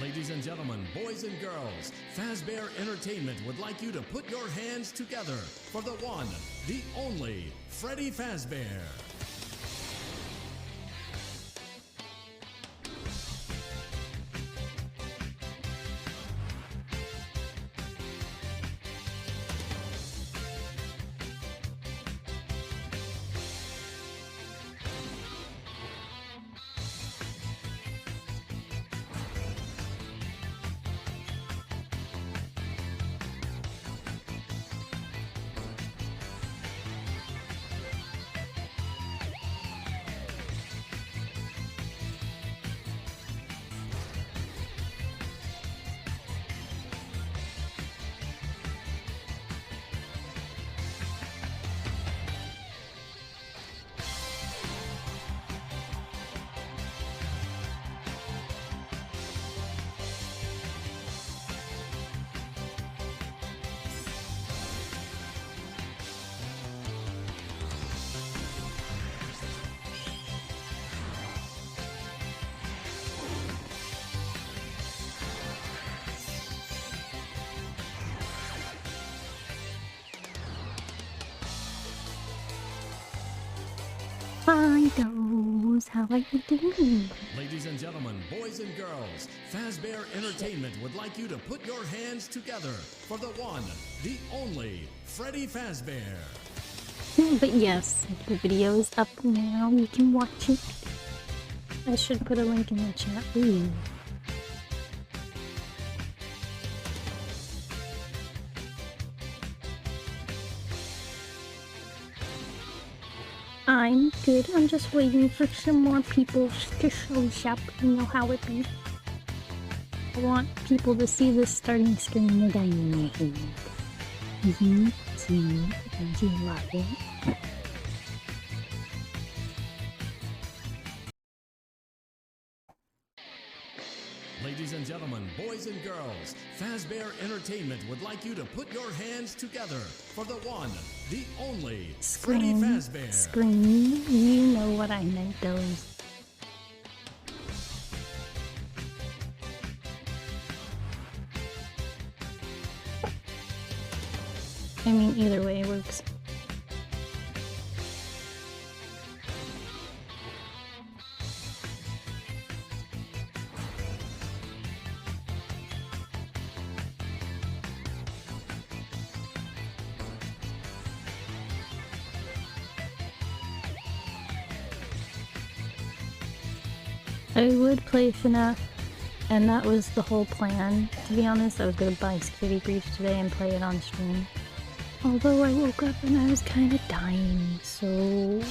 Ladies and gentlemen, boys and girls, Fazbear Entertainment would like you to put your hands together for the one, the only, Freddy Fazbear. Hi dolls, how are you doing? Ladies and gentlemen, boys and girls, Fazbear Entertainment would like you to put your hands together for the one, the only, Freddy Fazbear. But yes, the video is up now, you can watch it. I should put a link in the chat. Ooh. I'm good. I'm just waiting for some more people to show up. You know how it be. I want people to see the starting screen of Dynamite. Do you love it? Ladies and gentlemen, boys and girls, Fazbear Entertainment would like you to put your hands together for the one, the only, Freddy Fazbear. Screen, you know what I meant, those. I mean, either way works. I would play FNAF, and that was the whole plan. To be honest, I was gonna buy Security Breach today and play it on stream. Although I woke up and I was kind of dying, so...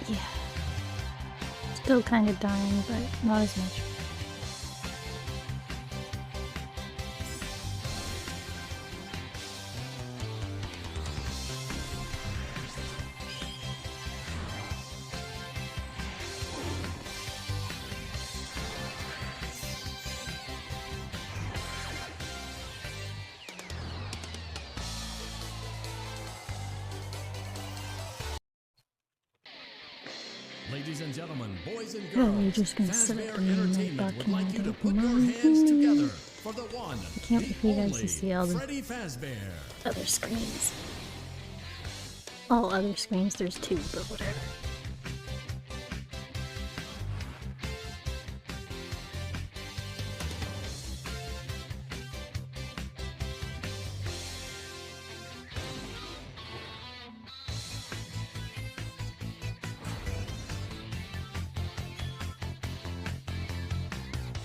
yeah. Still kind of dying, but not as much. Ladies and gentlemen, boys and Oh, girls, you're just gonna sit up Fazbear and Entertainment would like you to put your me. hands together for the one, I can't wait for you the guys to only, see all the Freddy Fazbear. other screens. All other screens, there's two, but whatever.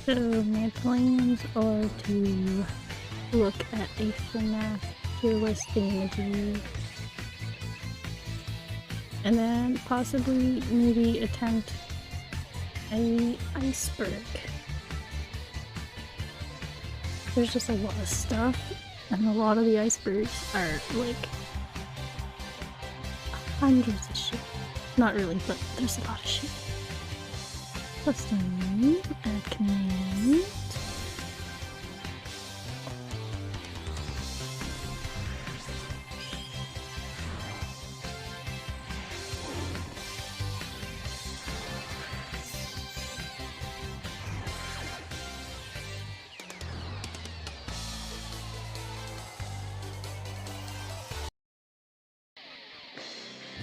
So my plans are to look at a FNAF tier list thingamajig, and then possibly maybe attempt a iceberg. There's just a lot of stuff, and a lot of the icebergs are like hundreds of shit. Not really, but there's a lot of shit. Custom, add command.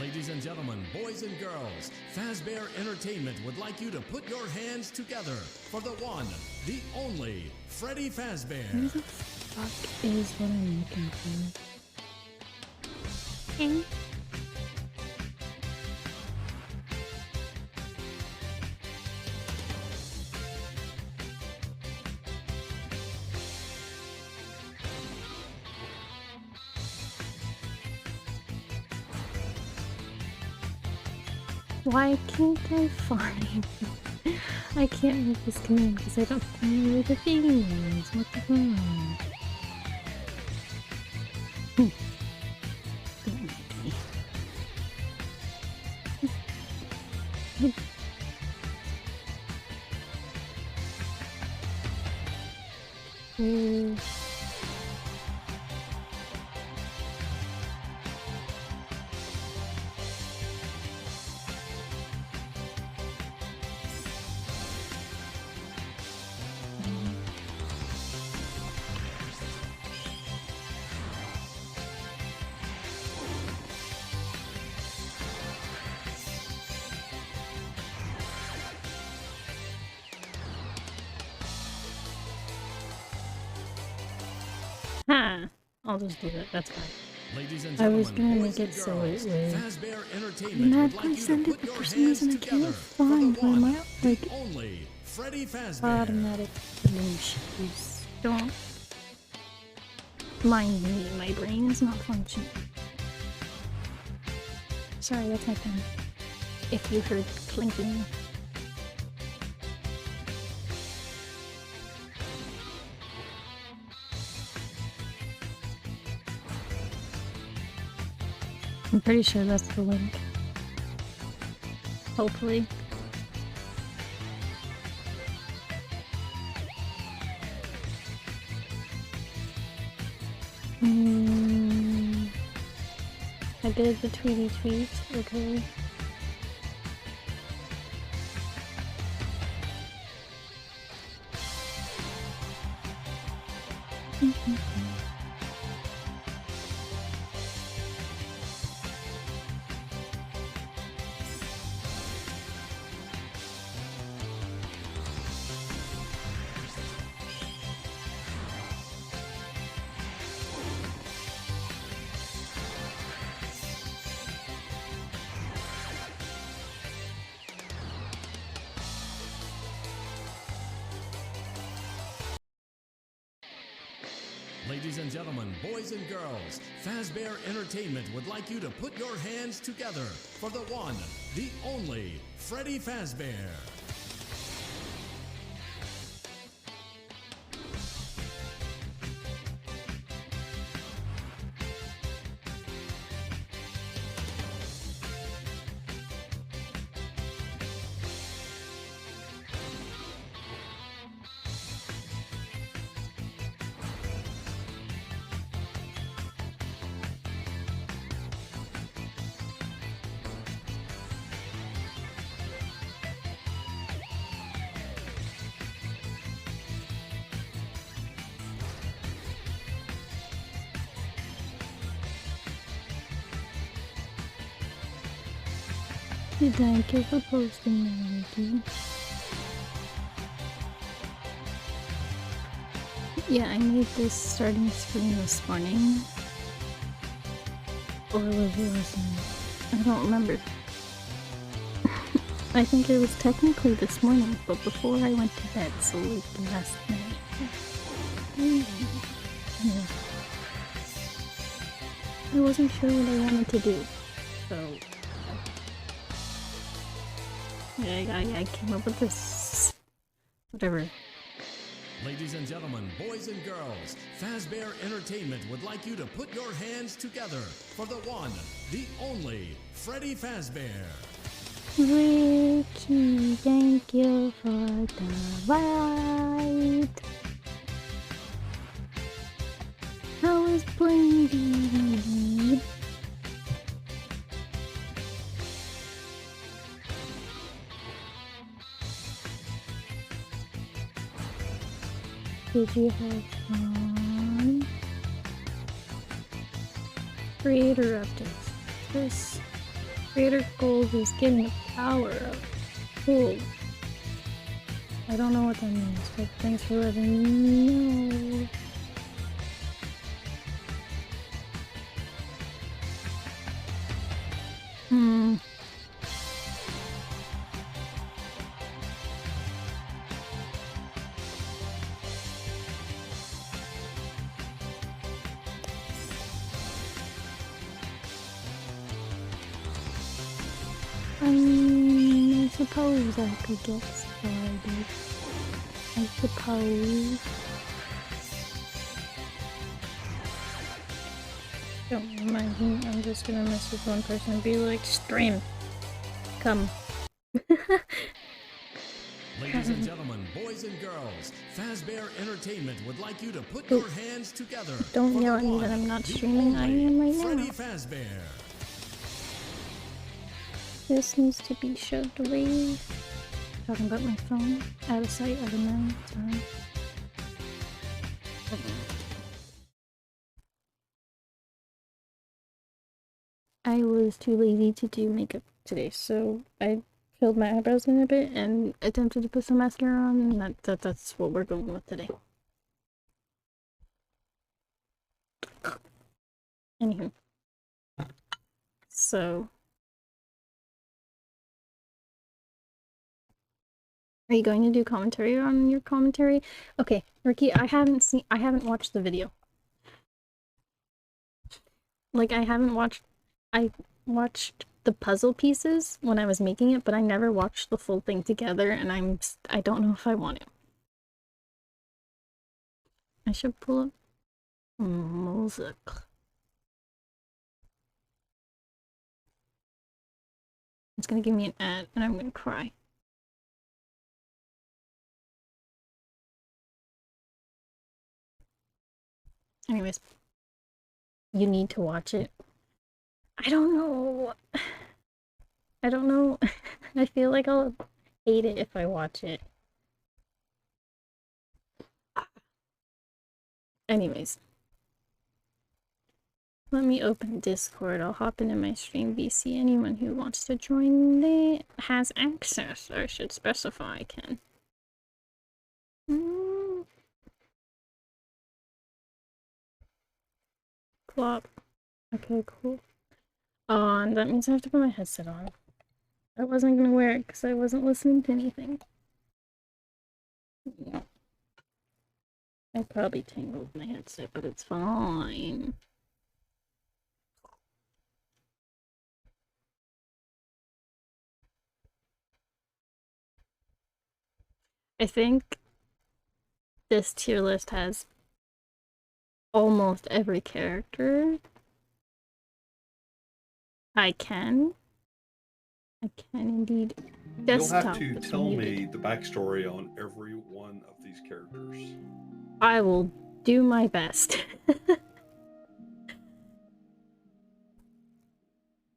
Ladies and gentlemen, boys and girls, Fazbear Entertainment would like you to put your hands together for the one, the only, Freddy Fazbear. Where the fuck is what I'm looking for? Okay. Why can't I find? I can't make this command because I don't know where the thing is. What the fuck? Don't make me. Ha! I'll just do that, that's fine. Ladies and I was gentlemen, gonna boys make and it so girls, it was Fazbear Entertainment not would like gonna you send to it, put but your for some hands reason I together can't for the find where one, my like the only, Freddy Fazbear. automatic issues. Don't mind me, my brain is not functioning. Sorry, that's my pen. If you heard clinking. I'm pretty sure that's the link. Hopefully. I did the tweety tweet, okay. Ladies and gentlemen, boys and girls, Fazbear Entertainment would like you to put your hands together for the one, the only, Freddy Fazbear. Thank you for posting that, Ricky. Yeah, I made this starting screen this morning. Or was it last night? I don't remember. I think it was technically this morning, but before I went to bed, so like last night. I wasn't sure what I wanted to do, so I came up with this. Whatever. Ladies and gentlemen, boys and girls, Fazbear Entertainment would like you to put your hands together for the one, the only, Freddy Fazbear. Ricky, thank you for the ride. I was playing DVD. Did you have fun? Creator updates. This Creator goals is getting the power up. Cool. I don't know what that means, but thanks for letting me know. I suppose I could get started. I suppose. Don't mind me, I'm just gonna message one person and be like, stream. Come. Ladies and gentlemen, boys and girls, Fazbear Entertainment would like you to put your hands together. Don't yell at me that I'm not streaming. I am right now. Freddy Fazbear. This needs to be shoved away. Talking about my phone. Out of sight, out of mind. Sorry. I was too lazy to do makeup today, so I filled my eyebrows in a bit and attempted to put some mascara on, and that's what we're going with today. Anywho. So... Are you going to do commentary on your commentary? Okay, Ricky, I haven't watched the video. Like, I watched the puzzle pieces when I was making it, but I never watched the full thing together, and I don't know if I want to. I should pull up music. It's gonna give me an ad, and I'm gonna cry. Anyways, you need to watch it. I don't know. I don't know. I feel like I'll hate it if I watch it. Anyways. Let me open Discord. I'll hop into my stream VC. Anyone who wants to join has access. Or should specify I can. Plop. Okay, cool. And that means I have to put my headset on. I wasn't gonna wear it because I wasn't listening to anything. Yeah. I probably tangled my headset, but it's fine. I think this tier list has almost every character I can indeed. Desktop, you'll have to tell me the backstory on every one of these characters. I will do my best.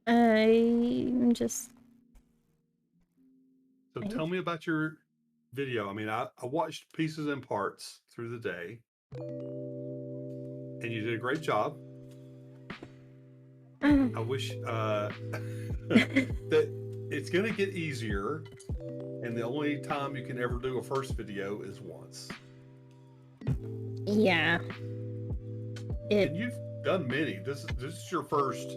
I'm just... So tell me about your video. I mean, I watched pieces and parts through the day, and you did a great job. I wish that it's going to get easier, and the only time you can ever do a first video is once. Yeah. And you've done many. This is your first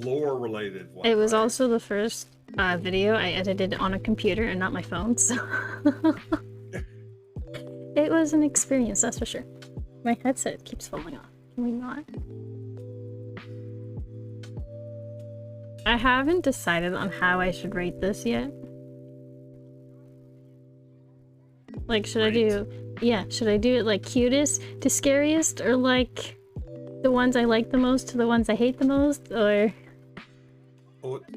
lore-related one. It was also the first video I edited on a computer and not my phone, so... It was an experience, that's for sure. My headset keeps falling off. Can we not? I haven't decided on how I should rate this yet. Like, should I do... Yeah, should I do it like cutest to scariest, or like the ones I like the most to the ones I hate the most, or...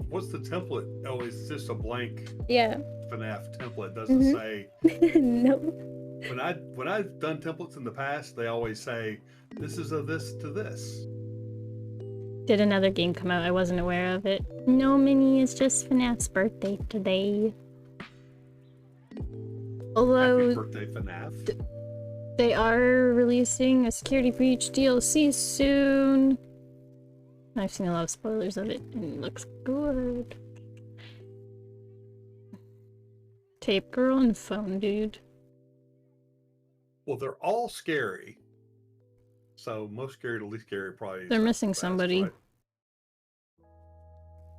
What's the template? Oh, it's just a blank FNAF template. It doesn't say... No. When I've done templates in the past, they always say, this is a this to this. Did another game come out? I wasn't aware of it. No, Minnie, it's just FNAF's birthday today. Although... Happy birthday, FNAF. They are releasing a Security Breach DLC soon. I've seen a lot of spoilers of it, and it looks good. Tape girl and phone dude. Well, they're all scary. So most scary to least scary probably. They're missing best, somebody. right?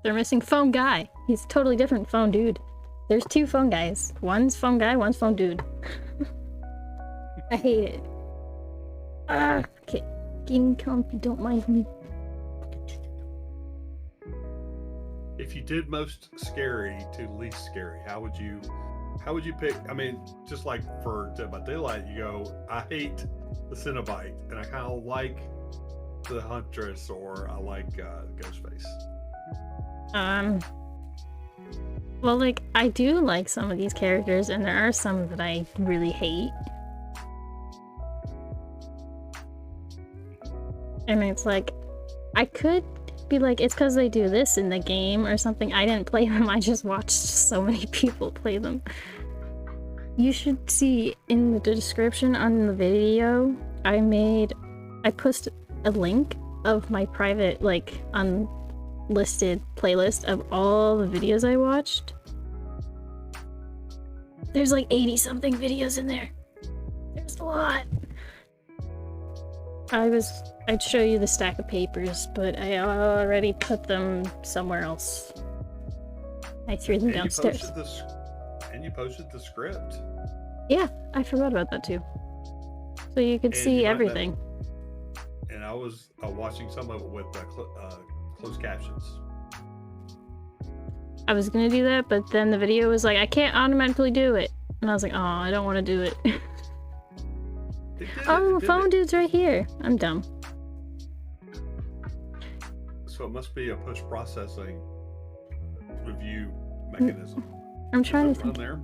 They're missing phone guy. He's totally different phone dude. There's two phone guys. One's phone guy, one's phone dude. I hate it. Okay. Getting comfy, don't mind me. If you did most scary to least scary, how would you pick? I mean, just like for Dead by Daylight, you go, I hate the Cenobite, and I kind of like the Huntress, or I like Ghostface. Well, like, I do like some of these characters, and there are some that I really hate. And it's like, I could be like, it's because they do this in the game or something. I didn't play them, I just watched so many people play them. You should see in the description on the video, I posted a link of my private, like, unlisted playlist of all the videos I watched. There's like 80 something videos in there. There's a lot. I'd show you the stack of papers, but I already put them somewhere else. I threw them downstairs. You posted the script. Yeah, I forgot about that too. So you could see everything. And I was watching some of it with closed captions. I was gonna do that, but then the video was like, I can't automatically do it. And I was like, oh, I don't want to do it. Oh, phone dude's right here. I'm dumb. So it must be a post-processing review mechanism. I'm trying to think. There?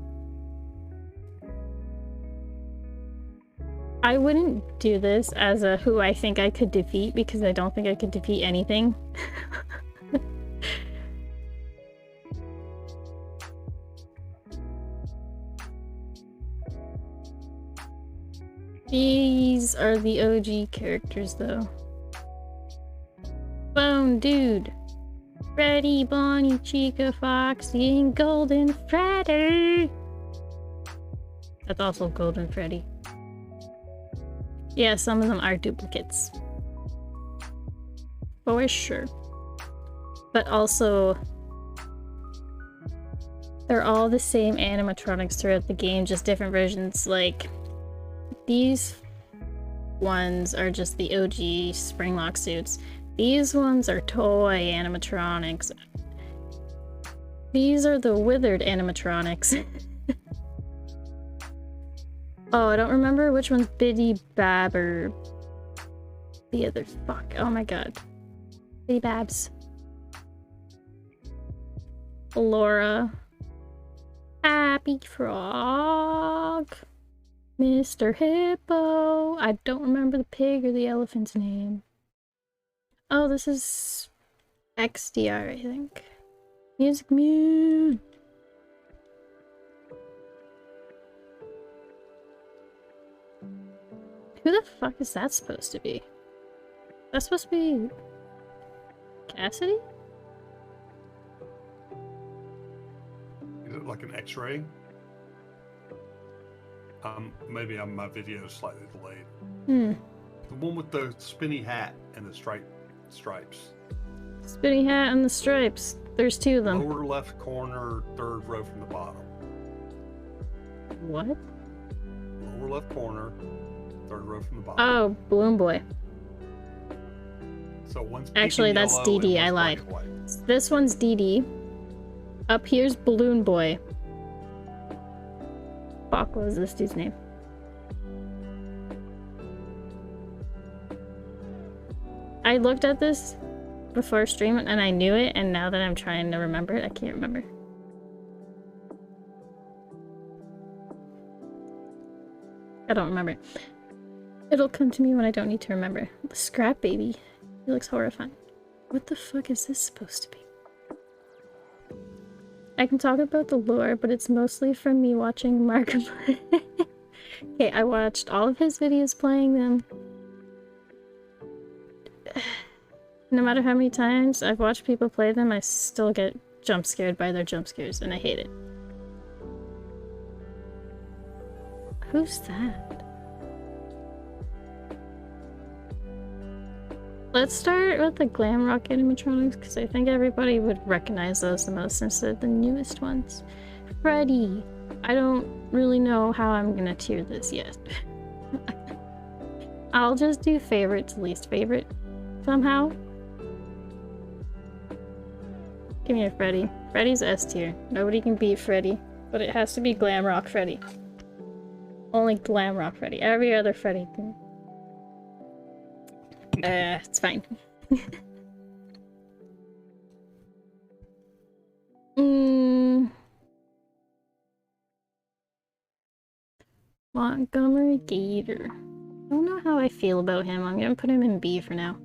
I wouldn't do this as a who I think I could defeat, because I don't think I could defeat anything. These are the OG characters, though. Bone Dude, Freddy, Bonnie, Chica, Foxy, and Golden Freddy. That's also Golden Freddy. Yeah, some of them are duplicates. For sure. But also, they're all the same animatronics throughout the game, just different versions. Like, these ones are just the OG Springlock suits. These ones are toy animatronics. These are the withered animatronics. Oh, I don't remember which one's Biddy Bab or the other. Fuck. Oh my god. Biddy Babs. Laura. Happy Frog. Mr. Hippo. I don't remember the pig or the elephant's name. Oh, this is XDR, I think. Music Mute. Who the fuck is that supposed to be? That's supposed to be Cassidy? Is it like an X-ray? Maybe my video is slightly delayed. The one with the spinny hat and the stripes. Spinny hat and the stripes. There's two of them. Lower left corner, third row from the bottom. What? Lower left corner, third row from the bottom. Oh, Balloon Boy. So one's actually, that's DD. I lied. This one's DD. Up here's Balloon Boy. Fuck, what was this dude's name? I looked at this before streaming and I knew it, and now that I'm trying to remember it, I can't remember. I don't remember. It'll come to me when I don't need to remember. The Scrap Baby. He looks horrifying. What the fuck is this supposed to be? I can talk about the lore, but it's mostly from me watching Mark. Okay, I watched all of his videos playing them. No matter how many times I've watched people play them, I still get jump scared by their jump scares, and I hate it. Who's that? Let's start with the glam rock animatronics, because I think everybody would recognize those the most since they're the newest ones. Freddy! I don't really know how I'm gonna tier this yet. I'll just do favorite to least favorite somehow. Give me a Freddy. Freddy's S tier. Nobody can beat Freddy, but it has to be glam rock Freddy. Only glam rock Freddy. Every other Freddy can. It's fine. Montgomery Gator. I don't know how I feel about him. I'm gonna put him in B for now.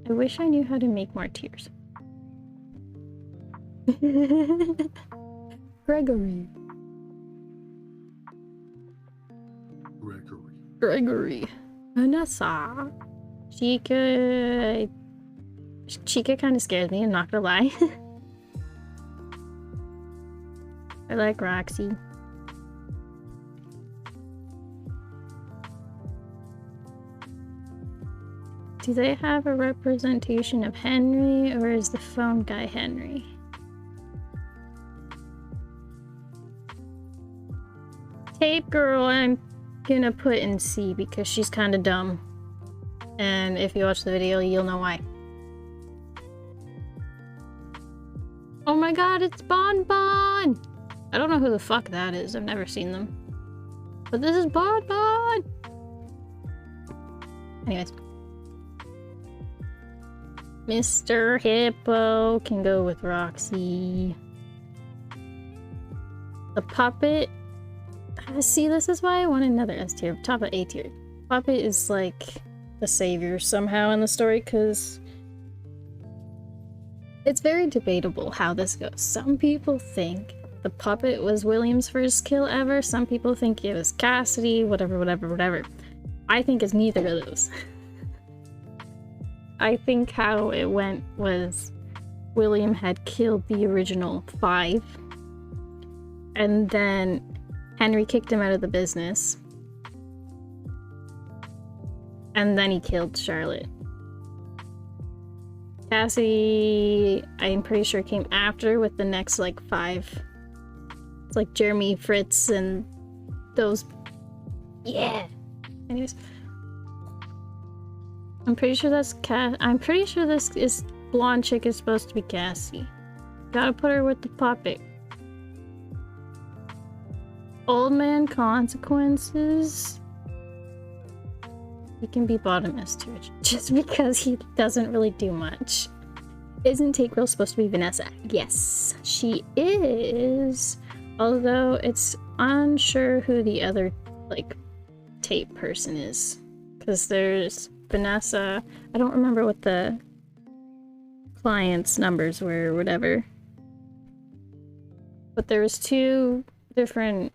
I wish I knew how to make more tiers. Gregory. Gregory. Vanessa. Chica kind of scares me, I'm not gonna lie. I like Roxy. Do they have a representation of Henry, or is the phone guy Henry? Tape Girl, I'm gonna put in C because she's kind of dumb. And if you watch the video, you'll know why. Oh my god, it's Bon Bon! I don't know who the fuck that is. I've never seen them. But this is Bon Bon! Anyways. Mr. Hippo can go with Roxy. The puppet. See, this is why I want another S tier. Top of A tier. Puppet is like the savior somehow in the story, because it's very debatable how this goes. Some people think the puppet was William's first kill ever. Some people think it was Cassidy, whatever. I think it's neither of those. I think how it went was William had killed the original 5, and then Henry kicked him out of the business, and then he killed Charlotte. Cassidy, I'm pretty sure, came after with the next like 5. It's like Jeremy, Fritz, and those. Yeah. Anyways. I'm pretty sure that's I'm pretty sure this is blonde chick is supposed to be Cassie. Gotta put her with the puppet. Old Man Consequences. He can be bottom S tier just because he doesn't really do much. Isn't Take Girl supposed to be Vanessa? Yes, she is. Although it's unsure who the other like tape person is, because there's Vanessa. I don't remember what the client's numbers were or whatever. But there was 2 different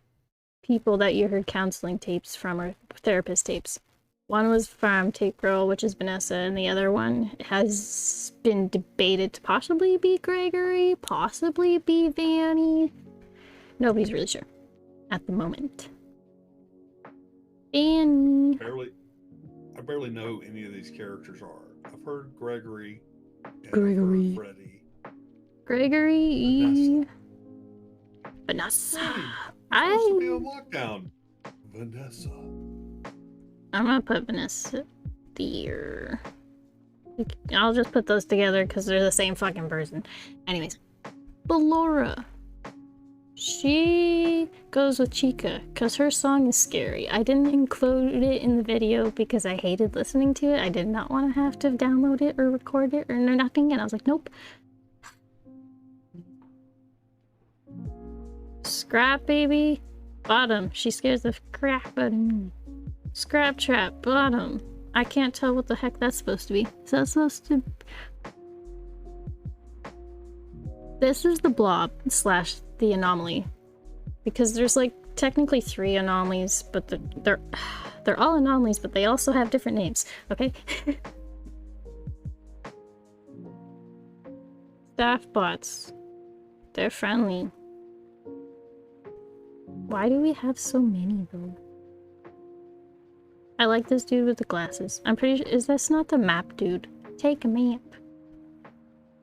people that you heard counseling tapes from, or therapist tapes. One was from Tape Girl, which is Vanessa, and the other one has been debated to possibly be Gregory, possibly be Vanny. Nobody's really sure at the moment. Vanny. I barely know any of these characters are. I've heard Gregory. And Gregory. I've heard Freddy. Gregory. Vanessa. Hey, supposed to be on lockdown. Vanessa. I'm gonna put Vanessa there. I'll just put those together because they're the same fucking person. Anyways. Ballora. She goes with Chica because her song is scary. I didn't include it in the video because I hated listening to it. I did not want to have to download it or record it or nothing, and I was like, nope. Scrap Baby, bottom. She scares the crap out of me. Scrap Trap, bottom. I can't tell what the heck that's supposed to be. Is that supposed to... This is the blob / the anomaly, because there's like technically 3 anomalies, but they're all anomalies, but they also have different names. Okay. Staff bots. They're friendly. Why do we have so many though? I like this dude with the glasses. I'm pretty sure, is this not the map dude? Take a map.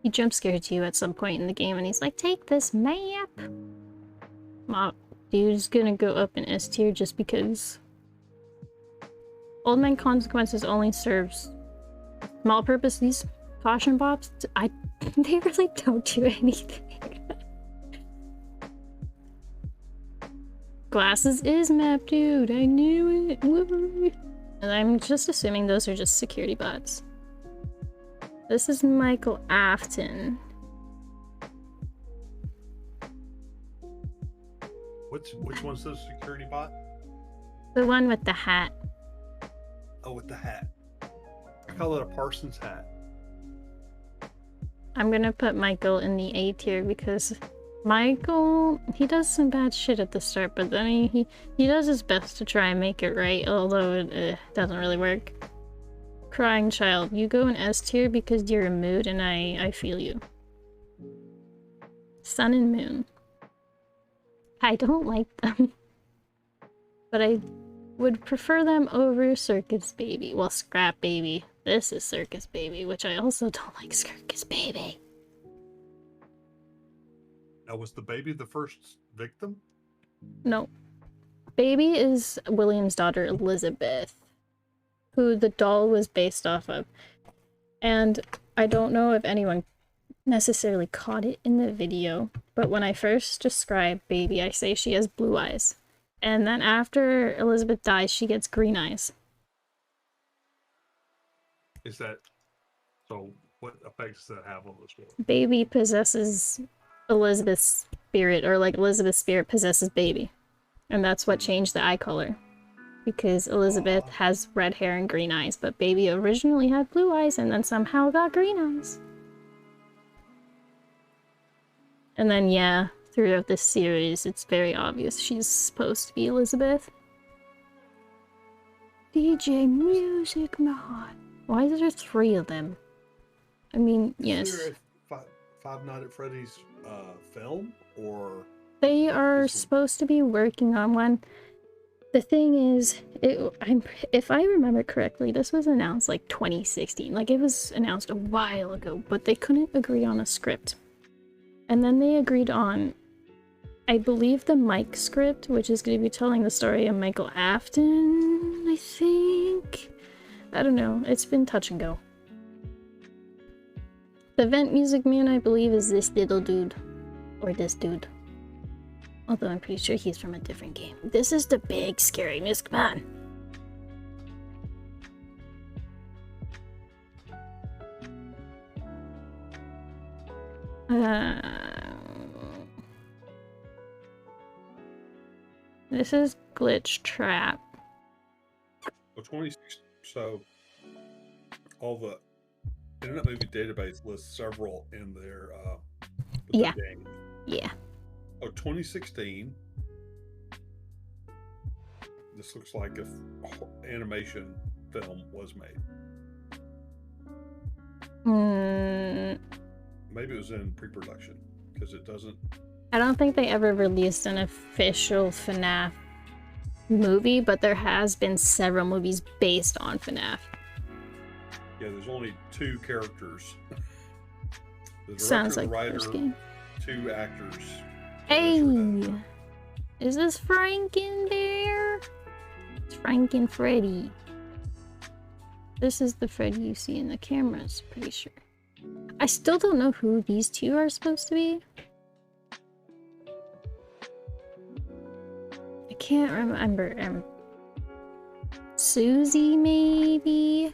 He jump scares you at some point in the game and he's like, take this map. Mop dude's gonna go up in S tier just because. Old Man Consequences only serves small purpose. These caution bops, they really don't do anything. Glasses is map dude, I knew it. Woo. And I'm just assuming those are just security bots. This is Michael Afton. Which one's the security bot? The one with the hat. Oh, with the hat. I call it a Parsons hat. I'm gonna put Michael in the A tier because Michael, he does some bad shit at the start, but then he does his best to try and make it right, although it doesn't really work. Crying child, you go in S tier because you're in mood and I feel you. Sun and Moon. I don't like them. But I would prefer them over Circus Baby. Well, Scrap Baby. This is Circus Baby, which I also don't like Circus Baby. Now, was the baby the first victim? No. Baby is William's daughter, Elizabeth, who the doll was based off of. And I don't know if anyone necessarily caught it in the video, but when I first describe Baby, I say she has blue eyes. And then after Elizabeth dies, she gets green eyes. Is that so? What effect does that have on this one? Baby possesses Elizabeth's spirit, or like Elizabeth's spirit possesses Baby. And that's what changed the eye color. Because Elizabeth has red hair and green eyes, but Baby originally had blue eyes and then somehow got green eyes. And then, yeah, throughout this series, it's very obvious she's supposed to be Elizabeth. DJ Music Mod. Why is there 3 of them? I mean, yes. Is there a Five Nights at Freddy's film, or they are supposed to be working on one. The thing is, if I remember correctly, this was announced like 2016. Like, it was announced a while ago, but they couldn't agree on a script. And then they agreed on, I believe, the Mike script, which is going to be telling the story of Michael Afton, I think. I don't know. It's been touch and go. The Vent Music Man, I believe, is this little dude. Or this dude. Although I'm pretty sure he's from a different game. This is the big scary Music Man. This is Glitch Trap. well, 26? So all the Internet Movie Database lists several in their Yeah. game. Yeah. Oh, 2016. This looks like if animation film was made. Maybe it was in pre-production because it doesn't. I don't think they ever released an official FNAF movie, but there has been several movies based on FNAF. Yeah, there's only 2 characters. The director, Sounds like the writer, the first game. 2 actors. Hey! Is this Frank in there? It's Frank and Freddy. This is the Freddy you see in the cameras, pretty sure. I still don't know who these 2 are supposed to be. I can't remember. Susie, maybe?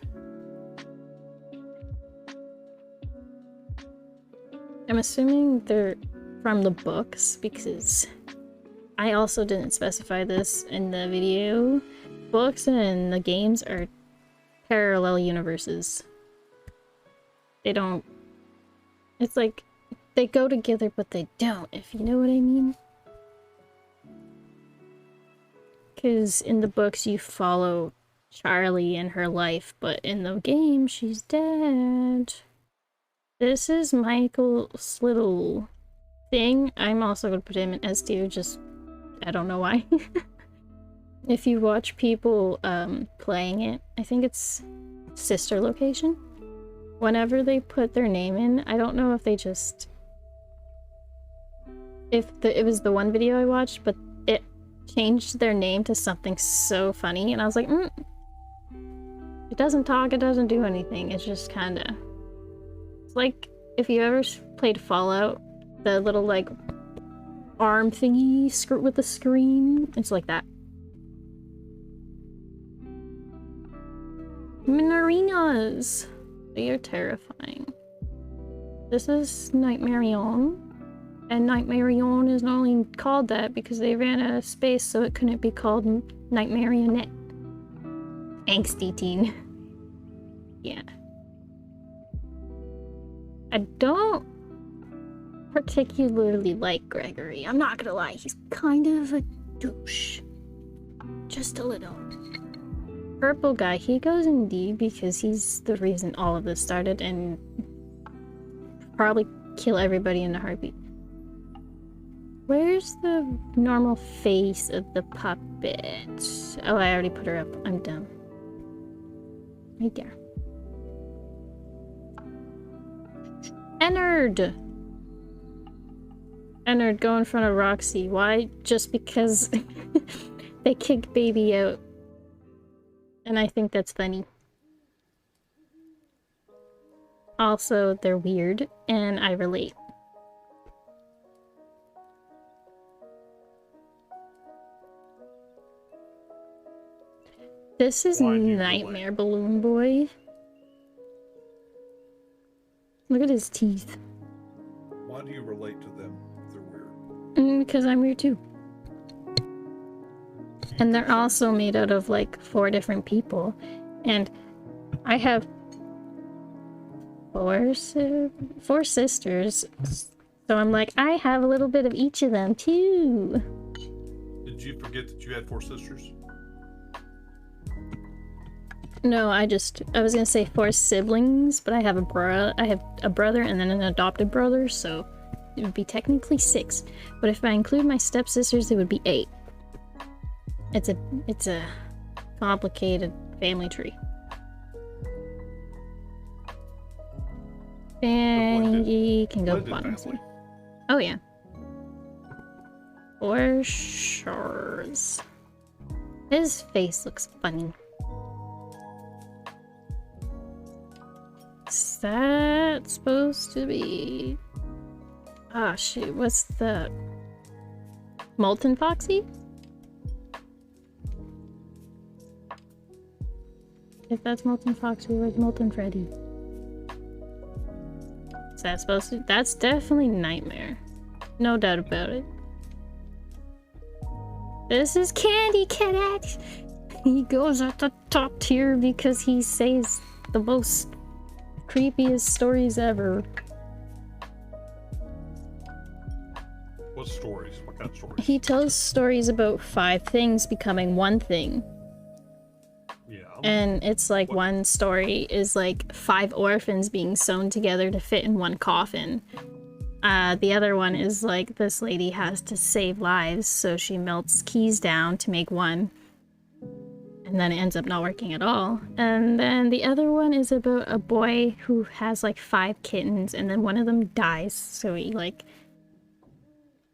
I'm assuming they're from the books because I also didn't specify this in the video. Books and the games are parallel universes. They don't... It's like, they go together but they don't, if you know what I mean. Because in the books you follow Charlie and her life, but in the game she's dead. This is Michael's little thing. I'm also going to put him in S tier, just... I don't know why. If you watch people playing it, I think it's sister location. Whenever they put their name in, I don't know if they just... it was the one video I watched, but it changed their name to something so funny, and I was like, it doesn't talk, it doesn't do anything, it's just kinda... It's like, if you ever played Fallout, the little, like, arm thingy with the screen, it's like that. Minarinas! They are terrifying. This is Nightmarion. And Nightmarion is not only called that because they ran out of space, so it couldn't be called Nightmarionette. Angsty teen. Yeah. I don't particularly like Gregory. I'm not gonna lie, he's kind of a douche. Just a little. Purple guy, he goes in D because he's the reason all of this started and probably kill everybody in a heartbeat. Where's the normal face of the puppet? Oh, I already put her up. I'm dumb. Right there. Ennard! Ennard, go in front of Roxy. Why? Just because they kicked Baby out. And I think that's funny. Also, they're weird, and I relate. This is Nightmare Balloon Boy. Look at his teeth. Why do you relate to them if they're weird? Because I'm weird too. And they're also made out of like 4 different people. And I have 4 sisters. So I'm like, I have a little bit of each of them too. Did you forget that you had 4 sisters? No, I was gonna say 4 siblings, but I have a brother and then an adopted brother, so it would be technically 6. But if I include my stepsisters, it would be 8. It's a complicated family tree. Fanny can go bottom. Oh yeah. For sure. His face looks funny. Is that supposed to be... Ah, shoot, what's the... Molten Foxy? If that's Molten Foxy, where's Molten Freddy? Is that supposed to... That's definitely Nightmare. No doubt about it. This is Candy Cadet! He goes at the top tier because he says the most creepiest stories ever. What stories? What kind of stories? He tells stories about 5 things becoming one thing. Yeah. And it's like one story is like 5 orphans being sewn together to fit in one coffin. The other one is like this lady has to save lives, so she melts keys down to make one. And then it ends up not working at all. And then the other one is about a boy who has like 5 kittens, and then one of them dies, so he like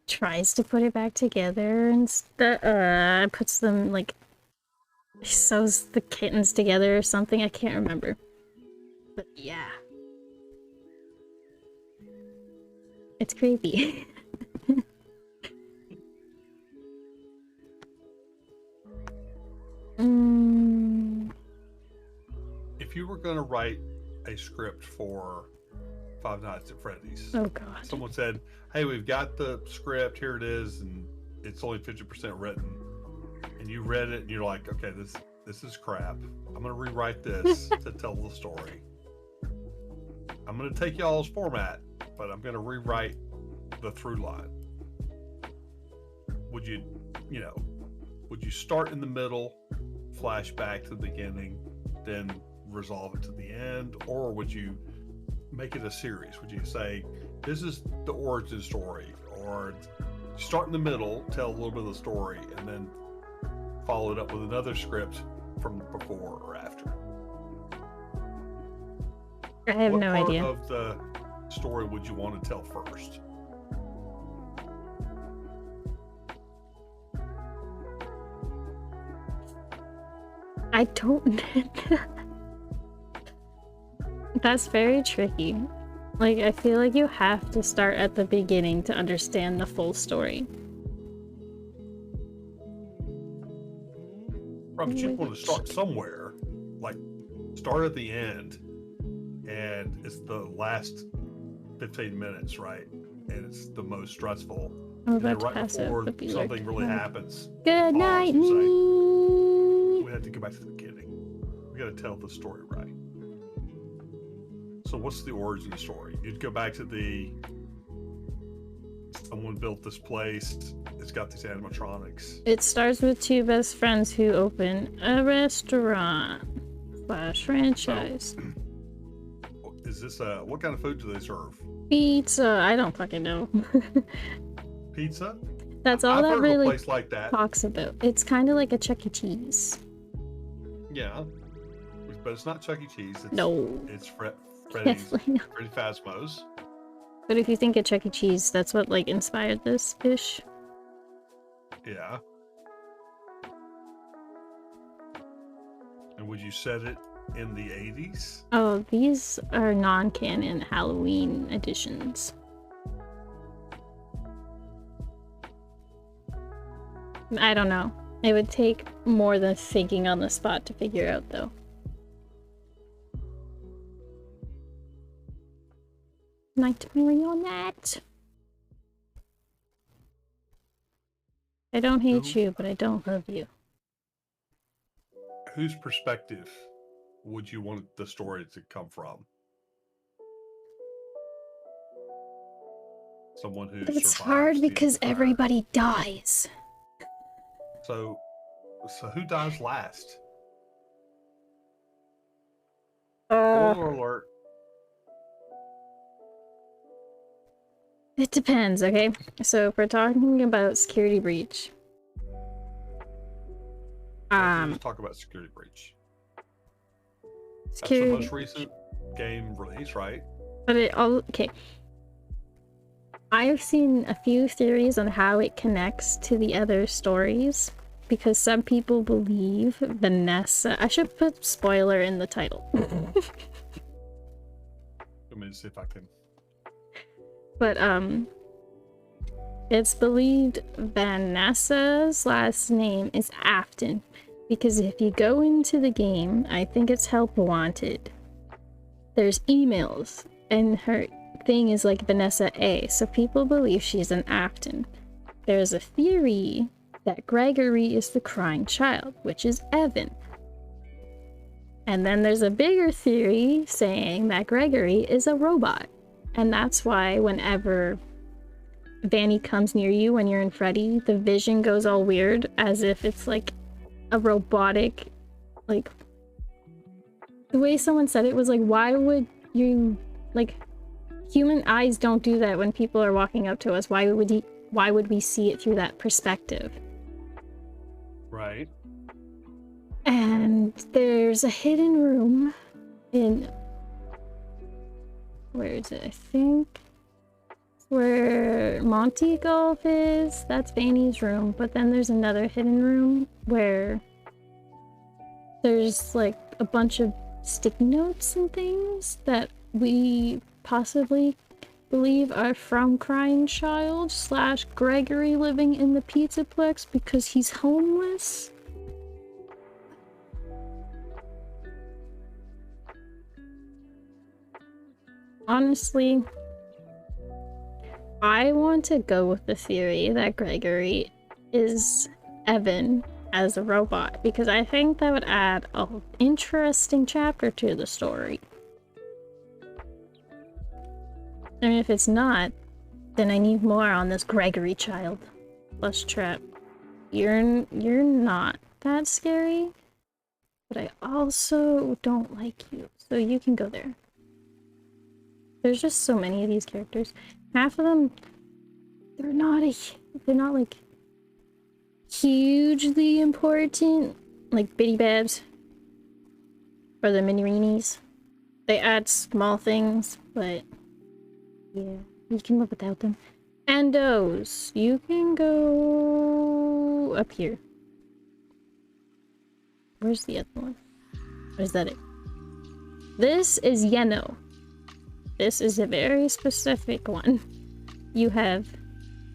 tries to put it back together and puts them like sews the kittens together or something. I can't remember. But yeah. It's creepy. If you were going to write a script for Five Nights at Freddy's, oh god, someone said, hey, we've got the script, here it is, and it's only 50% written, and you read it and you're like, okay, this is crap, I'm going to rewrite this to tell the story. I'm going to take y'all's format, but I'm going to rewrite the through line. Would you start in the middle, flash back to the beginning, then resolve it to the end, or would you make it a series? Would you say this is the origin story, or start in the middle, tell a little bit of the story, and then follow it up with another script from before or after? I have no idea. What part of the story would you want to tell first? I don't. That's very tricky. Like, I feel like you have to start at the beginning to understand the full story. Right, but you want to start somewhere. Like, start at the end, and it's the last 15 minutes, right? And it's the most stressful. I'm And then about to right pass before it. something really happens, Good night. pause and say, we have to go back to the beginning. We got to tell the story right. So what's the origin story? You'd go back to someone built this place. It's got these animatronics. It starts with two best friends who open a restaurant / franchise. So, is this what kind of food do they serve? Pizza. I don't fucking know. Pizza? That's all I've that heard of a really place like that. talks about. It's kind of like a Chuck E. Cheese. Yeah, but it's not Chuck E. Cheese. It's, No. It's Definitely not. Freddy Fazbear's. But if you think of Chuck E. Cheese, that's what like inspired this dish. Yeah. And would you set it in the 80s? Oh, these are non-canon Halloween editions. I don't know. It would take more than thinking on the spot to figure out, though. Nightmare on that. I don't hate you, but I don't love you. Whose perspective would you want the story to come from? Someone who It's survives hard the because entire- everybody dies. So who dies last? Spoiler alert. It depends, okay? So if we're talking about security breach. Let's talk about security breach. That's the Security, most recent game release, right? but it all okay. I've seen a few theories on how it connects to the other stories because some people believe Vanessa. I should put spoiler in the title. Let me see if I can. But it's believed Vanessa's last name is Afton because if you go into the game, I think it's Help Wanted. There's emails and her thing is like Vanessa A, so people believe she's an Afton. There's a theory that Gregory is the crying child, which is Evan. And then there's a bigger theory saying that Gregory is a robot. And that's why whenever Vanny comes near you when you're in Freddy, the vision goes all weird as if it's like a robotic, like the way someone said it was like, why would you, like, human eyes don't do that when people are walking up to us. Why would we see it through that perspective? Right. And there's a hidden room in, where is it? I think where Monty Golf is. That's Vanny's room. But then there's another hidden room where there's like a bunch of sticky notes and things that we possibly believe are from Crying Child / Gregory living in the Pizzaplex because he's homeless. Honestly, I want to go with the theory that Gregory is Evan as a robot because I think that would add an interesting chapter to the story. And if it's not, then I need more on this Gregory child. Plus Trap. You're not that scary, but I also don't like you, so you can go there. There's just so many of these characters. Half of them, they're not like hugely important, like Bitty Babs or the Mini-Reenies. They add small things, but yeah, you can live without them. Endos, you can go up here. Where's the other one? Or is that it? This is Yeno. This is a very specific one. You have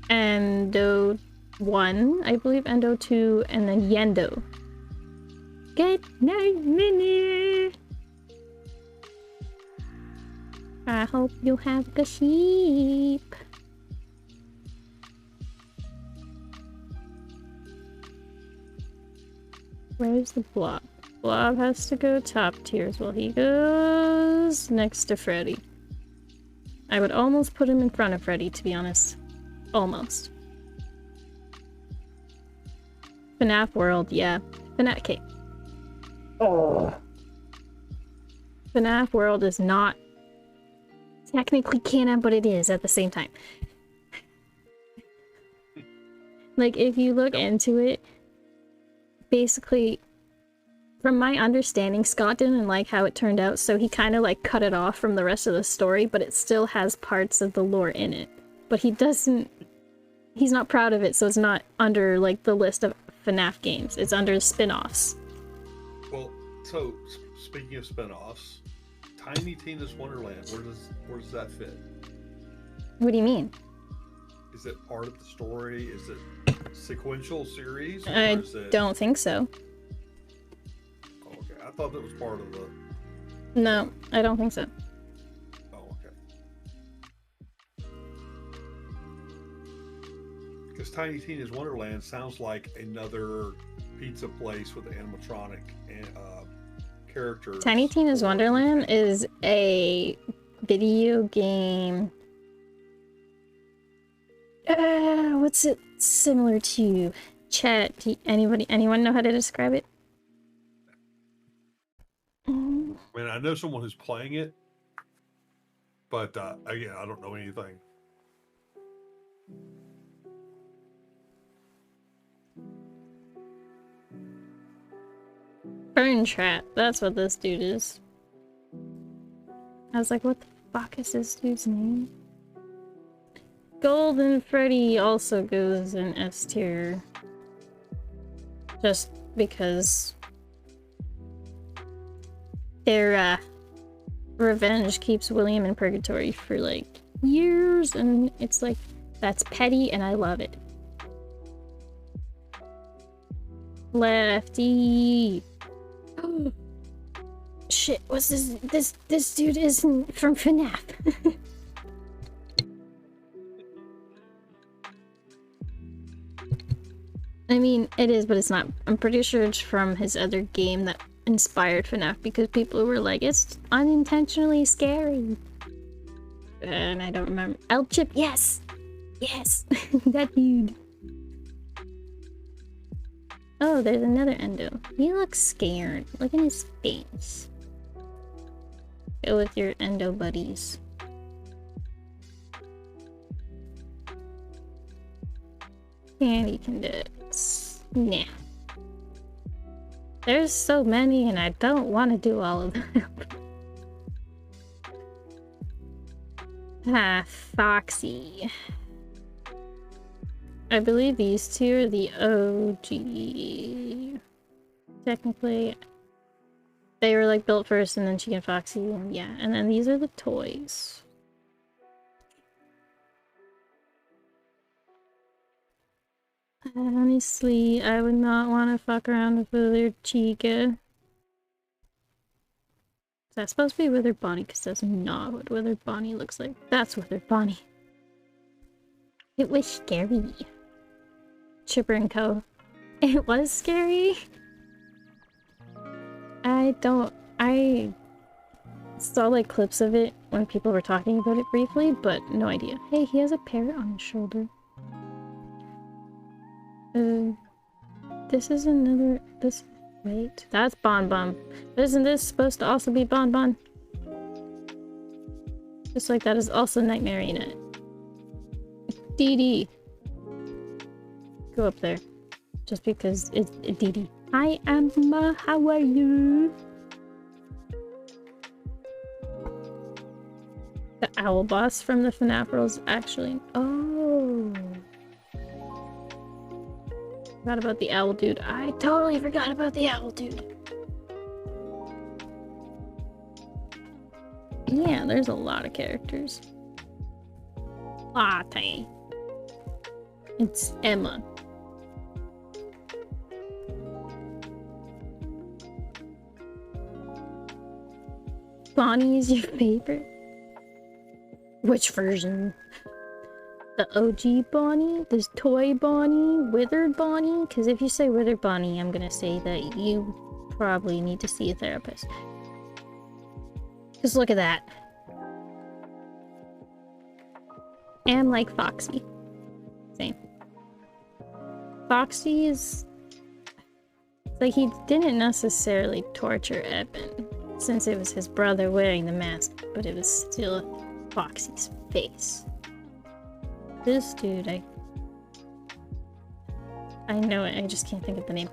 Endo 1, I believe, Endo 2, and then Yendo. Good night, Minnie! I hope you have good sleep. Where's the Blob? Blob has to go top tiers while he goes next to Freddy. I would almost put him in front of Freddy, to be honest. Almost. FNAF World, yeah. FNAF, okay. Oh. FNAF World is not technically canon, but it is at the same time. Like, if you look into it, basically, from my understanding, Scott didn't like how it turned out, so he kind of like cut it off from the rest of the story, but it still has parts of the lore in it. But he's not proud of it, so it's not under like the list of FNAF games. It's under spin-offs. Well, so speaking of spin-offs, Tiny Tina's Wonderland, where does that fit? What do you mean? Is it part of the story? Is it sequential series? Or I is it... don't think so. Oh, okay. I thought that was part of the... No, I don't think so. Oh, okay. Because Tiny Tina's Wonderland sounds like another pizza place with animatronic and characters. Tiny Tina's Wonderland is a video game. What's it similar to? Chat, anyone know how to describe it? I mean, I know someone who's playing it, but again, I don't know anything. Burn Trap, that's what this dude is. I was like, what the fuck is this dude's name? Golden Freddy also goes in S tier. Just because their revenge keeps William in purgatory for like years, and it's like, that's petty and I love it. Lefty. Shit, what's this dude isn't from FNAF. I mean, it is, but it's not. I'm pretty sure it's from his other game that inspired FNAF, because people were like, it's unintentionally scary. And I don't remember. El Chip, yes! Yes! That dude. Oh, there's another Endo. He looks scared. Look at his face. Go with your Endo buddies. Candy Condensed. Nah. There's so many and I don't want to do all of them. Foxy. I believe these two are the OG. Technically, they were like built first and then she and Foxy, and yeah. And then these are the toys. Honestly, I would not want to fuck around with Withered Chica. Is that supposed to be Withered Bonnie? Because that's not what Withered Bonnie looks like. That's Withered Bonnie. It was scary. Chipper and Co. It was scary. I saw like clips of it when people were talking about it briefly, but no idea. Hey, he has a parrot on his shoulder. This is another, wait, that's Bon Bon. Isn't this supposed to also be Bon Bon? Just like that is also Nightmare, ain't it? Dee Dee. Go up there. Just because it's Dee Dee. Hi, Emma. How are you? The owl boss from the FNAF rules actually. Oh. Forgot about the owl dude. I totally forgot about the owl dude. Yeah, there's a lot of characters. Latte. It's Emma. Bonnie is your favorite? Which version? The OG Bonnie? The toy Bonnie? Withered Bonnie? Because if you say Withered Bonnie, I'm gonna say that you probably need to see a therapist. Just look at that. And like Foxy. Same. Foxy is... like, he didn't necessarily torture Evan, since it was his brother wearing the mask, but it was still Foxy's face. This dude, I know it, I just can't think of the name.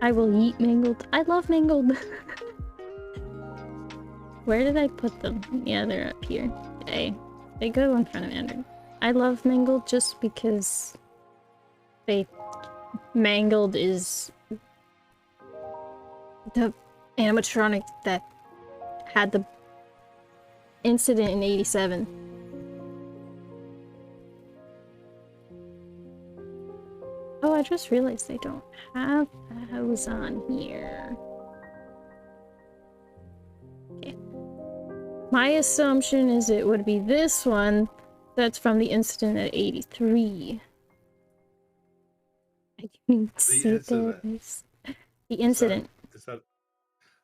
I will eat Mangled. I love Mangled! Where did I put them? Yeah, they're up here. They go in front of Andrew. I love Mangled just because Mangled is the animatronic that had the incident in 87. Oh, I just realized they don't have those on here. Okay. My assumption is it would be this one that's from the incident at 83. I can't see this. The incident. Is that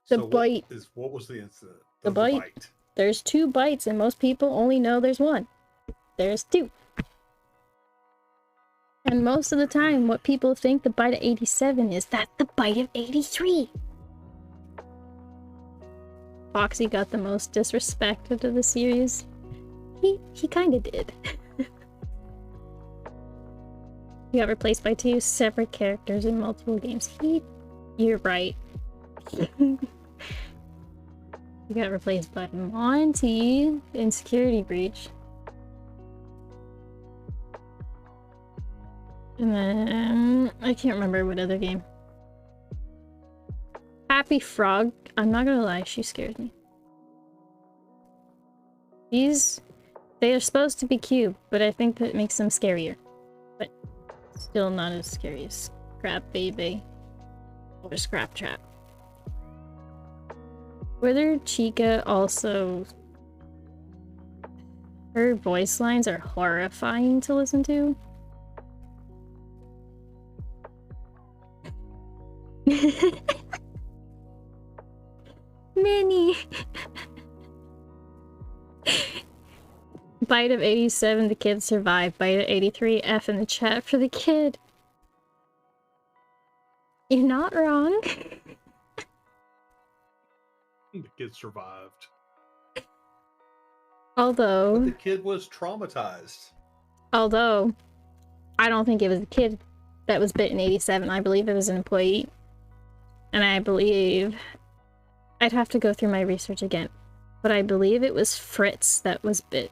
the so bite. What was the incident? The bite. There's 2 bites and most people only know there's 1. There's 2. And most of the time what people think the bite of 87 is that the bite of 83. Foxy got the most disrespected of the series. He kinda did. He got replaced by 2 separate characters in multiple games. You're right. He got replaced by Monty in Security Breach. And then I can't remember what other game. Happy Frog. I'm not gonna lie, she scares me. They are supposed to be cute, but I think that makes them scarier. But still not as scary as Scrap Baby or Scrap Trap. Withered Chica also... her voice lines are horrifying to listen to. Minnie! Bite of 87, the kid survived. Bite of 83, F in the chat for the kid. You're not wrong. The kid survived. Although... but the kid was traumatized. Although, I don't think it was the kid that was bit in 87. I believe it was an employee. And I believe... I'd have to go through my research again. But I believe it was Fritz that was bit.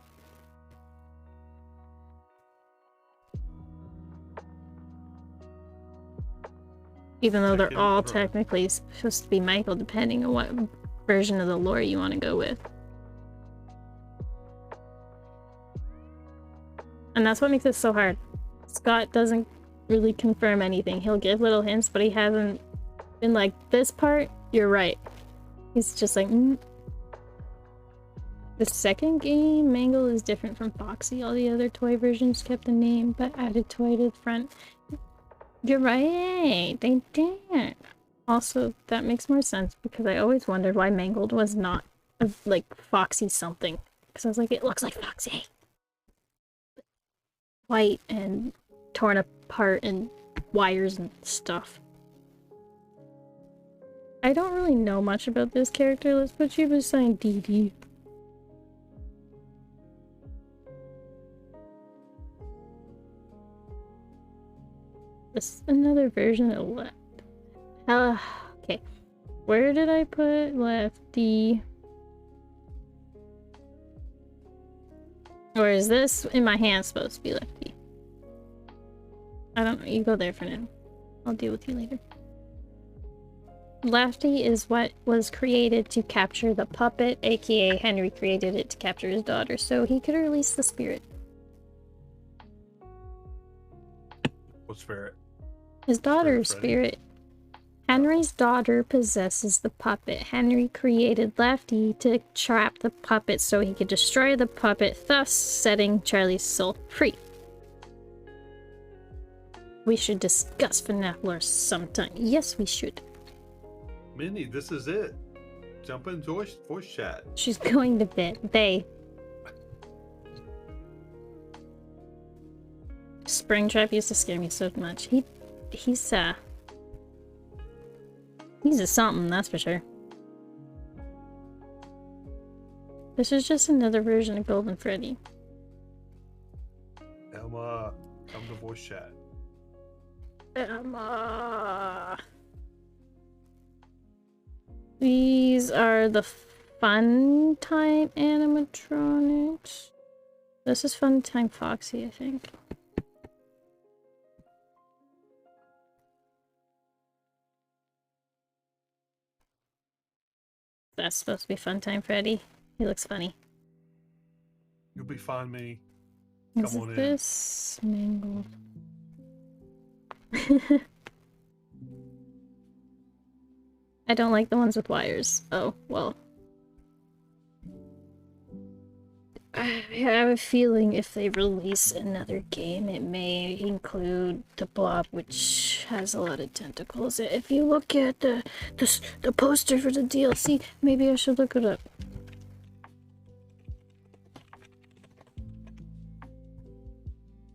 Even though they're all technically supposed to be Michael, depending on what version of the lore you want to go with. And that's what makes it so hard. Scott doesn't really confirm anything. He'll give little hints, but he hasn't been like, this part, you're right. He's just like, The second game, Mangle, is different from Foxy. All the other toy versions kept the name, but added toy to the front. You're right, they did. Also, that makes more sense, because I always wondered why Mangled was not, like, Foxy something. Because I was like, it looks like Foxy. White and torn apart and wires and stuff. I don't really know much about this character. Let's put you beside Dee Dee. This another version of what? Okay. Where did I put Lefty? Or is this in my hand supposed to be Lefty? I don't know. You go there for now. I'll deal with you later. Lefty is what was created to capture the puppet, aka Henry created it to capture his daughter, so he could release the spirit. What spirit? His daughter's spirit. Henry's daughter possesses the puppet. Henry created Lefty to trap the puppet so he could destroy the puppet, thus setting Charlie's soul free. We should discuss FNAF lore sometime. Yes, we should. Minnie, this is it. Jump in voice chat. She's going to bed. Springtrap used to scare me so much. He's a something, that's for sure. This is just another version of Golden Freddy. Emma, come to voice chat. Emma. These are the Funtime animatronics. This is Funtime Foxy, I think. That's supposed to be Funtime Freddy. He looks funny. You'll be fine, Minnie. Is Come on this mangled? I don't like the ones with wires. Oh, well. I have a feeling if they release another game, it may include the Blob, which has a lot of tentacles. If you look at the poster for the DLC, maybe I should look it up.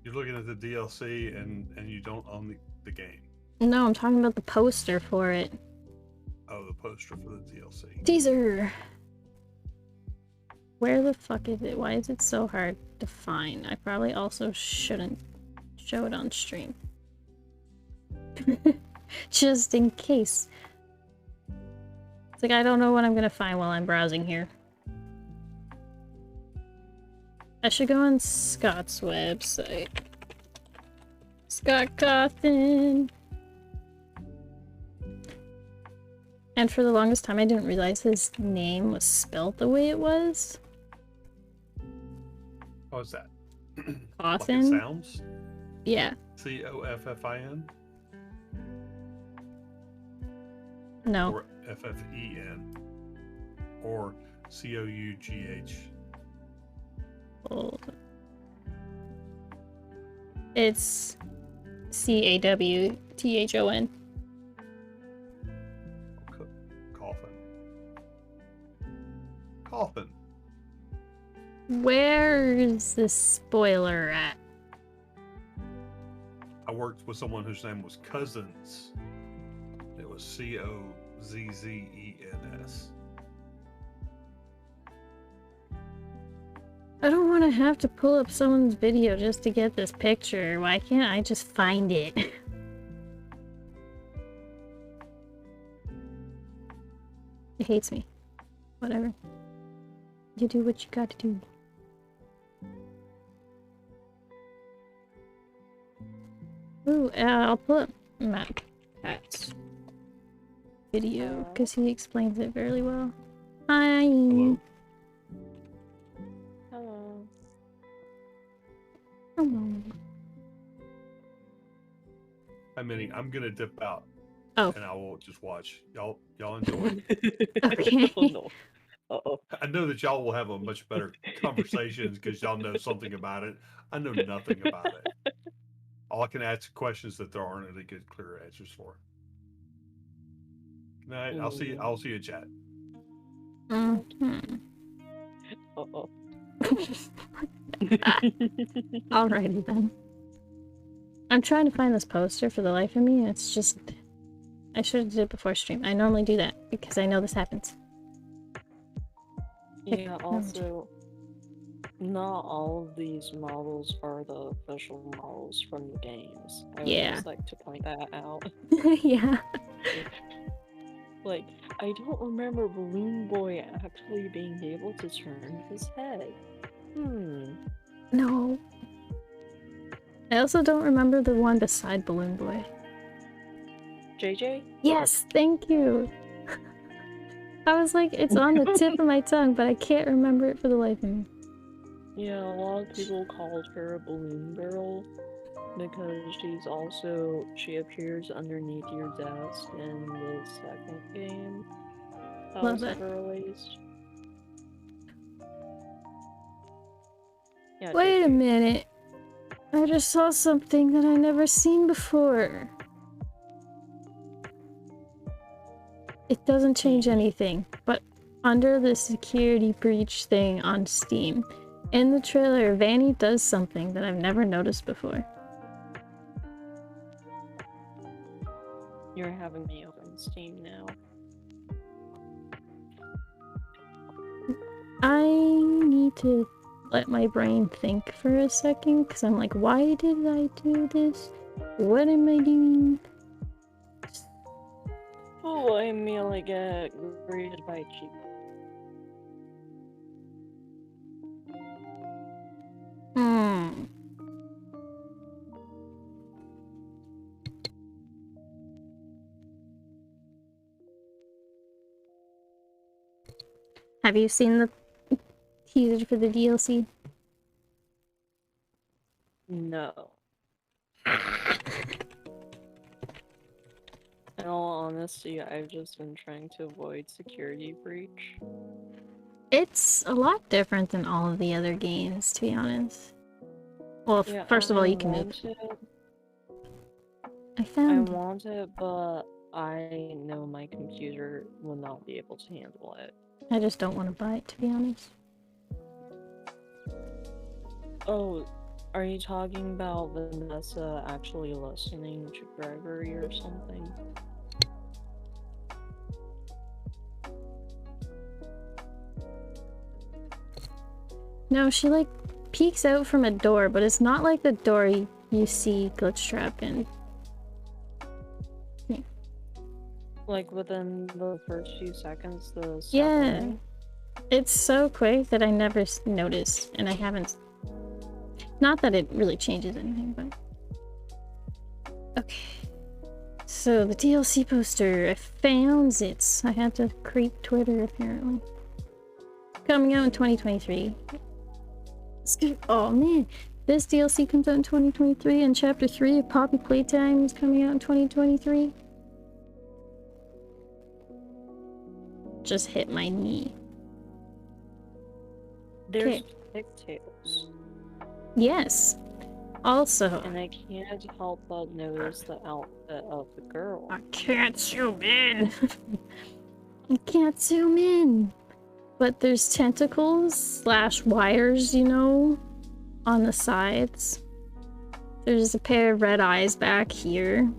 You're looking at the DLC and you don't own the game. No, I'm talking about the poster for it. Oh, the poster for the DLC. Teaser! Where the fuck is it? Why is it so hard to find? I probably also shouldn't show it on stream. Just in case. It's like I don't know what I'm gonna find while I'm browsing here. I should go on Scott's website. Scott Cawthon. And for the longest time I didn't realize his name was spelled the way it was. What was that? Cawthon? Like it sounds? Yeah. Coffin? No. Or FFEN? Or COUGH? Hold on. It's CAWTHON. Coffin. Where's the spoiler at? I worked with someone whose name was Cousins. It was COZZENS. I don't want to have to pull up someone's video just to get this picture. Why can't I just find it? It hates me. Whatever. You do what you gotta do. Ooh, I'll pull up Matt Pat's video because he explains it very well. Hi. Hello. Hello. Hello. Hi, Minnie. I'm gonna dip out. Oh. And I will just watch. Y'all enjoy. Okay. Oh, no. Uh-oh. I know that y'all will have a much better conversations because y'all know something about it. I know nothing about it. All I can ask questions that there aren't any good, clear answers for. Good night. I'll see you in chat. Mm-hmm. Uh-oh. Alrighty then. I'm trying to find this poster for the life of me, and it's just... I should have did it before stream. I normally do that because I know this happens. Yeah, also, not all of these models are the official models from the games. I would Yeah. just like to point that out. Yeah. Like, I don't remember Balloon Boy actually being able to turn his head. No. I also don't remember the one beside Balloon Boy. JJ? Yes, thank you. I was like, it's on the tip of my tongue, but I can't remember it for the life of me. Yeah, a lot of people called her a balloon girl because she appears underneath your desk in the second game that Love was it. ever released. Yeah, Wait a JJ. minute. I just saw something that I never seen before. It doesn't change anything, but under the security breach thing on Steam, in the trailer, Vanny does something that I've never noticed before. You're having me open Steam now. I need to let my brain think for a second, because I'm like, why did I do this? What am I doing? Oh, I merely get greeted by cheap. Have you seen the teaser for the DLC? No. In all honesty, I've just been trying to avoid security breach. It's a lot different than all of the other games, to be honest. Well, Yeah, first of all, you can move. I want it, but I know my computer will not be able to handle it. I just don't want to buy it, to be honest. Oh, are you talking about Vanessa actually listening to Gregory or something? No, she like peeks out from a door, but it's not like the door you see Glitchtrap in. Like within the first few seconds, the Yeah, sound. it's so quick that I never noticed, and I haven't. Not that it really changes anything, but okay. So the DLC poster, I found it. I had to creep Twitter apparently. Coming out in 2023. Oh man, this DLC comes out in 2023, and Chapter 3 of Poppy Playtime is coming out in 2023. Just hit my knee. There's pigtails. Yes. Also, And I can't help but notice the outfit of the girl. I can't zoom in. I can't zoom in. But there's tentacles / wires, you know, on the sides. There's a pair of red eyes back here.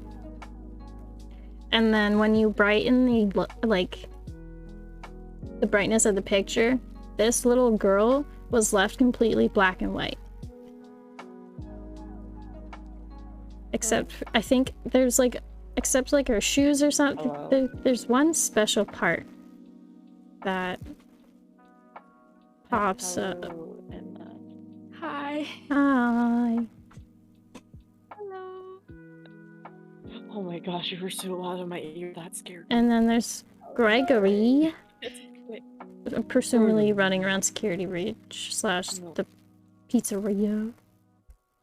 And then when you brighten the, like, the brightness of the picture, this little girl was left completely black and white. Except, I think there's like, except like her shoes or something. There's one special part that pops up. Hi. Hi. Hello. Oh my gosh, you were so loud in my ear. That scared me. And then there's Gregory. Wait. Presumably running around security breach / the pizzeria.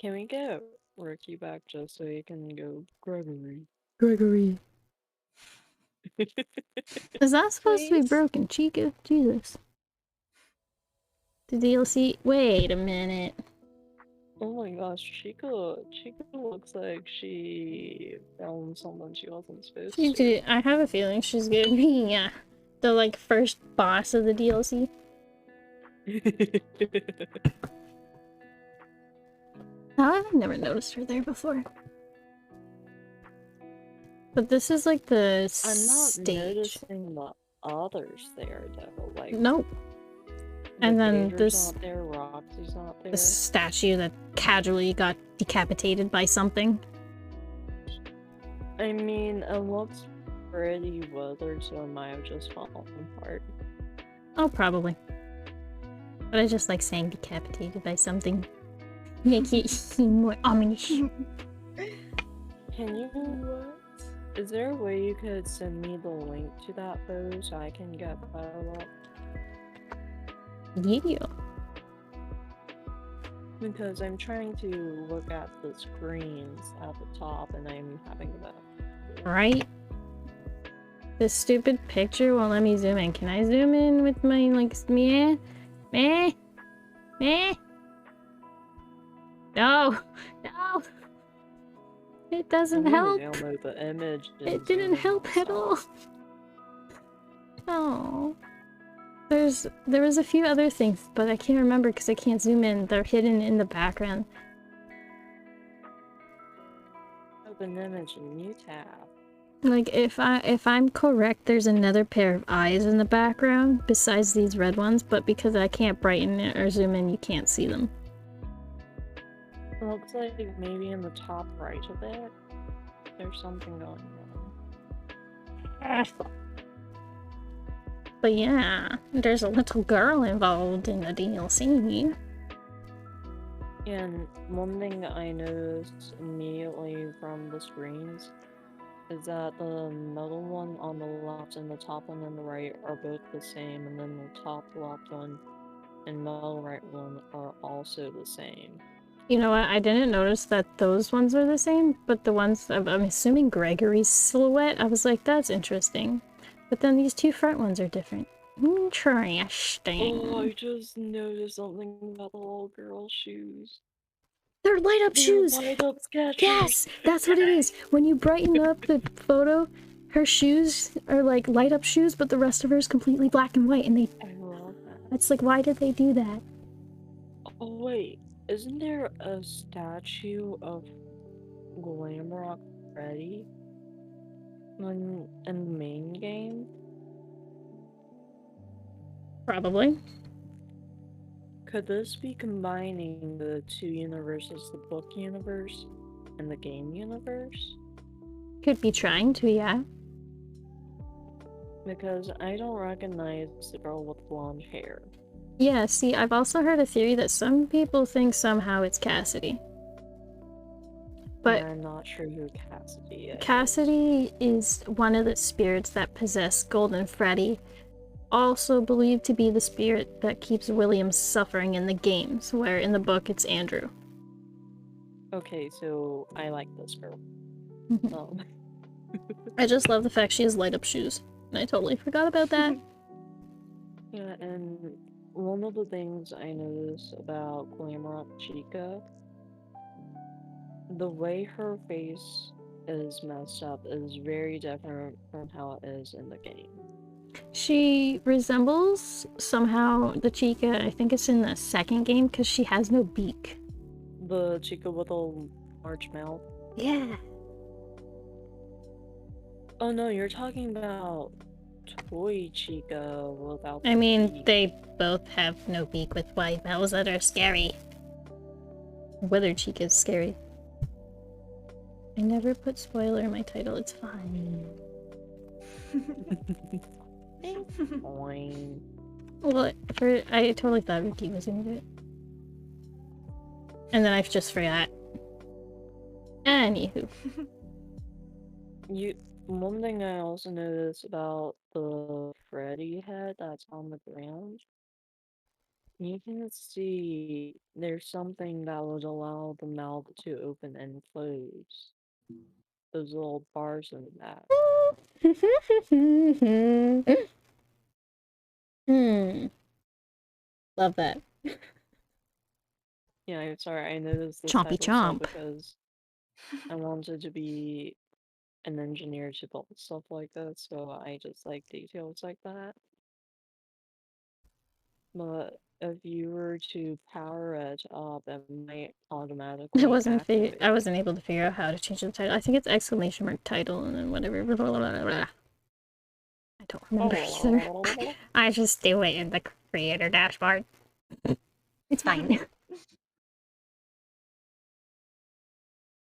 Can we get Ricky back just so he can go Gregory? Gregory. Is that supposed to be broken, Chica? Jesus. The DLC. Wait a minute. Oh my gosh, Chica looks like she found someone she wasn't supposed to. I have a feeling she's gonna be the like first boss of the DLC. I've never noticed her there before. But this is like the stage. I'm not noticing the others there though. Like nope. And then Vader's not there, Roxy's not there. the statue that casually got decapitated by something. I mean, it looks pretty weathered, so it might have just fallen apart. Oh, probably. But I just like saying decapitated by something. Make it seem more ominous. Can you what? Is there a way you could send me the link to that photo so I can get that up? Yeah. Because I'm trying to look at the screens at the top and I'm having that. Right? This stupid picture won't let me zoom in. Can I zoom in with my, like, meh? Meh? Meh? No! No! It doesn't help! Download the image. It didn't help at all! Oh. There was a few other things, but I can't remember because I can't zoom in. They're hidden in the background. Open image in new tab. Like, if I'm correct, there's another pair of eyes in the background besides these red ones, but because I can't brighten it or zoom in, you can't see them. It looks like maybe in the top right of it, there's something going on. But yeah, there's a little girl involved in the DLC. And one thing that I noticed immediately from the screens is that the middle one on the left and the top one on the right are both the same, and then the top left one and middle right one are also the same. You know what? I didn't notice that those ones are the same, but the ones, I'm assuming Gregory's silhouette, I was like, that's interesting. But then these two front ones are different. Interesting. Oh, I just noticed something about the little girl's shoes. They're light up shoes! Light up Skechers. Yes! That's what it is! When you brighten up the photo, her shoes are like light up shoes, but the rest of her is completely black and white, and they... I love that. It's like, why did they do that? Oh wait, isn't there a statue of Glamrock Freddy in the main game? Probably. Could this be combining the two universes, the book universe and the game universe? Could be trying to, yeah. Because I don't recognize the girl with blonde hair. Yeah, see, I've also heard a theory that some people think somehow it's Cassidy. But I'm not sure who Cassidy is. Cassidy is one of the spirits that possess Golden Freddy, also believed to be the spirit that keeps William suffering in the games, where in the book it's Andrew. Okay, so I like this girl. I just love the fact she has light up shoes, and I totally forgot about that. Yeah, and one of the things I noticed about Glamrock Chica, the way her face is messed up is very different from how it is in the game. She resembles somehow the Chica, I think it's in the second game, because she has no beak. The Chica with a large mouth? Yeah. Oh no, you're talking about Toy Chica without I the mean, beak. they both have no beak with white mouths that are scary. Whether Chica's scary. I never put spoiler in my title, it's fine. Fine. Well, I totally thought Ricky was gonna do it. And then I just forgot. Anywho. One thing I also noticed about the Freddy head that's on the ground, you can see there's something that would allow the mouth to open and close. Those little bars in that. Love that. Yeah, I'm sorry, I noticed this Chompy type of stuff chomp. because I wanted to be an engineer to build stuff like that, so I just like details like that. But if you were to power it up, it might automatically I wasn't activate. able to figure out how to change the title. I think it's exclamation mark title and then whatever. Blah, blah, blah, blah. I don't remember either. I just do it in the creator dashboard. It's fine.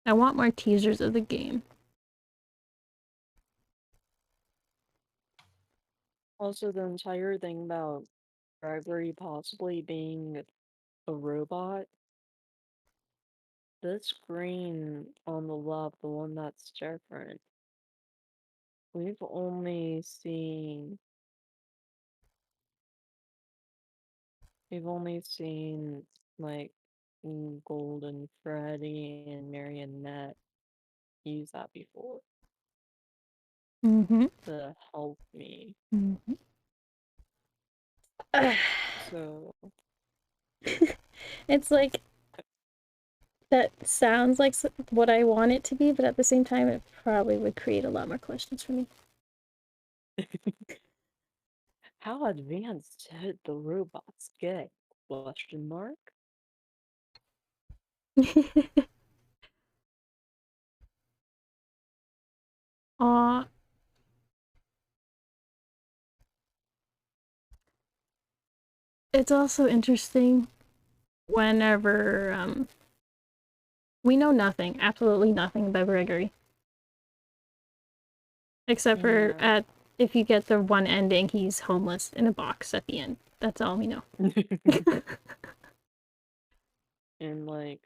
I want more teasers of the game. Also, the entire thing about Gregory possibly being a robot. This screen on the left, the one that's different, we've only seen like Golden Freddy and Marionette use that before Mm-hmm. to help me. Mm-hmm. So It's like, that sounds like what I want it to be, but at the same time, it probably would create a lot more questions for me. how advanced did the robots get? Question mark? Aw. It's also interesting whenever, we know nothing, absolutely nothing about Gregory. Except for Yeah. if you get the one ending, he's homeless in a box at the end. That's all we know. And like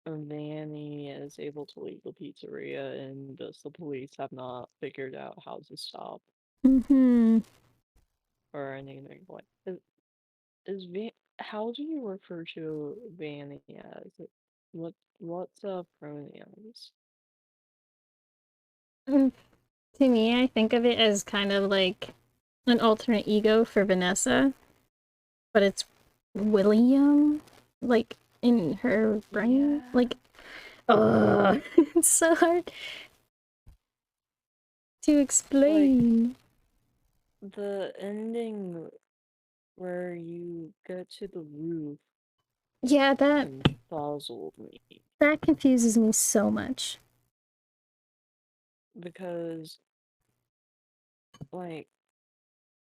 Vanny is able to leave the pizzeria and just the police have not figured out how to stop Mm-hmm. or anything like is Van how do you refer to Vanny as? What's pronouns? To me, I think of it as kind of like an alternate ego for Vanessa, but it's William, like in her brain. Yeah. Like, it's so hard to explain. The ending where you get to the roof Yeah, puzzled me that confuses me so much. because like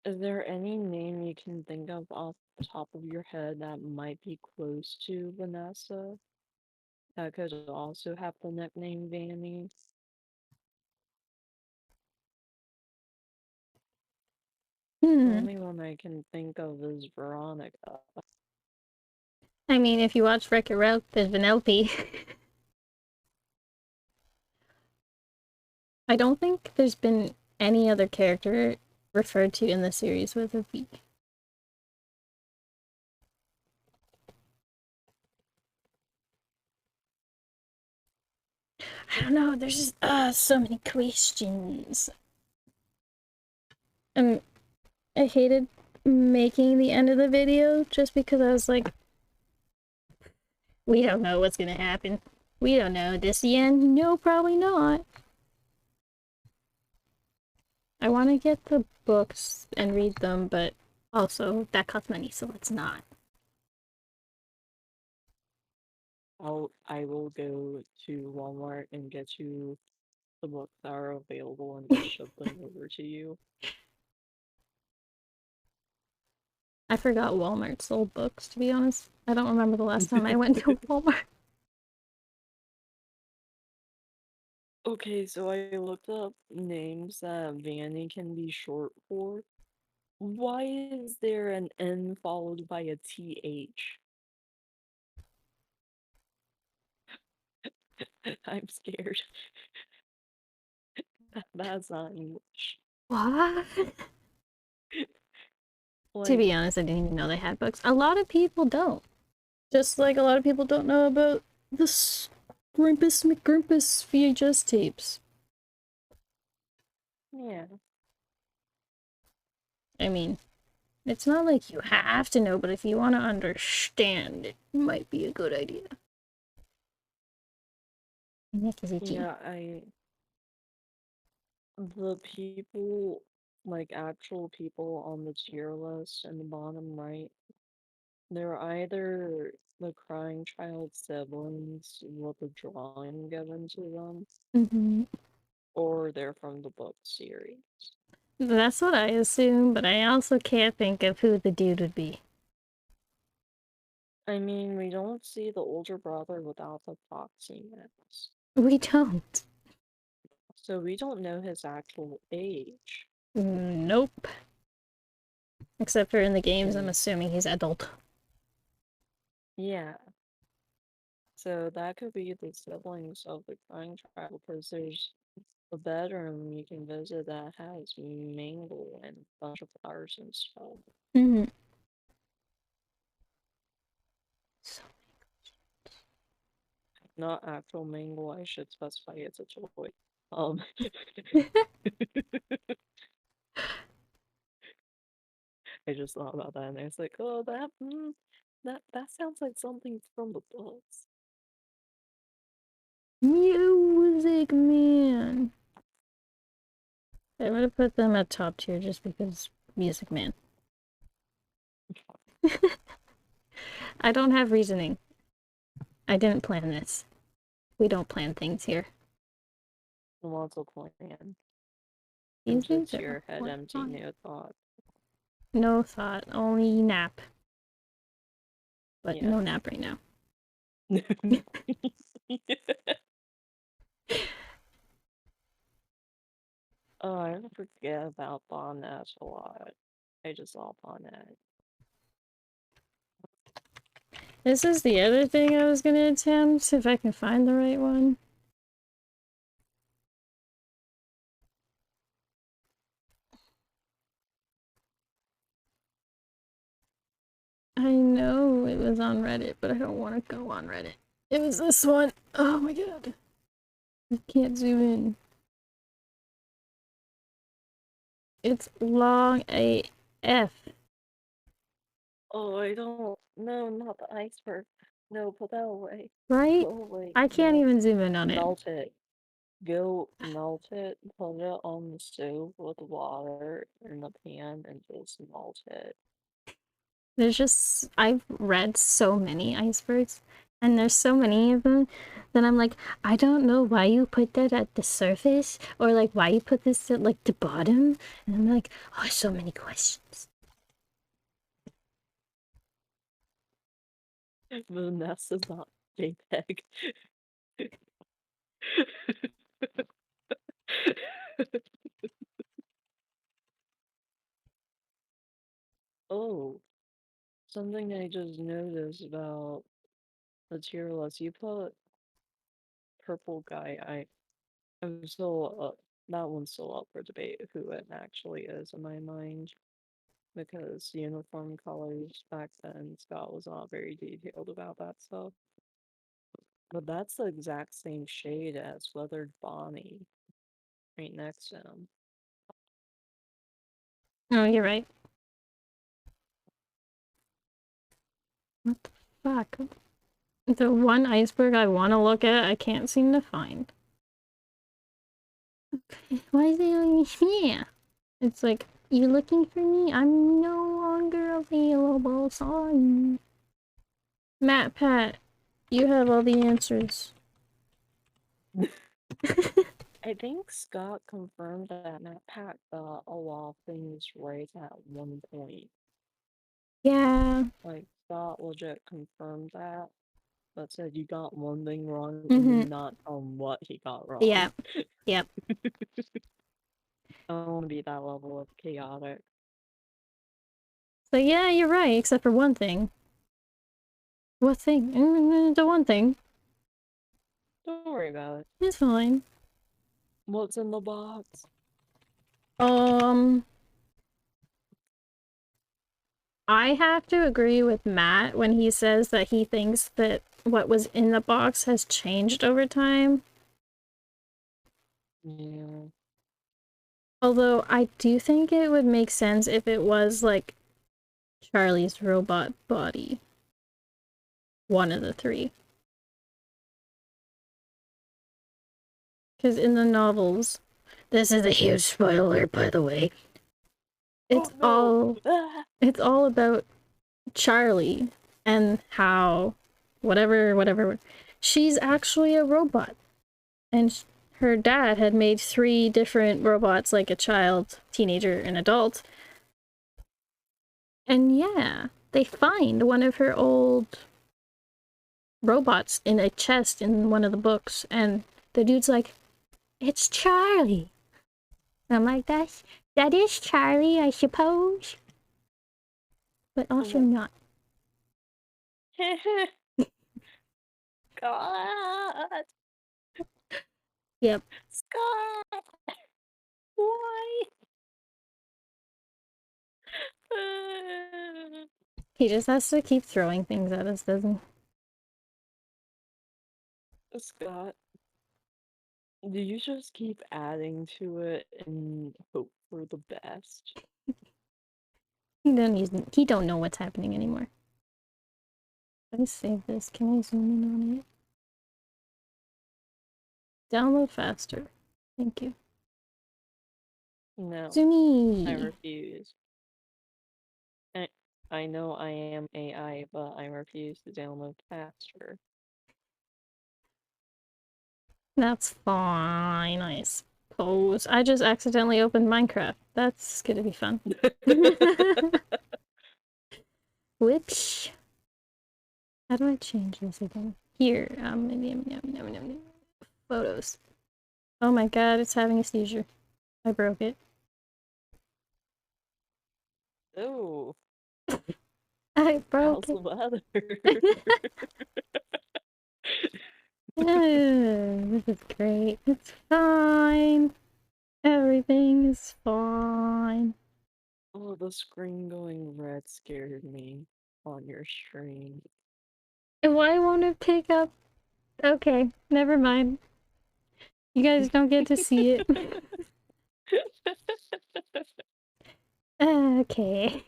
is there any name you can think of off the top of your head that might be close to Vanessa that could also have the nickname Vanny? The Hmm. only one I can think of is Veronica. I mean, if you watch Wreck-It Ralph, there's Vanellope. I don't think there's been any other character referred to in the series with a V. I don't know, there's just so many questions. I hated making the end of the video just because I was like, we don't know what's gonna happen. We don't know. This the end? No, probably not. I want to get the books and read them, but also that costs money, so let's not. I will go to Walmart and get you the books that are available and just ship them over to you. I forgot Walmart sold books, to be honest. I don't remember the last time I went to Walmart. Okay, so I looked up names that Vanny can be short for. Why is there an N followed by a TH? I'm scared. That's not English. What? To Like, be honest, I didn't even know they had books. A lot of people don't. Just like a lot of people don't know about the Grimpus McGrimpus VHS tapes. yeah. I mean, it's not like you have to know, but if you want to understand, it might be a good idea. Nick is itchy. Yeah, the people, like actual people on the tier list in the bottom right, they're either the crying child siblings with a drawing given to them, Mm-hmm. or they're from the book series. That's what I assume, but I also can't think of who the dude would be. I mean, we don't see the older brother without the Foxy mask. We don't. So we don't know his actual age. Nope. Except for in the games, I'm assuming he's adult. Yeah. So that could be the siblings of the crying child, because there's a bedroom you can visit that has mango and a bunch of flowers and stuff. Mm-hmm. So Not actual mango, I should specify it's a toy. I just thought about that and I was like, oh, that sounds like something from the books. Music Man. I would have put them at top tier just because Music Man. I don't have reasoning. I didn't plan this. We don't plan things here. What's a plan? These Just things are your head empty, fun. no thought. No thought, only nap. But Yeah. no nap right now. Oh, I forget about Bonnet a lot. I just saw Bonnet. This is the other thing I was gonna attempt, if I can find the right one. I know it was on Reddit, but I don't want to go on Reddit. It was this one. Oh my god. I can't zoom in. It's long AF. Oh, I don't. No, not the iceberg. No, put that away. Right? Go away. I can't No. even zoom in on it. Melt it. Go melt it, put it on the stove with water in the pan, and just melt it. There's just, I've read so many icebergs, and there's so many of them that I'm like, I don't know why you put that at the surface, or like why you put this at like the bottom, and I'm like, oh, so many questions. Vanessa's not JPEG. Oh, something I just noticed about the tier list. You put purple guy. I'm still that one's still up for debate who it actually is in my mind, because uniform colors back then, Scott was not very detailed about that stuff. But that's the exact same shade as Weathered Bonnie right next to him. Oh, you're right. What the fuck? The one iceberg I want to look at, I can't seem to find. Okay, why is it only here? It's like, you're looking for me? I'm no longer available, sorry. Matt Pat, you have all the answers. I think Scott confirmed that Matt Pat got a lot of things right at one point. Yeah. Like, Scott legit confirmed that, but said you got one thing wrong Mm-hmm. and not on what he got wrong. Yeah. Yep. I don't want to be that level of chaotic. So yeah, you're right, except for one thing. What thing? The one thing. Don't worry about it. It's fine. What's in the box? I have to agree with Matt when he says that he thinks that what was in the box has changed over time. Yeah. Although I do think it would make sense if it was like Charlie's robot body. One of the three. Because in the novels, this is a huge spoiler, by the way. It's it's all about Charlie and how whatever. She's actually a robot. And her dad had made 3 different robots, like a child, teenager, and adult. And yeah, they find one of her old robots in a chest in one of the books, and the dude's like, "It's Charlie." And I'm like, that is Charlie, I suppose, but also not. God. Yep. Scott. Why? He just has to keep throwing things at us, doesn't Scott, do you just keep adding to it and hope for the best? he? He don't know what's happening anymore. Let me save this. Can I zoom in on it? Download faster. Thank you. No, Zoomy! I refuse. I know I am AI, but I refuse to download faster. That's fine, I suppose. I just accidentally opened Minecraft. That's gonna be fun. Whoops. How do I change this again? Here. Photos. Oh my god, it's having a seizure. I broke it. Oh, I broke how's the weather? This is great. It's fine. Everything is fine. Oh, the screen going red scared me on your stream. Why won't it pick up? Okay, never mind. You guys don't get to see it. Okay.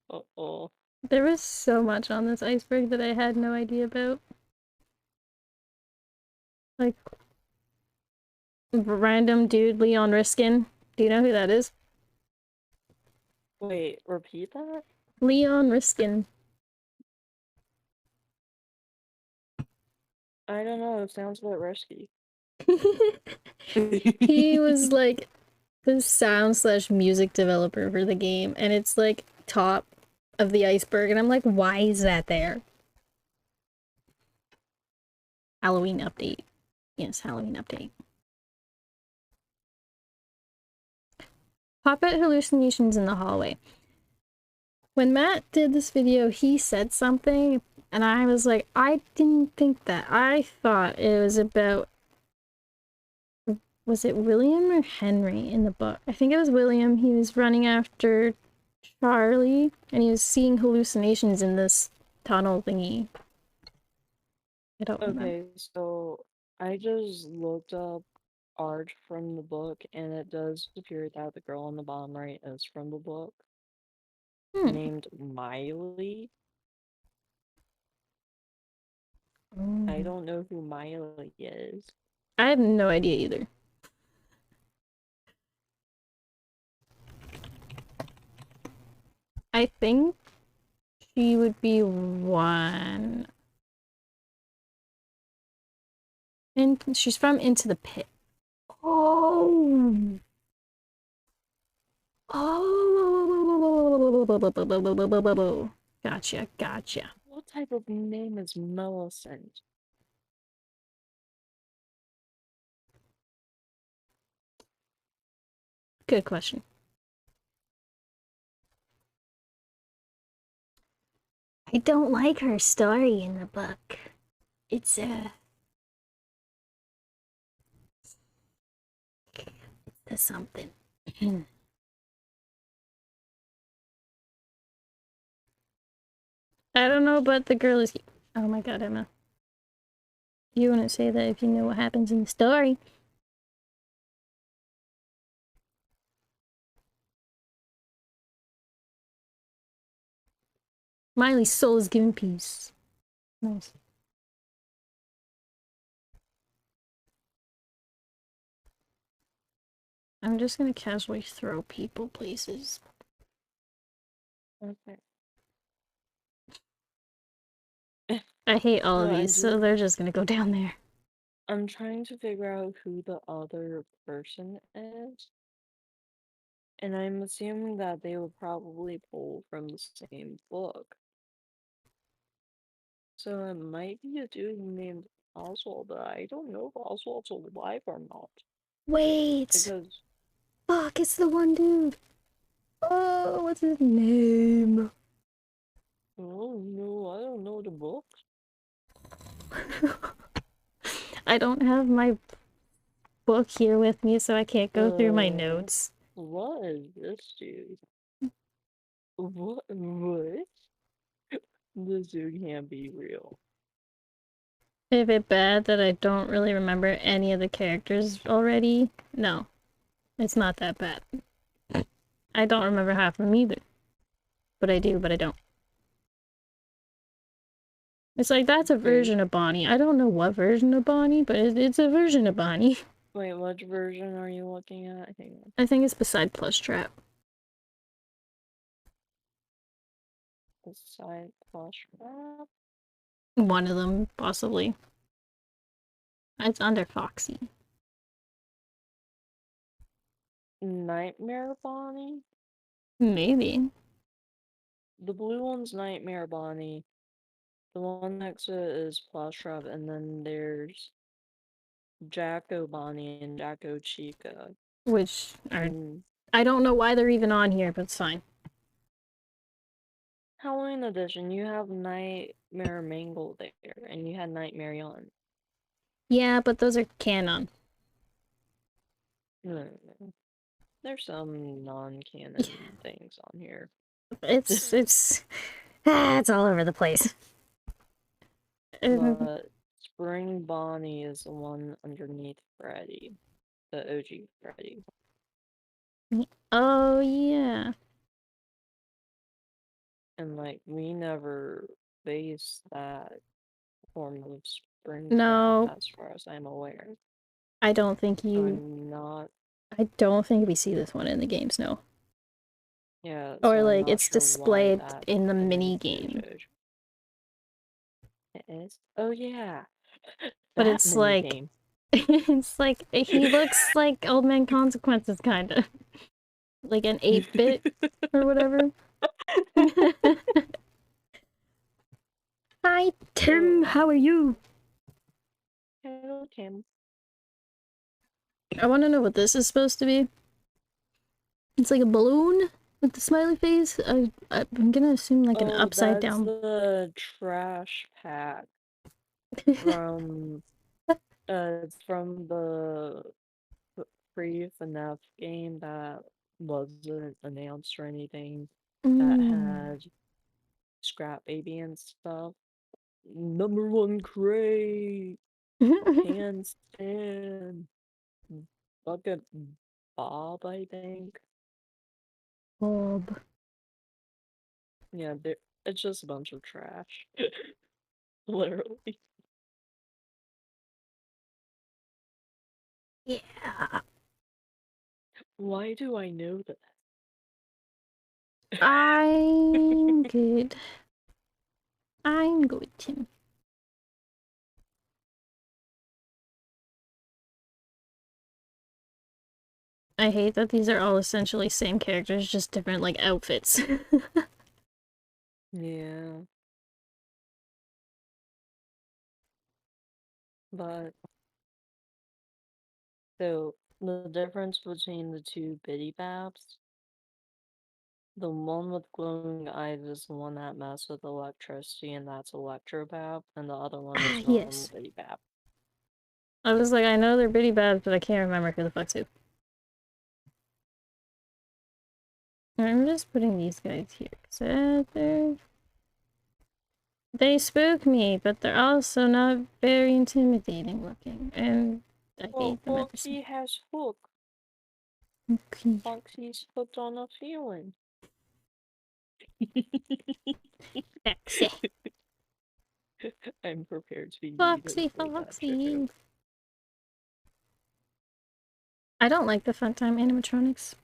Uh-oh. There was so much on this iceberg that I had no idea about. Like, random dude Leon Riskin. Do you know who that is? Wait, repeat that? Leon Riskin. I don't know, it sounds a bit risky. He was like the sound/music developer for the game, and it's like top of the iceberg, and I'm like, why is that there? Halloween update. Yes, Halloween update. Puppet hallucinations in the hallway. When Matt did this video, he said something, and I was like, I didn't think that. I thought it was about... Was it William or Henry in the book? I think it was William. He was running after Charlie, and he was seeing hallucinations in this tunnel thingy. I don't remember. Okay, so I just looked up art from the book, and it does appear that the girl on the bottom right is from the book, named Miley. I don't know who Miley is. I have no idea either. I think she would be one. And she's from Into the Pit. Oh. Oh. Gotcha, gotcha. What type of name is Millicent? Good question. I don't like her story in the book. It's something. I don't know, but the girl is... Oh my god, Emma. You wouldn't say that if you knew what happens in the story. Miley's soul is given peace. Nice. I'm just gonna casually throw people places. Okay. I hate all of No, these, so they're just gonna go down there. I'm trying to figure out who the other person is. And I'm assuming that they will probably pull from the same book. So it might be a dude named Oswald, but I don't know if Oswald's alive or not. Wait! Because Fuck, it's the one dude! Oh, what's his name? oh no, I don't know the book. I don't have my book here with me, so I can't go through my notes. What is this dude? What? What? This dude can't be real. Is it bad that I don't really remember any of the characters already? No. It's not that bad. I don't remember half of them either. But I do, but I don't. It's like, that's a version of Bonnie. I don't know what version of Bonnie, but it's a version of Bonnie. Wait, which version are you looking at? I think it's beside Plus Trap. Beside Plus Trap? One of them, possibly. It's under Foxy. Nightmare Bonnie? Maybe. The blue one's Nightmare Bonnie. The one next to it is Plus Trap, and then there's Jacko Bonnie and Jacko Chica. Which are... I don't know why they're even on here, but it's fine. Halloween edition, you have Nightmare Mangle there, and you had Nightmare Young. Yeah, but those are canon. No. There's some non-canon things on here. It's all over the place. But Spring Bonnie is the one underneath Freddy. The OG Freddy. Oh, yeah. And, like, we never based that form of Spring No. as far as I'm aware. I don't think you... I don't think we see this one in the games, no. Yeah. Or, like, it's displayed in the mini-game. It is? Oh, yeah. But it's like... it's like... He looks like Old Man Consequences, kinda. Like an 8-bit or whatever. Hi, Tim. How are you? Hello, Tim. I want to know what this is supposed to be. It's like a balloon with the smiley face. I'm gonna assume like an upside down. That's the trash pack from the pre-FNAF game that wasn't announced or anything. That had Scrap Baby and stuff. #1 crate. Handstand. Bucket Bob, I think. Bob. Yeah, it's just a bunch of trash. Literally. Yeah. Why do I know that? I'm good. I'm good, Tim. I hate that these are all essentially same characters, just different, like, outfits. Yeah. But... So, the difference between the two Biddy Babs, the one with glowing eyes is the one that messes with electricity, and that's Electrobab, and the other one is normal Biddy Bab. I was like, I know they're Biddy Babs, but I can't remember who the fuck's who. I'm just putting these guys here, because they spook me, but they're also not very intimidating looking, and I hate them at the same time. Foxy has hook. Okay. Foxy's hooked on a feeling. Foxy. I'm prepared to be Foxy. I don't like the Funtime animatronics.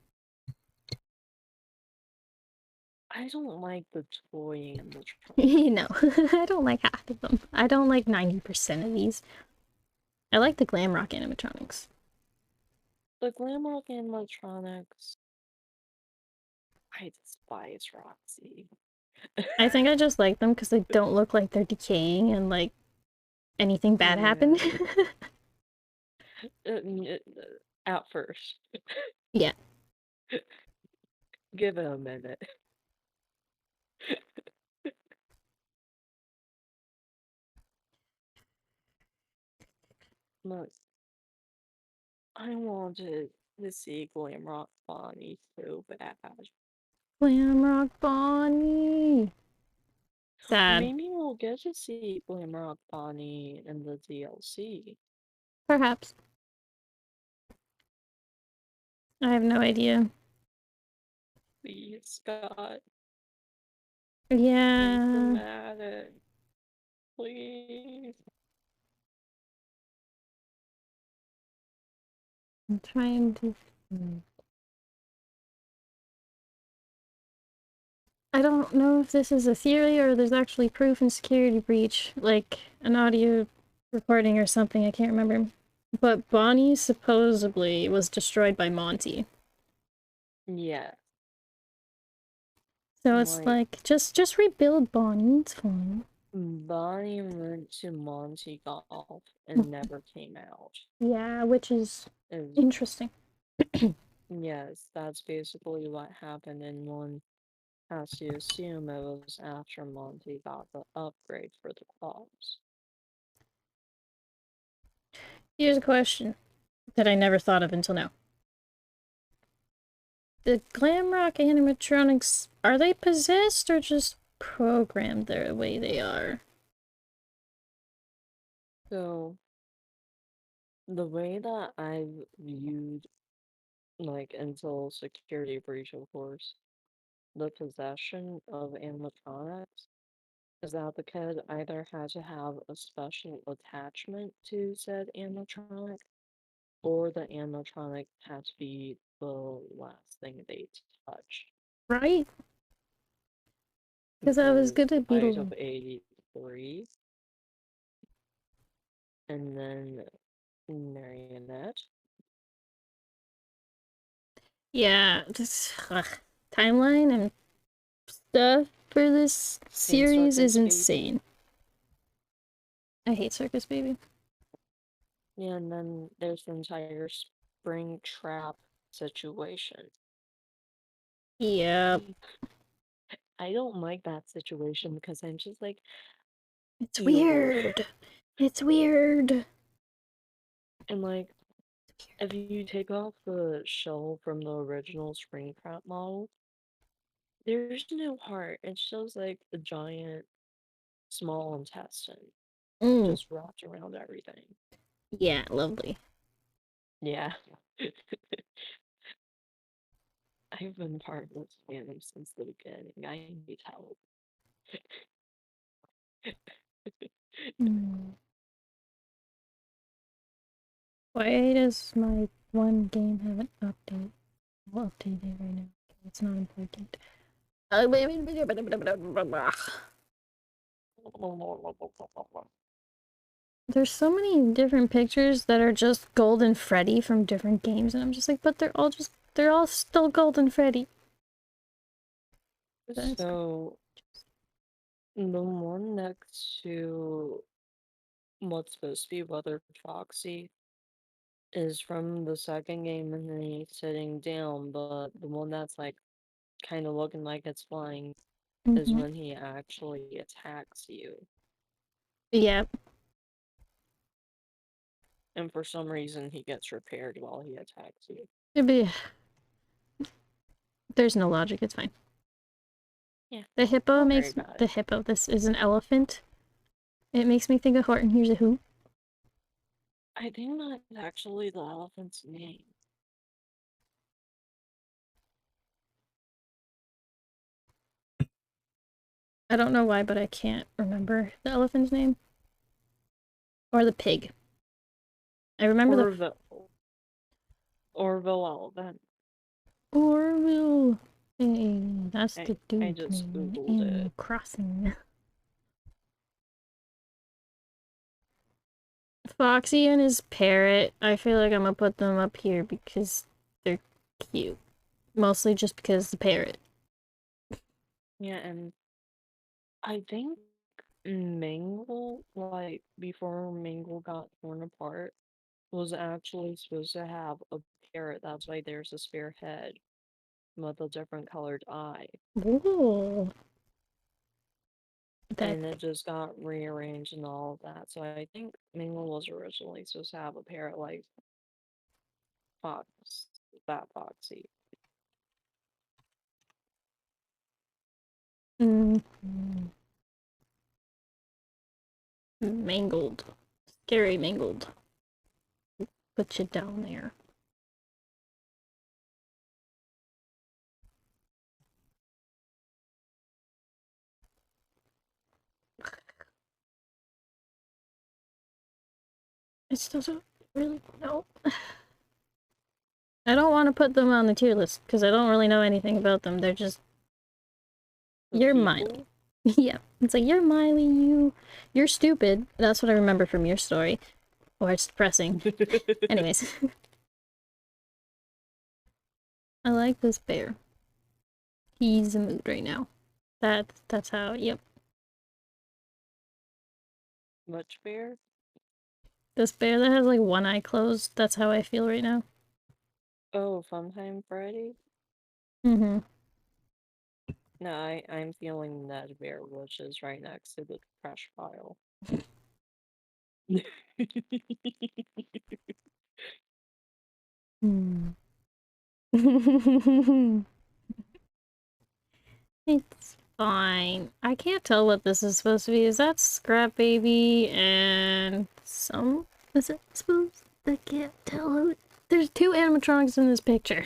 I don't like the toy animatronics. No, I don't like half of them. I don't like 90% of these. I like the glam rock animatronics. The glam rock animatronics... I despise Roxy. I think I just like them because they don't look like they're decaying and like anything bad happened. At first. Yeah. Give it a minute. Look, I wanted to see Glamrock Bonnie so bad. Glamrock Bonnie. Sad. Maybe we'll get to see Glamrock Bonnie in the DLC. Perhaps. I have no idea. Please, Scott. Yeah. Make them at it. Please. I'm trying to. I don't know if this is a theory or there's actually proof in Security Breach, like an audio recording or something, I can't remember. But Bonnie supposedly was destroyed by Monty. Yeah. So it's like just rebuild Bonnie, it's fine. Bonnie went to Monty Golf and never came out. Yeah, which is interesting. Yes, that's basically what happened, and one has to assume it was after Monty got the upgrade for the claws. Here's a question that I never thought of until now. The Glamrock animatronics, are they possessed or just programmed the way they are? So, the way that I've viewed, like, until Security Breach, of course, the possession of animatronics is that the kid either had to have a special attachment to said animatronic, or the animatronic had to be the last thing they touched. Right? Because I was gonna be Bite of 83, and then Marionette. yeah, this timeline and stuff for this series is insane. I hate Circus Baby. Yeah, and then there's the entire spring trap situation. Yep. I don't like that situation because I'm just like, it's weird. It's weird. And like, if you take off the shell from the original Springtrap model, there's no heart. It shows like a giant small intestine just wrapped around everything. Yeah, lovely. Yeah. I've been part of this fandom since the beginning. I need help. Why does my one game have an update? I'll update it right now. It's not important. There's so many different pictures that are just Golden Freddy from different games, and I'm just like, but they're all still Golden Freddy. So, the one next to what's supposed to be Weather Foxy is from the second game, and then he's sitting down, but the one that's like kind of looking like it's flying is when he actually attacks you. Yep. And for some reason, he gets repaired while he attacks you. There's no logic, it's fine. Yeah. The hippo makes the hippo. This is an elephant. It makes me think of Horton Hears a Who. I think that's actually the elephant's name. I don't know why, but I can't remember the elephant's name. Or the pig. I remember Orville elephant. Orville. Hey, that's the dude's I just name. Googled Animal it. Crossing. Foxy and his parrot. I feel like I'm gonna put them up here because they're cute. Mostly just because the parrot. Yeah, and I think Mangle, like before Mangle got torn apart, was actually supposed to have a parrot. That's why there's a spare head with a different colored eye. Ooh. That And it just got rearranged and all of that. So I think Mingle was originally supposed to have a parrot like Fox, that Foxy. mm, mangled. Scary mangled. Put you down there. I still don't really know. I don't want to put them on the tier list because I don't really know anything about them. They're just The you're people? Miley. Yeah, it's like you're Miley. You're stupid. That's what I remember from your story. Or it's depressing. Anyways, I like this bear. He's in the mood right now. That's how. Yep. Much bear? This bear that has like one eye closed. That's how I feel right now. Oh, Funtime Freddy? Mm-hmm. No, I'm feeling that bear, which is right next to the trash pile. Hmm. It's fine. I can't tell what this is supposed to be. Is that Scrap Baby and some... Is it supposed... I can't tell who... There's two animatronics in this picture.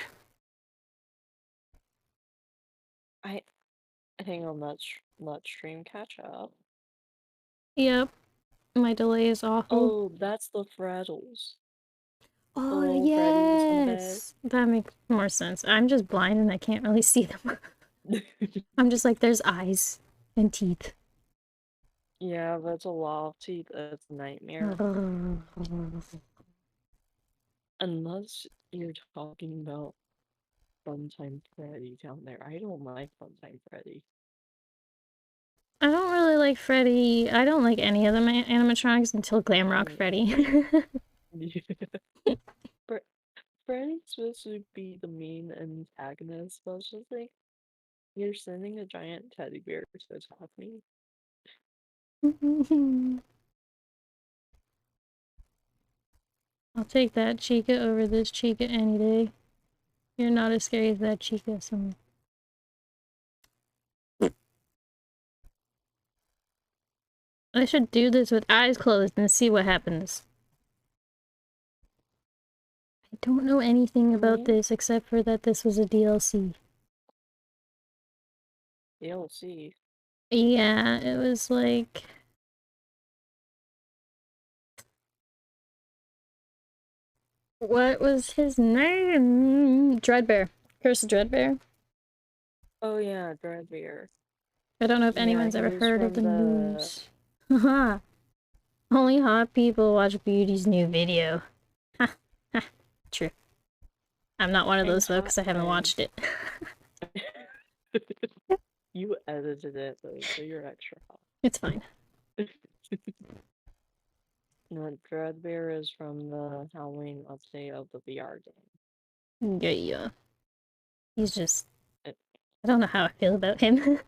Hang on, let stream catch up. Yep. My delay is awful. Oh, that's the Freddles. The Oh, little Freddies on the bed. yes! That makes more sense. I'm just blind and I can't really see them. I'm just like, there's eyes and teeth. Yeah, that's a lot of teeth. That's a nightmare. Unless you're talking about Funtime Freddy down there. I don't like Funtime Freddy. I don't really like Freddy. I don't like any of the animatronics until Glamrock Mm. Freddy. Freddy's supposed to be the main antagonist, but it's just like, you're sending a giant teddy bear to attack me. I'll take that Chica over this Chica any day. You're not as scary as that Chica, so... I should do this with eyes closed and see what happens. I don't know anything about this except for that this was a DLC. DLC. Yeah, it was like... What was his name? Dreadbear. Curse of Dreadbear. Oh yeah, Dreadbear. I don't know if Yeah, anyone's he ever was heard of the from news. Haha. Only hot people watch Beauty's new video. Ha, ha, true. I'm not one of those though, because I haven't watched it. You edited it though, so you're extra hot. It's fine. No, Dreadbear is from the Halloween update of the VR game. Yeah. He's just... I don't know how I feel about him.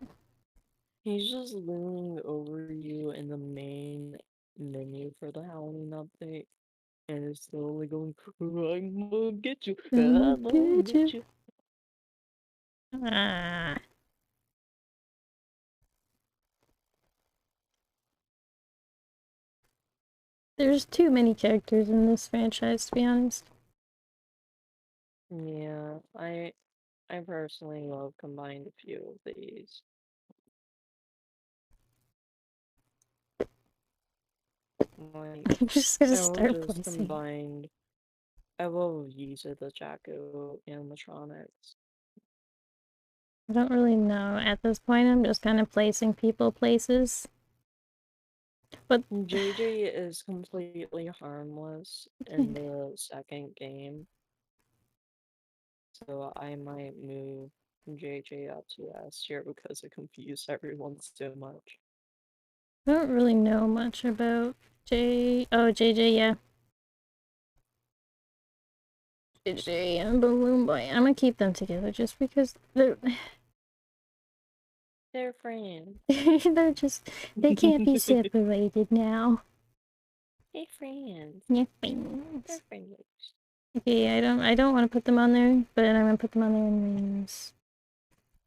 He's just looming over you in the main menu for the Halloween update, and it's slowly going, I'm gonna get you, I'm gonna get you. Ah. There's too many characters in this franchise, to be honest. Yeah, I personally love combined a few of these. Like, I'm just gonna start placing. Combined. I will use it the Jacko animatronics. I don't really know. At this point, I'm just kind of placing people places. But JJ is completely harmless in the second game. So I might move JJ up to last year because it confused everyone so much. I don't really know much about JJ, yeah. JJ and Balloon Boy. I'm gonna keep them together just because they're friends. they can't be separated now. They're friends. Yeah, friends. They're friends. Okay, I don't want to put them on there, but I'm gonna put them on there anyways.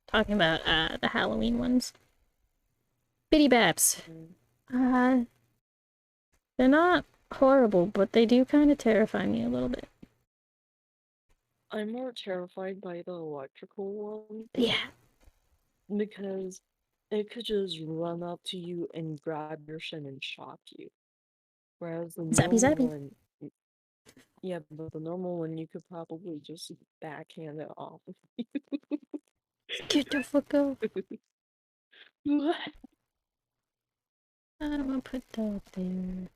Talking about the Halloween ones. Bitty Baps. They're not horrible, but they do kind of terrify me a little bit. I'm more terrified by the electrical one. Yeah. Because it could just run up to you and grab your shin and shock you. Whereas the Zappy normal zappy. one, yeah, but the normal one you could probably just backhand it off of you. Get the fuck out. What? I'm gonna put that there.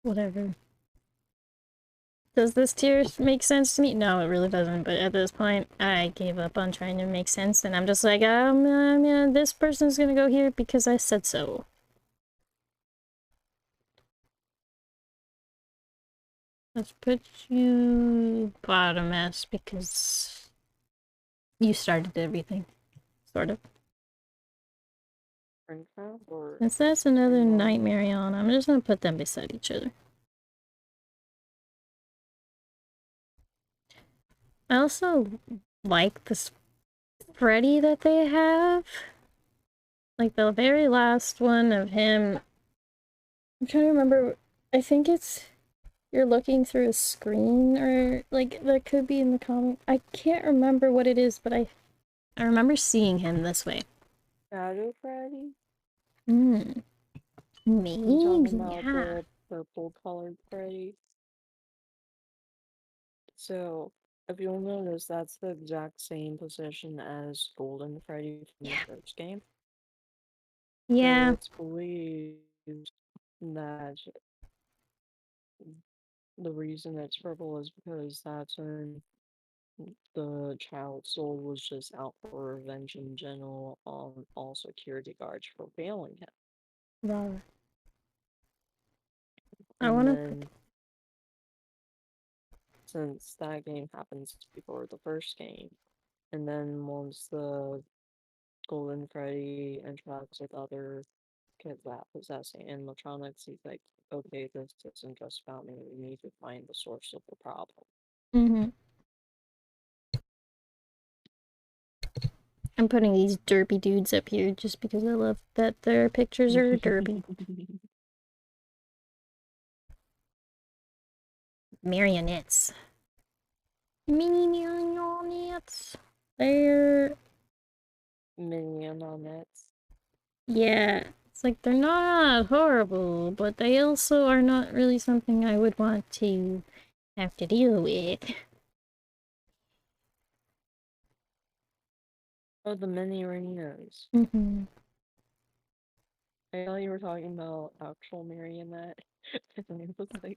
Whatever. Does this tier make sense to me? No, it really doesn't, but at this point, I gave up on trying to make sense, and I'm just like, this person's gonna go here because I said so. Let's put you bottom S because you started everything. Sort of. Or Since that's another Nightmare on, I'm just gonna put them beside each other. I also like this Freddy that they have. Like the very last one of him. I'm trying to remember. I think it's you're looking through a screen, or like that could be in the comic. I can't remember what it is, but I remember seeing him this way. Shadow Freddy? Maybe, You're talking about yeah. the purple colored Freddy? So, if you'll notice, that's the exact same position as Golden Freddy from the first game. Yeah. So it's believed that the reason it's purple is because that's when the child soul was just out for revenge in general on all security guards for failing him. Wow. I And want to then, since that game happens before the first game, and then once the Golden Freddy interacts with other kids that possess animatronics, he's like, okay, this isn't just about me. We need to find the source of the problem. I'm putting these derpy dudes up here just because I love that their pictures are derpy. Marionettes. Mini marionettes. They're... Marionettes. Yeah. It's like they're not horrible, but they also are not really something I would want to have to deal with. Oh, the mini arenas. I thought you were talking about actual marionette. And it was like,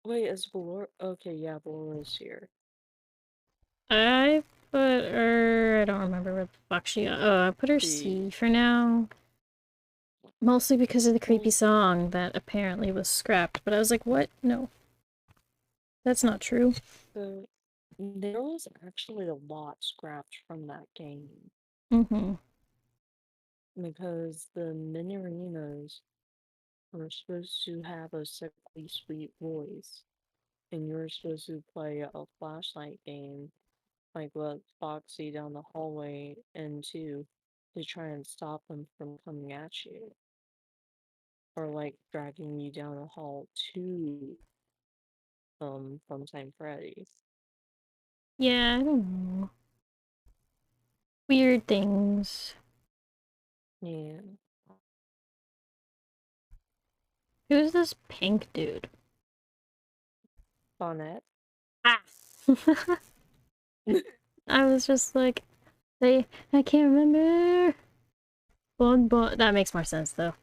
wait, is Valor? Okay, yeah, Valor's here. I put her... I don't remember where the fuck she... Oh, I put her C for now. Mostly because of the creepy song that apparently was scrapped. But I was like, what? No. That's not true. So, there was actually a lot scrapped from that game. Because the mini arenas were supposed to have a sickly sweet voice. And you were supposed to play a flashlight game, like with Foxy down the hallway into to try and stop them from coming at you. Or like dragging you down a hall to Funtime Freddy. Yeah, I don't know. Weird things. Yeah. Who's this pink dude? Bonnet. Ah! I was just like, I can't remember. That makes more sense though.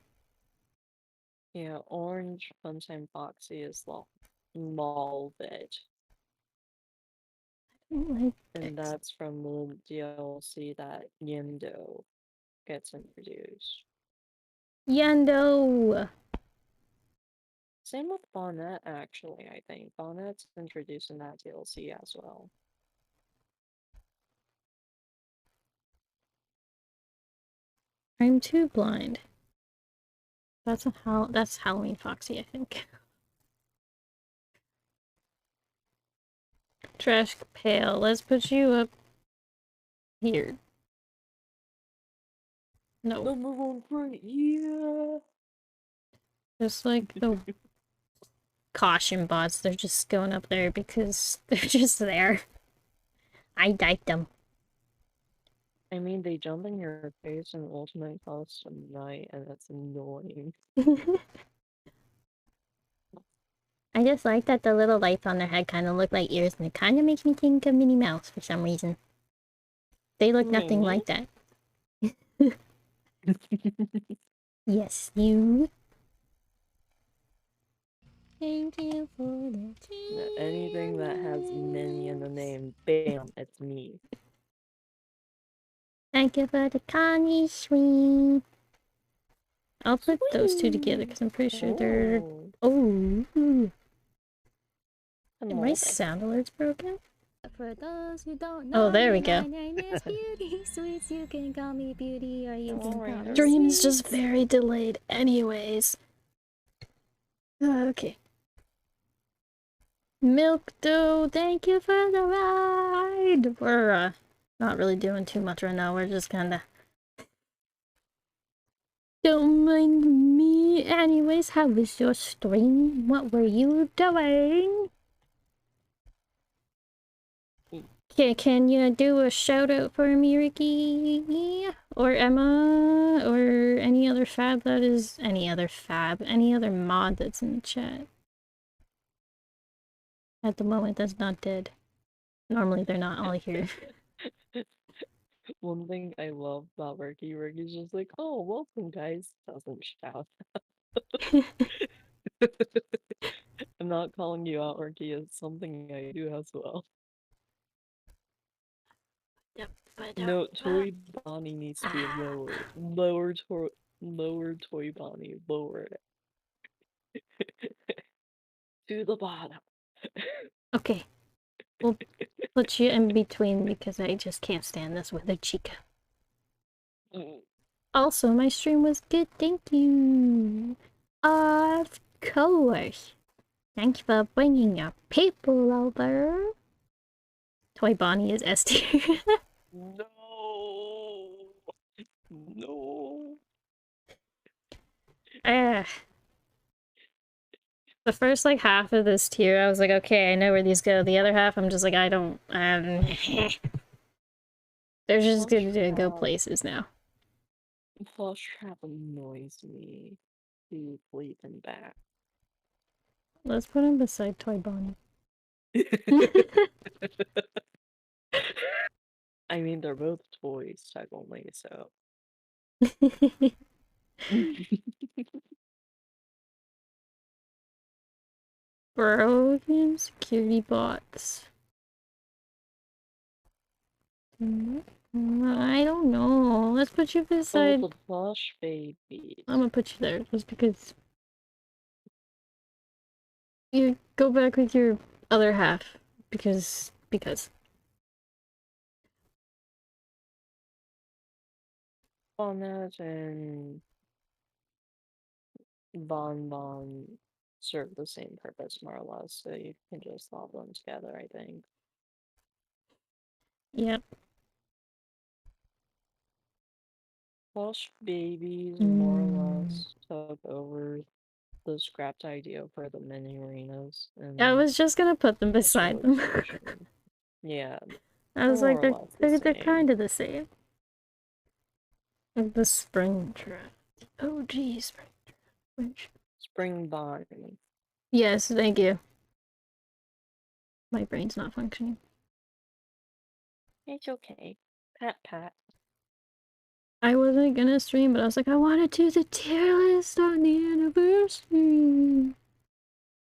Yeah, orange Funtime Foxy is Malvet. Like And that's from the DLC that Yendo gets introduced. Yendo! Same with Bonnet, actually, I think. Bonnet's introduced in that DLC as well. I'm too blind. That's Halloween Foxy, I think. Trash pail. Let's put you up here. No. Number one for yeah. Just like the caution bots, they're just going up there because they're just there. I died them. I mean, they jump in your face in Ultimate Custom Night, and that's annoying. I just like that the little lights on their head kind of look like ears, and it kind of makes me think of Minnie Mouse for some reason. They look nothing like that. Yes, you. Thank you for the tea. Anything that has Minnie in the name, bam, it's me. Thank you for the Connie swing. I'll put those two together because I'm pretty sure they're. Oh. My sound alert's broken. For those who don't know, there we go. My name is BEAUTYSWEETS. You can call me Beauty or you can call me Dream is just very delayed anyways. Okay. Milk Dough, thank you for the ride. We're not really doing too much right now. We're just kinda... Don't mind me. Anyways, how was your stream? What were you doing? Okay, can you do a shout out for me, Ricky? Or Emma? Or any other fab that is... Any other mod that's in the chat? At the moment, that's not dead. Normally, they're not all here. One thing I love about Ricky's just like, oh, welcome, guys. Doesn't shout. I'm not calling you out, Ricky. It's something I do as well. No, Toy Bonnie needs to be lowered. Lower Toy Bonnie. Lower it. To the bottom. Okay. We'll put you in between because I just can't stand this with a chica. Also, my stream was good, thank you. Of course. Thanks for bringing your people over. Toy Bonnie is S tier. No. No. The first like half of this tier, I was like, okay, I know where these go. The other half, I'm just like, I don't. They're just gonna go places now. Flush Trap annoys me. He's leaping back. Let's put him beside Toy Bonnie. I mean, they're both toys, technically, so. Broken security bots. I don't know. Let's put you beside. Oh, the plush baby. I'm gonna put you there just because. You go back with your other half because. Bonnet and Bon serve the same purpose, more or less, so you can just love them together, I think. Yep. Plush babies more or less took over the scrapped idea for the mini arenas. And I was just gonna put them beside them. Yeah. I was like, they're kind of the same. Like the spring trap. Oh geez, Spring Bonnie. Yes, thank you. My brain's not functioning. It's okay. Pat. I wasn't gonna stream, but I was like, I want to do the tier list on the anniversary.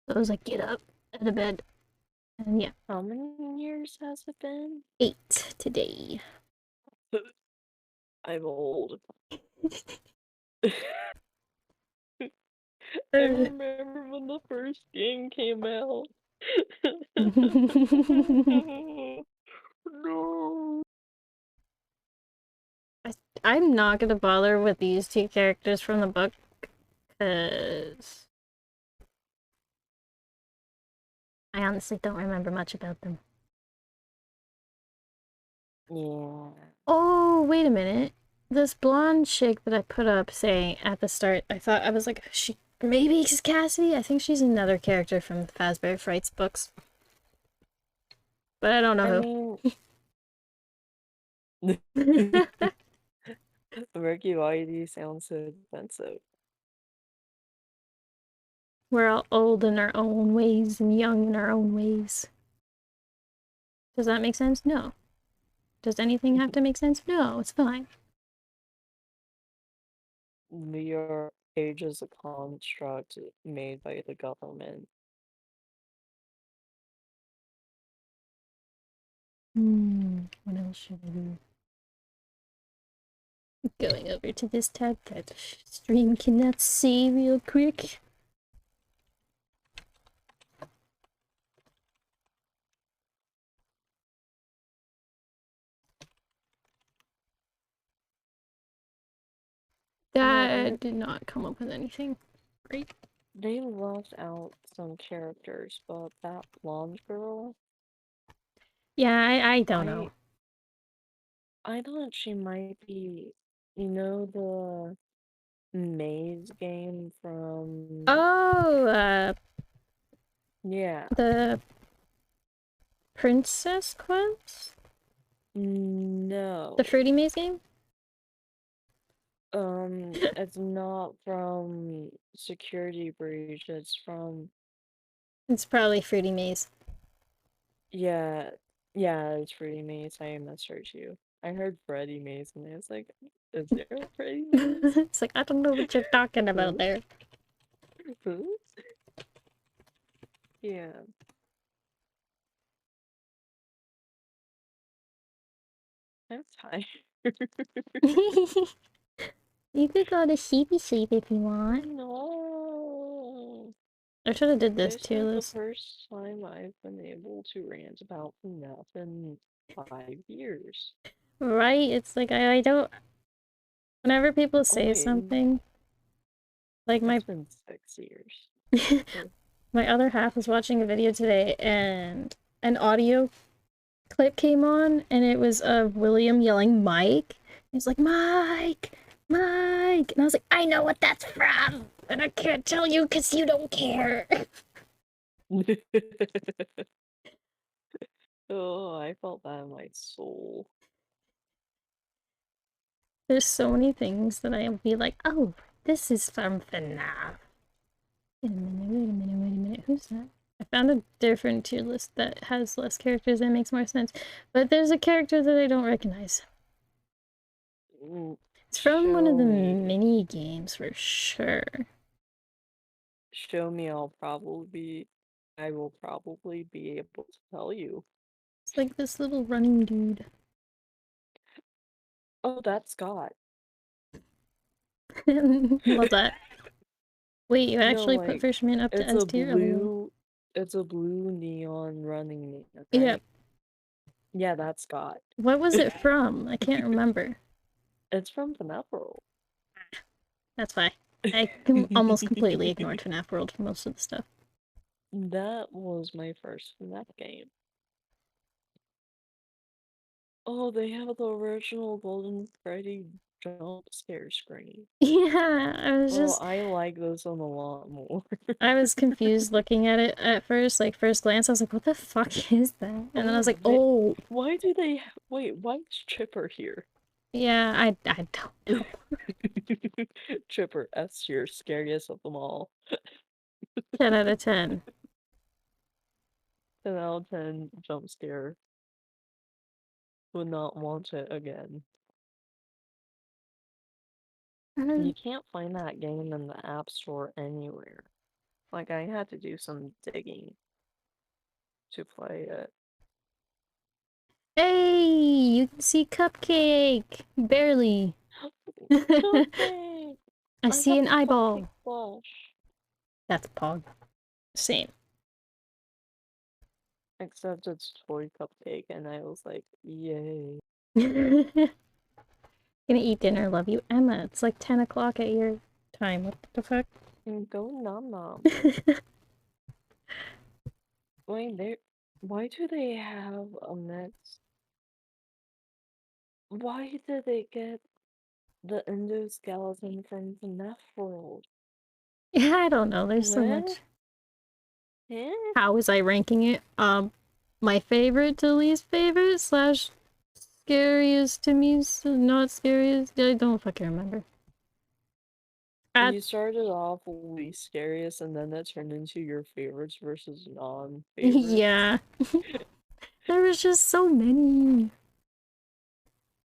So I was like, get up. out of bed. And yeah, How many years has it been? 8 today. I'm old. I remember when the first game came out. No. I'm not gonna bother with these 2 characters from the book, because I honestly don't remember much about them. Yeah. Oh, wait a minute. This blonde chick that I put up saying at the start, I was like, maybe it's Cassidy? I think she's another character from Fazbear Fright's books. But I don't know I who. mean, Ricky, why do you sound so defensive? We're all old in our own ways and young in our own ways. Does that make sense? No. Does anything have to make sense? No, it's fine. Your age is a construct made by the government. What else should I do? Going over to this tab that stream cannot see real quick. That did not come up with anything. Great. They left out some characters, but that blonde girl, Yeah, I don't know. I thought she might be, you know, the maze game from. Oh, Yeah. the Princess Quest? No. The Fruity Maze game? It's not from Security Breach, it's from. It's probably Fruity Maze. Yeah, it's Freddy Maze. I misheard you. I heard Freddy Maze and I was like, is there a Freddy Maze? It's like, I don't know what you're talking about there. Yeah. I'm tired. You could go to sleepy sleep if you want. No. I should have did this This tier is the list. first time I've been able to rant about FNAF in 5 years. Right? It's like, I don't... Whenever people say wait. something, like It's been 6 years. my other half was watching a video today and an audio clip came on and it was of William yelling Mike. He's like, Mike! Mike! And I was like, I know what that's from! And I can't tell you because you don't care. Oh, I felt that in my soul. There's so many things that I'll be like, oh, this is from FNAF. Wait a minute. Who's that? I found a different tier list that has less characters and makes more sense. But there's a character that I don't recognize. It's from one of the mini games for sure. Show me, I will probably be able to tell you. It's like this little running dude. Oh, that's Scott. Love that. Wait, you actually No, put Fisherman up to S tier? It's a blue neon running man, right? Yeah. Yeah, that's Scott. What was it from? I can't remember. It's from FNAF World. That's why. I almost completely ignored FNAF World for most of the stuff. That was my first FNAF game. Oh, they have the original Golden Freddy jump scare screen. Yeah, I was just... I like those one a lot more. I was confused looking at it at first, like first glance, I was like, what the fuck is that? And then I was like, oh. Why do they... Wait, why is Chipper here? Yeah, I don't know. Chipper, S tier, scariest of them all. 10 out of 10. 10 out of 10 jump scare. Would not want it again. You can't find that game in the App Store anywhere. Like, I had to do some digging. to play it. Hey, you can see Cupcake! Barely. Cupcake! I see have an a eyeball. Cupcake plush. That's Pog. Same. Except it's toy cupcake, and I was like, yay. Gonna eat dinner, love you. Emma, it's like 10 o'clock at your time. What the fuck? Go nom nom. Wait, why do they have a mix? Why did they get the endoskeleton from the FNAF world? Yeah, I don't know. There's so What? much. Eh? How was I ranking it? My favorite to least favorite slash scariest to me, not scariest. I don't fucking remember. You started off least scariest, and then that turned into your favorites versus non-favorites. Yeah. There was just so many.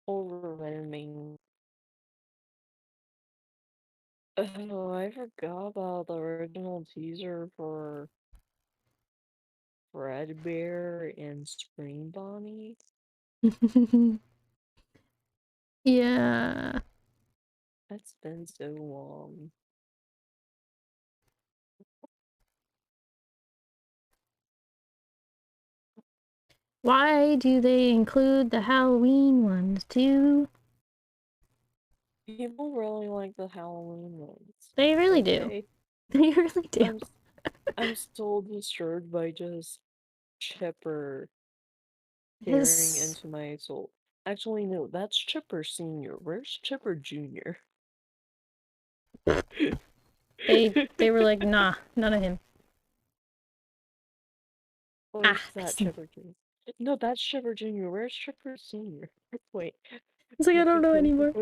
Overwhelming. Oh, I forgot about the original teaser for Fredbear and Spring Bonnie. Yeah. That's been so long. Why do they include the Halloween ones too? People really like the Halloween ones. They really do. They really do. I'm still disturbed by just Chipper peering His... into my soul. Actually, no, that's Chipper Senior. Where's Chipper Junior? They were like, nah, none of him. Where's that Chipper Junior? No, that's Chipper Junior. Where's Chipper Senior? Wait. It's like I don't know anymore.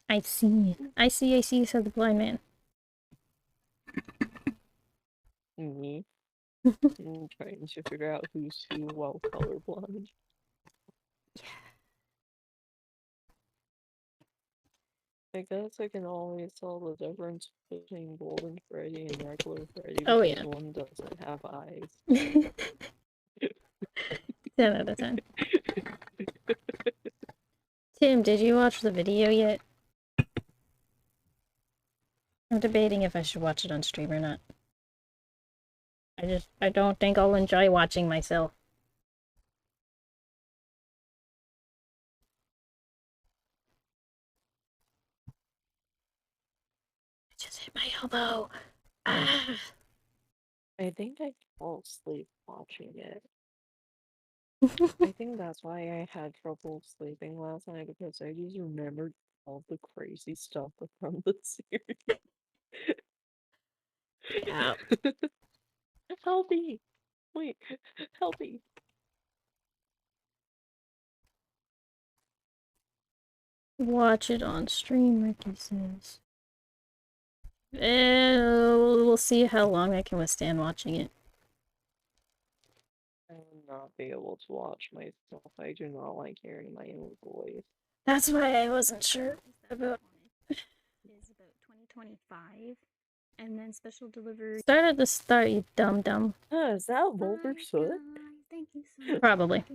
I see, said the blind man. Me. I'm trying to figure out who's who while colorblind. Yeah. I guess I can always tell the difference between Golden Freddy and regular Freddy Oh, because yeah. one doesn't have eyes. 10 out of 10. Tim, did you watch the video yet? I'm debating if I should watch it on stream or not. I don't think I'll enjoy watching myself. I just hit my elbow. Ah. I think I fall asleep watching it. I think that's why I had trouble sleeping last night because I just remembered all the crazy stuff from the series. Yeah. Help me! Wait, help me! Watch it on stream, Ricky says. We'll see how long I can withstand watching it. I will not be able to watch myself. I do not like hearing my own voice. That's why I wasn't sure about it. Is about 2025, and then special delivery. Start at the start, you dumb. Is that Vulgar Soot? Thank you so much. Probably. If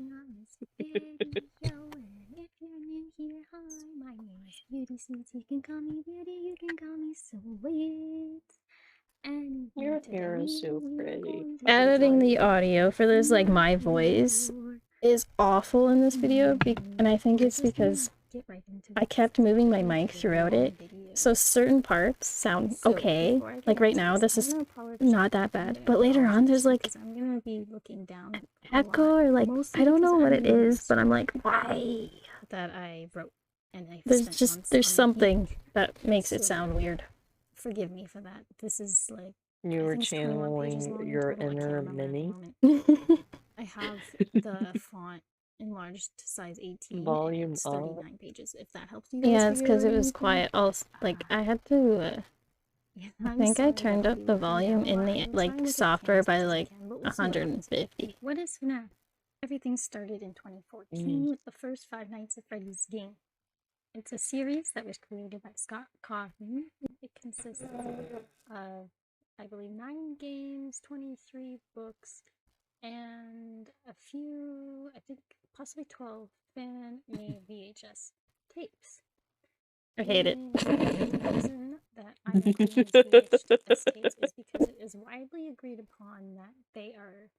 you're new here, hi, my name is BEAUTYSWEETS. You can call me Beauty, you can call me Sweet. And Your hair is so pretty. Editing the audio for this, like my voice, is awful in this video, and I think it's because I kept moving my mic throughout it, so certain parts sound okay. Like right now, this is not that bad, but later on there's like echo or like, I don't know what it is, but I'm like, why? That I wrote, and there's something that makes it sound weird. Forgive me for that. This is like... You were channeling your inner Minnie. I have the font enlarged to size 18. Volume it's up. 39 pages, if that helps you guys. Yeah, it's because it was quiet. Like, I had to, I think I turned up the volume in the, like, software by, like, 150. What is FNAF? Everything started in 2014 with the first Five Nights at Freddy's game. It's a series that was created by Scott Cawthon It consists of, I believe, 9 games, 23 books, and a few, I think, possibly 12 fan-made VHS tapes. I hate it. The reason that I like doing these VHS tapes is because it is widely agreed upon that they are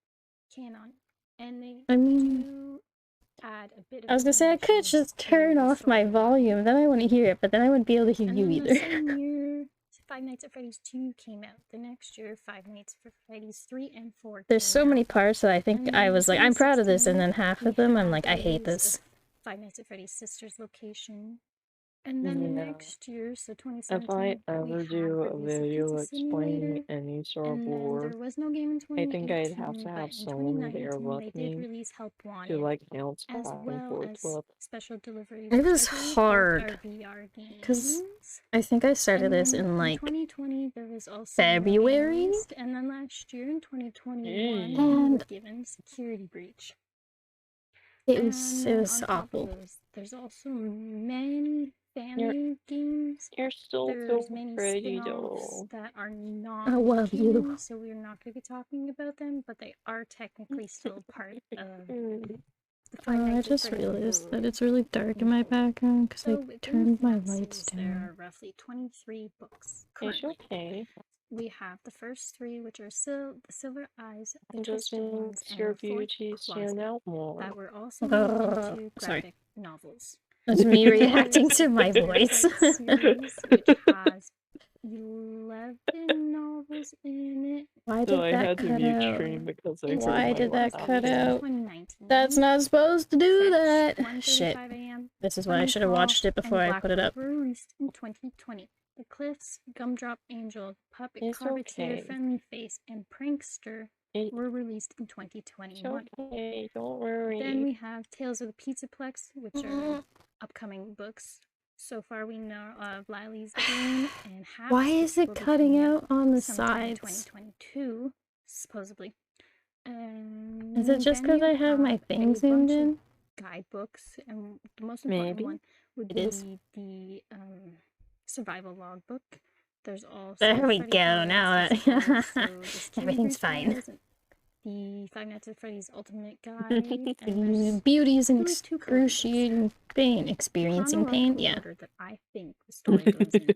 canon, and they do add a bit of. I was gonna say I could just turn off my volume, then I wouldn't hear it, but then I wouldn't be able to hear you either. The same year, Five Nights at Freddy's 2 came out. The next year, Five Nights at Freddy's 3 and 4 There's so many parts that I think I was like, I'm proud of this, and then half of them I'm like, I hate this. Five Nights at Freddy's Sister's Location. And then the next year, so 2017, if I ever do a video explaining any sort of lore, there was no game in I think I'd have to have someone there with me to like bounce back and forth with. Special deliveries. It was hard because I think I started this in like 2020. There was also February, and then last year in 2021, and we were given Security Breach. It was awful. There's also many family games. You're still so pretty though. That are not. I love you. So we're not going to be talking about them, but they are technically still part of the I just realized that it's really dark in my background because I turned my lights down. There are roughly 23 books. It's okay. We have the first 3, which are the Silver Eyes, the just Twisted Ones, makes your and the beauty stand out more. That were also made into sorry. graphic novels. That's me reacting to my voice. Series, which has 11 novels in it. Why did that cut out? Because Why did that cut out? That's not supposed to do that. Shit. This is why I should have watched it before I put it up. Released in 2020. The Cliffs, Gumdrop Angel, Puppet, Carpetier, Friendly Face, and Prankster were released in 2021. It's okay, don't worry. Then we have Tales of the Pizzaplex, which are upcoming books. So far we know of Lily's Dream and Half. Why is it cutting out on the sides? 2022, supposedly. Is it just because I have my thing zoomed in? Guidebooks, and the most important one would be the survival logbook. There's also there we go. Now everything's fine. The Five Nights at Freddy's Ultimate Guide. The beauties in excruciating pain, experiencing pain. Yeah. That I think the story goes in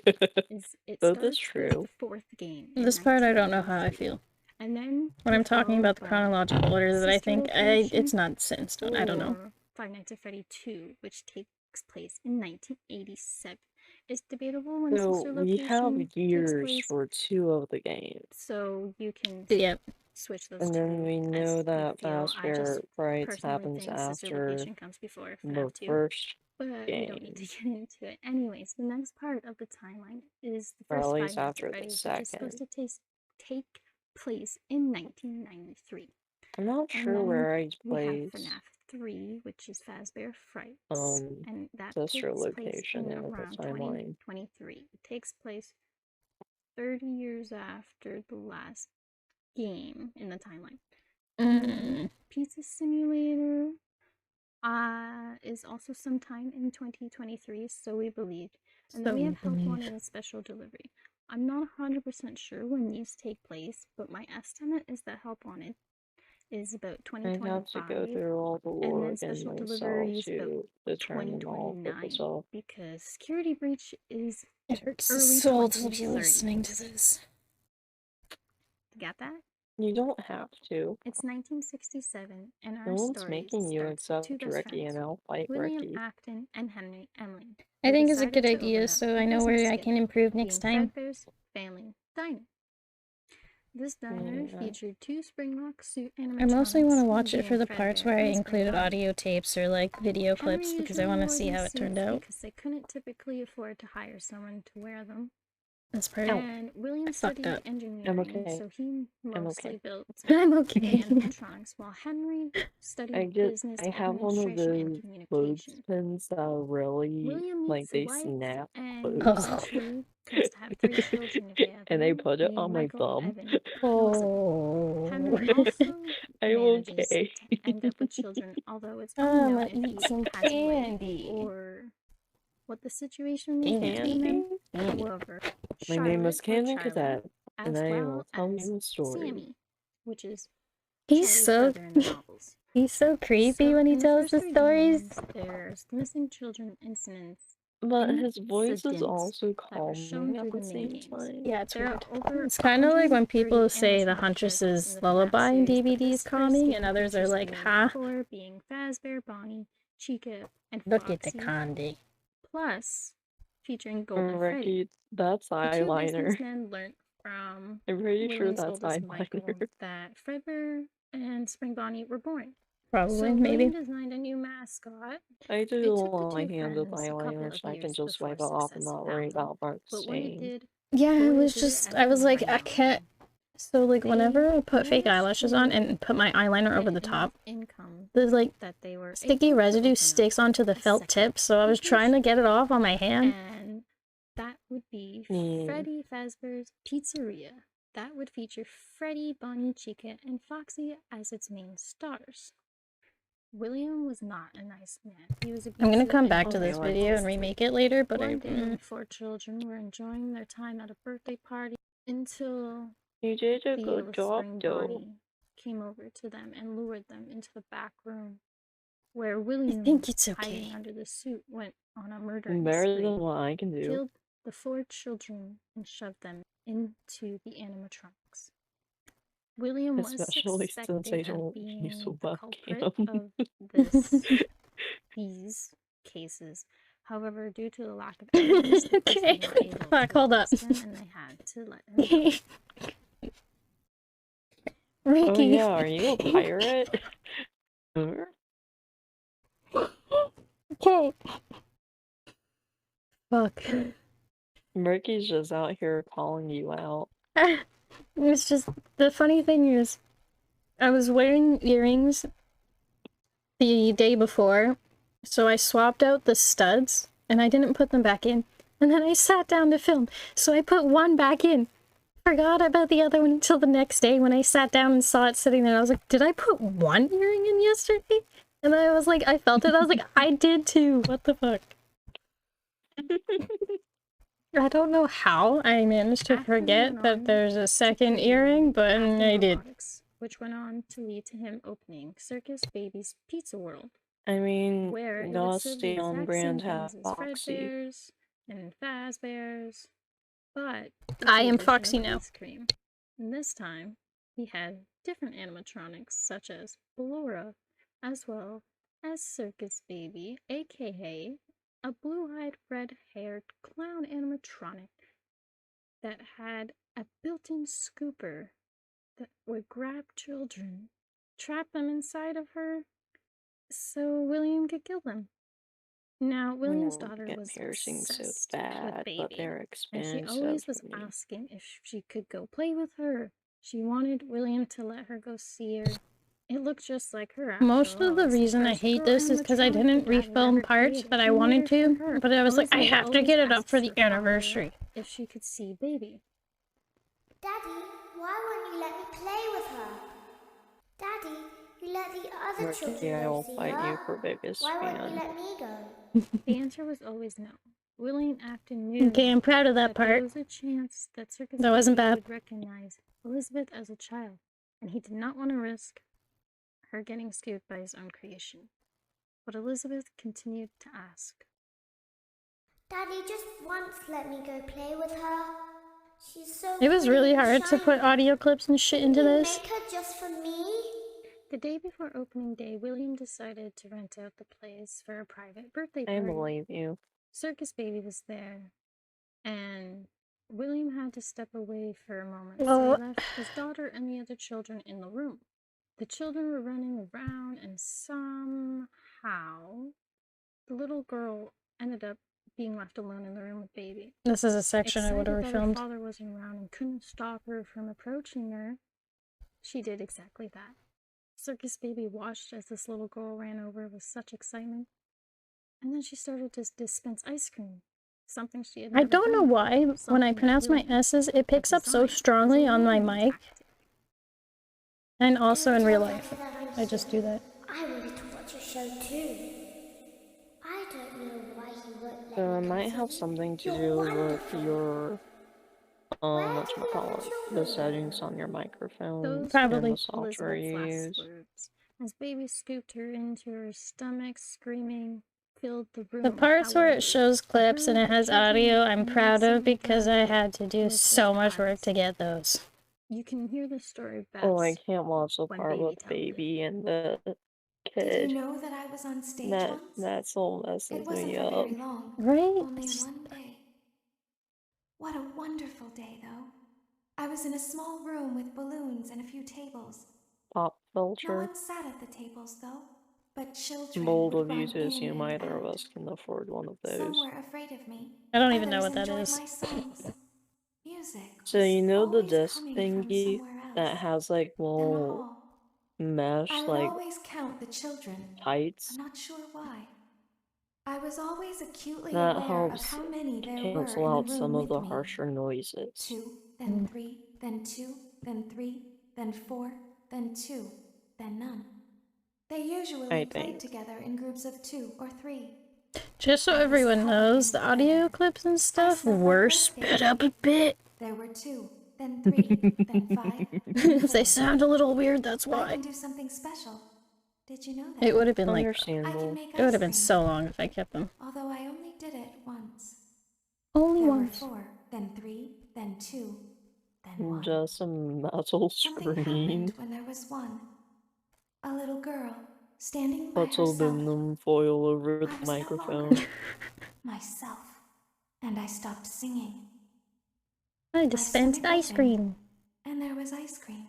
is it starts true. with the 4th game. This part I don't know how I feel. And then when I'm talking about the chronological order that I think it's not set in stone. I don't know. Five Nights at Freddy 2, which takes place in 1987. It's debatable when Sister Location we have years takes place, for 2 of the games. so you can switch those. And then we know that Fazbear Frights happens after comes before the first but game. We don't need to get into it. Anyways, the next part of the timeline is the or first at Five least Nights after at the Freddy's, which is second. supposed to take place in 1993. I'm not sure where I We have place FNAF 3, which is Fazbear Frights, and that Sister takes Location place in in the around timeline. 2023. It takes place 30 years after the last game in the timeline. Pizza Simulator is also sometime in 2023, so we believe. And then we have Help Wanted Special Delivery. I'm not 100% sure when these take place, but my estimate is that Help Wanted is about 2025. I have to go through all the lore and then again Special myself Delivery is to about determine all of it myself. because Security Breach is It hurts early the soul to be 2030. listening to this. Got that? You don't have to. It's 1967, and our No one's story making you starts accept with two best Ricky, friends, and I'll fight William, Ricky. Afton, and Henry Emily. I think it's a good idea, so I know where I can improve next time. Fredbear's Family Diner. This diner featured 2 Springlock suit animatronics. I mostly want to watch it for the parts where I included audio tapes or like video clips because I want to see how it turned out. Because they couldn't typically afford to hire someone to wear them. That's part And William studied engineering, I'm okay. so he mostly built I'm okay. animatronics, while Henry studied business I have one of administration those and clothes communication. pins that are really William like meets they a wife snap and close. eventually comes to have 3 children together. And I put it named on my Michael, thumb. Evan, and Oh. Henry also I'm manages okay. to end up with children, although it's I'm unknown gonna if eat he some has a way candy. or what the situation may be. However, My name is Charlotte or Canon Charlie, Cadet, and as I well will tell as you a story. Sammy, which is He's Charlie's so brother in the novels. he's so creepy So, when he in the tells first the 3 stories. games, there's the missing children incidents. But his voice is Incidents also that were shown calming at through the the main same games. time. Yeah, it's There weird. are over It's kind of like when 130 people say the animatronic characters Huntress's in the FNAF lullaby in series, but DVD is this first calming, game and others are features like, the main huh? core being Fazbear, Bonnie, Chica, and Look at the Foxy, Condi. plus featuring Golden Freddy. Ricky, that's The two eyeliner. businessmen learned from I'm pretty sure William's that's oldest Michael eyeliner. that Fredbear and Spring Bonnie were born. Probably, So maybe. William designed a new mascot. I It do took the on my two hand with friends a couple eyeliner of so I can years just before wipe it off and success not worry found them. about marks But when it staying. did, Yeah, it boy, was did it just, ever I was like, bring I them can't. So, like, whenever I put fake managed eyelashes on to and put my eyeliner over the get top, enough income the, like, that they were sticky able to residue open up sticks onto the a felt second tip, so I was trying to get it off on my hand. and that would be Yeah. Freddy Fazbear's Pizzeria. That would feature Freddy, Bonnie, Chica, and Foxy as its main stars. William was not a nice man. He was I'm gonna abusive come and back to always this on video Wall and Street. remake it later, but One day, the 4 children were enjoying their time at a birthday party until You did a the good job, Spring though. Bonnie came over to them and lured them into the back room, where I William, think it's hiding okay. under the suit, went on a murdering Better spree, than what I can do. killed the 4 children, and shoved them into the animatronics. William was Especially since I suspected of don't being use a the culprit webcam. of these cases. However, due to the lack of evidence, the police Okay, were not able fuck, to hold up. arrest him, and they had to let him go. Ricky. Oh yeah, are you a pirate? Okay. Fuck. Ricky's just out here calling you out. It's just, the funny thing is, I was wearing earrings the day before, so I swapped out the studs, and I didn't put them back in. And then I sat down to film, so I put one back in. Forgot about the other one until the next day when I sat down and saw it sitting there. I was like, did I put one earring in yesterday? And I was like, I felt it. I was like, I did too. What the fuck? I don't know how I managed to Afton forget went that on there's a to second create earring, but Afton I did. Robotics, which went on to lead to him opening Circus Baby's Pizza World, I mean, where it would gotta serve the stay on exact brand, same have things as Foxy. Fredbear's and Fazbear's, but with I the am addition Foxy of now. ice cream. And this time, he had different animatronics such as Ballora, as well as Circus Baby, aka a blue-eyed, red-haired clown animatronic that had a built-in scooper that would grab children, trap them inside of her, so William could kill them. Now, William's daughter Get was piercings so obsessed bad, with but Baby, they're and she expensive always was for me. asking if she could go play with her. She wanted William to let her go see her. It looked just like her after Most of the all, so reason I as a hate girl this is because I animatronic, didn't her dad let refilm her parts create that it. I He made wanted it to, for her. but I was like, I Elizabeth have to always get it up asks for the her father anniversary. if she could see Baby. Daddy, why won't you let me play with her? Daddy, you let the other Ricky, children I go will see fight her. you for biggest Why won't you fan. let me go? The answer was always no. William Afton knew Okay, I'm proud of that there part. was a chance that Circus That wasn't Baby bad. would recognize Elizabeth as a child, and he did not want to risk her getting scooped by his own creation. But Elizabeth continued to ask. Daddy, just once let me go play with her. She's so It was pretty really and hard to put shiny. audio clips and shit into Can you this. make her just for me? The day before opening day, William decided to rent out the place for a private birthday I party. believe you. Circus Baby was there, and William had to step away for a moment, so Well, he left his daughter and the other children in the room. The children were running around, and somehow the little girl ended up being left alone in the room with Baby. this is a section I would have Excited that her refilmed. father wasn't around and couldn't stop her from approaching her, she did exactly that. Circus Baby watched as this little girl ran over with such excitement, and then she started to dispense ice cream, something she had I never don't know done why, before, when I something that pronounce my William S's, it had picks up so designed as a strongly on my learning mic, tactic. and also in Don't real tell life. Daddy that I'm I just do that. I wanted to watch your show too. I don't know why you won't let me It might have continue. something to You're do with wonderful. your Where do the little whatchamacallit, the children settings go? on your microphone Those and Probably. the software Elizabeth's you last use. words. As baby scooped her into her stomach, screaming filled the room. The parts where However, it shows clips and heard it the has children audio, I'm made proud some of because I loud had to do with so much work eyes. to get those. You can hear the story best. Oh, I can't watch the when part baby with tells it. baby and the Did you kid. know that I was on stage once? That so It messes wasn't me for up. very long. Right? Only one day. What a wonderful day, though. I was in a small room with balloons and a few tables. Pop No filter. one sat at the tables, though, but children Bold would of run you to in assume and either of out. us can afford one of Some those. were afraid of me. I don't even know Others what that enjoyed is. my songs. Music So was you know the always disc coming from thingy somewhere else. that has like In the little hall. I mesh would like always count the children. tights? I'm not sure why. I was always acutely That aware of helps how many there were cancel in the out some room of the with me. harsher noises. 2, then 3, then 2, then 3, then 4, then 2, then none. They usually I played think. together in groups of 2 or 3. Just so I was everyone knows, the hovering audio there. clips and stuff slept my were birthday sped up a bit. There were 2, then 3, then 5, then 4. If they sound a little weird, that's I why. can do something special. Did you know that? It would have been like, I Understandable. can make it would ice have been cream, so long if I kept them. although I only did it once. Only There once. were 4, then 3, then 2, then 1. Just a metal Something screen. happened when there was 1. A little girl standing by Puts herself. aluminum foil over I the was no microphone. longer myself, and I stopped singing. I My dispensed stomach ice opened, cream. and there was ice cream.